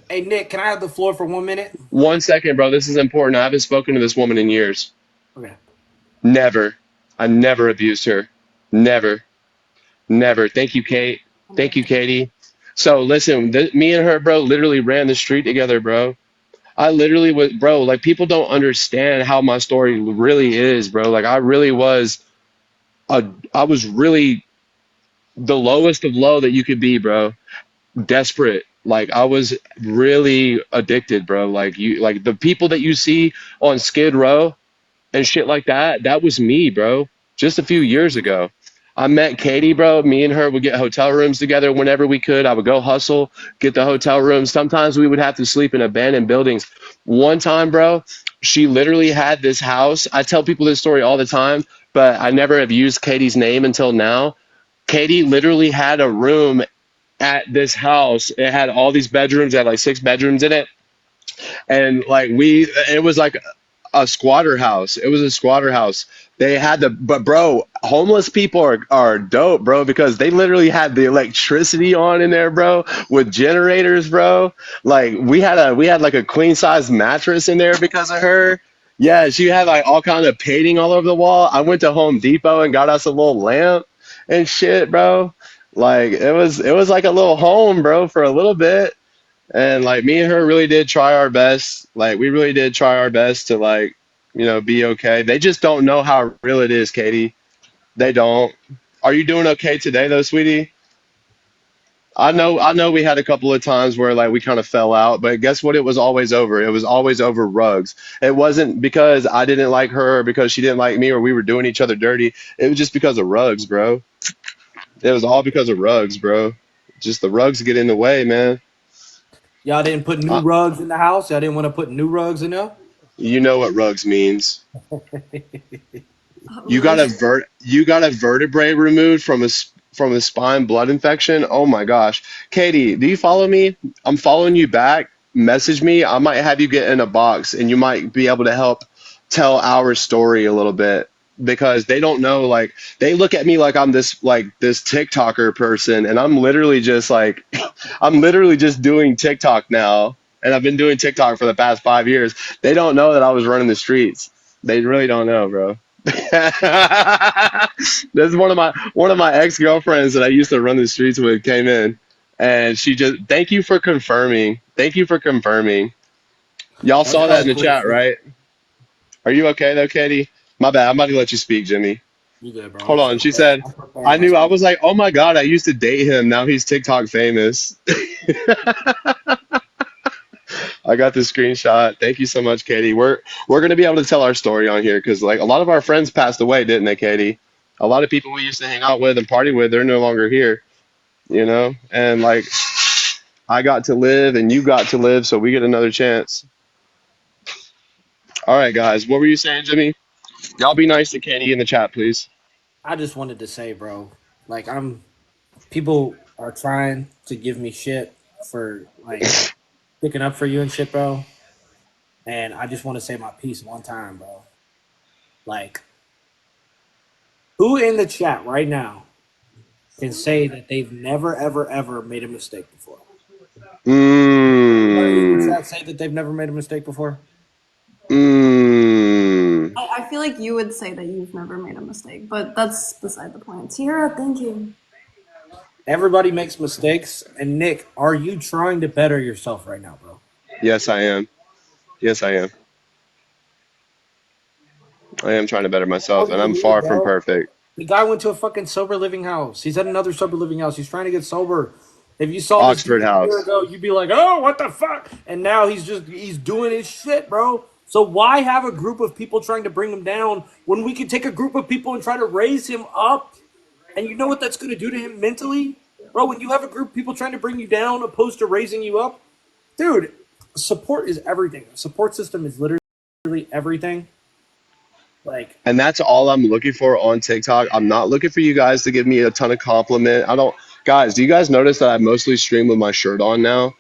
Hey, Nick, can I have the floor for 1 minute? 1 second, bro. This is important. I haven't spoken to this woman in years. Okay. Never. I never abused her. Never. Never. Thank you, Kate. Thank you, Katie. So listen, me and her, bro, literally ran the street together, bro. I literally was, bro. Like people don't understand how my story really is, bro. Like I was really the lowest of low that you could be, bro. Desperate. Like I was really addicted, bro. Like the people that you see on Skid Row and shit like that, that was me, bro. Just a few years ago. I met Katie, bro. Me and her would get hotel rooms together whenever we could. I would go hustle, get the hotel rooms. Sometimes we would have to sleep in abandoned buildings. One time, bro, she literally had this house. I tell people this story all the time, but I never have used Katie's name until now. Katie literally had a room at this house. It had all these bedrooms, it had like 6 bedrooms in it. And like it was like a squatter house. It was a squatter house. They had but bro, homeless people are dope, bro, because they literally had the electricity on in there, bro, with generators, bro. Like we had like a queen size mattress in there because of her. Yeah, she had like all kind of painting all over the wall. I went to Home Depot and got us a little lamp and shit, bro. Like it was like a little home, bro, for a little bit. And like me and her really did try our best. Like we really did try our best to like, be okay. They just don't know how real it is, Katie. They don't. Are you doing okay today though, sweetie? I know we had a couple of times where like we kind of fell out, but guess what? It was always over. It was always over rugs. It wasn't because I didn't like her or because she didn't like me or we were doing each other dirty. It was just because of rugs, bro. It was all because of rugs, bro. Just the rugs get in the way, man. Y'all didn't put new Uh, rugs in the house? Y'all didn't want to put new rugs in there? you know what rugs means. Religion. You got a vertebrae removed from a spine blood infection. Oh my gosh. Katie, do you follow me? I'm following you back. Message me. I might have you get in a box and you might be able to help tell our story a little bit because they don't know like they look at me like I'm this TikToker person and I'm literally just like I'm literally just doing TikTok now and I've been doing TikTok for the past 5 years. They don't know that I was running the streets. They really don't know, bro. This is one of my ex-girlfriends that I used to run the streets with came in and she just thank you for confirming. Thank you for confirming. Y'all That's saw that in probably the cool as chat, shit. right? Are you okay though, Katie? My bad. I'm about to let you speak, Jimmy. You good, bro? Hold on. She said, I'm I preparing knew. I myself. was like, oh my God, I used to date him. Now he's TikTok famous. I got the screenshot. Thank you so much, Katie. We're gonna be able to tell our story on here because like a lot of our friends passed away, didn't they, Katie? A lot of people we used to hang out with and party with, they're no longer here, you know? And like I got to live and you got to live, so we get another chance. All right, guys. What were you saying, Jimmy? Y'all be nice to Katie in the chat, please. I just wanted to say, bro, like people are trying to give me shit for like picking up for you and shit, bro. And I just want to say my piece one time, bro. Like, who in the chat right now can say that they've never, ever, ever made a mistake before? Anybody in the Mmm. chat say that they've never made a mistake before? Mmm. I feel like you would say that you've never made a mistake, but that's beside the point. Tiara, thank you. Everybody makes mistakes. And Nick, are you trying to better yourself right now, bro? Yes, I am. Yes, I am. I am trying to better myself, All and you I'm need, far from bro. perfect. The guy went to a fucking sober living house. He's at another sober living house. He's trying to get sober. If you saw this Oxford dude a year House. ago, you'd be like, "Oh, what the fuck?" And now he's doing his shit, bro. So why have a group of people trying to bring him down when we could take a group of people and try to raise him up? And you know what that's going to do to him mentally, bro? When you have a group of people trying to bring you down opposed to raising you up, dude, support is everything. A support system is literally everything. Like, And that's all I'm looking for on TikTok. I'm not looking for you guys to give me a ton of compliment. I don't, guys, do you guys notice that I mostly stream with my shirt on now?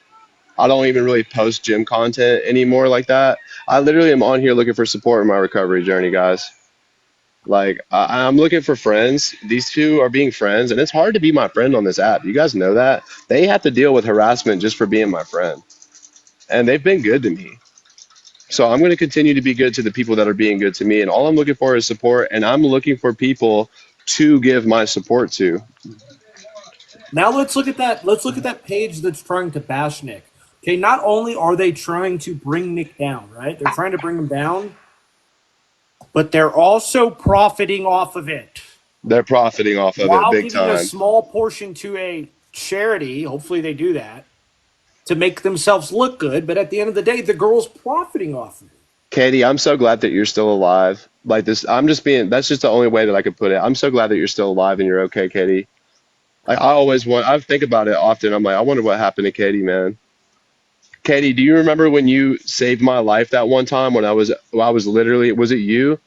I don't even really post gym content anymore like that. I literally am on here looking for support in my recovery journey, guys. Like, I'm looking for friends. These two are being friends, and it's hard to be my friend on this app. You guys know that? They have to deal with harassment just for being my friend. And they've been good to me. So I'm going to continue to be good to the people that are being good to me. And all I'm looking for is support. And I'm looking for people to give my support to. now let's look at that. Let's look at that page that's trying to bash Nick. Okay, not only are they trying to bring Nick down, right? They're trying to bring him down, but they're also profiting off of it They're profiting off of it while big giving a time. small portion to a charity. Hopefully, they do that to make themselves look good. But at the end of the day, the girl's profiting off of it. Katie, I'm so glad that you're still alive. Like this, I'm just being, that's just the only way that I could put it. I'm so glad that you're still alive and you're okay, Katie. Like I always want, I think about it often. I'm like, I wonder what happened to Katie, man. Katie, do you remember when you saved my life that one time when I was literally, was it you?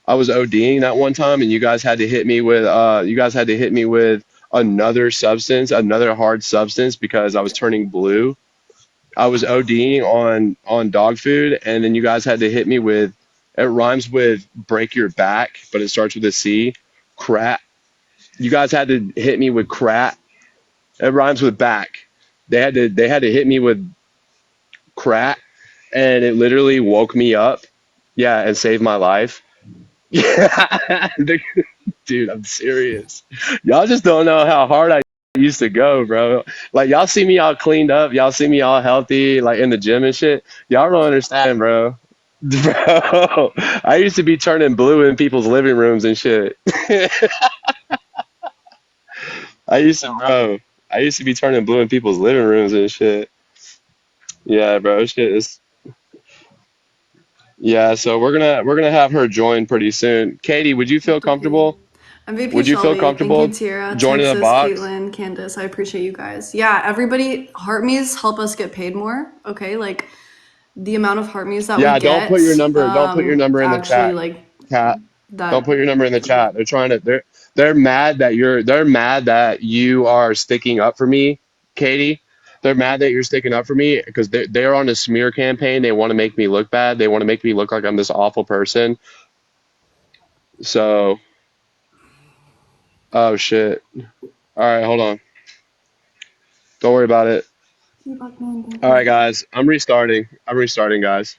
I was ODing that one time, and you guys had to hit me with another substance, another hard substance because I was turning blue. I was ODing on dog food, and then you guys had to hit me with. It rhymes with break your back, but it starts with a C. Crat. You guys had to hit me with crat. It rhymes with back. They had to hit me with crat, and it literally woke me up. Yeah, and saved my life. Yeah, dude, I'm serious. Y'all just don't know how hard I used to go, bro. Like y'all see me all cleaned up, y'all see me all healthy, like in the gym and shit. Y'all don't understand, bro. Bro, I used to be turning blue in people's living rooms and shit. I used to, bro. I used to be turning blue in people's living rooms and shit. Yeah, bro, shit is. Yeah, so we're gonna have her join pretty soon. Katie, would you feel Thank you. comfortable? MVP Would you feel Shelby, thank you, comfortable Tira, joining the Texas, box? Caitlin, Candace. I appreciate you guys. Yeah, everybody, heartme's help us get paid more. Okay, like the amount of heartme's that we Yeah, don't put your get, number. Don't put your number in the actually chat, like Cat. Don't that. put your number in the chat. They're trying to. They're mad that they're mad that you are sticking up for me, Katie. They're mad that you're sticking up for me because they're on a smear campaign. They want to make me look bad. They want to make me look like I'm this awful person. So, oh shit. All right, hold on. Don't worry about it. Buckman, thank All right, you. guys. I'm restarting. I'm restarting, guys.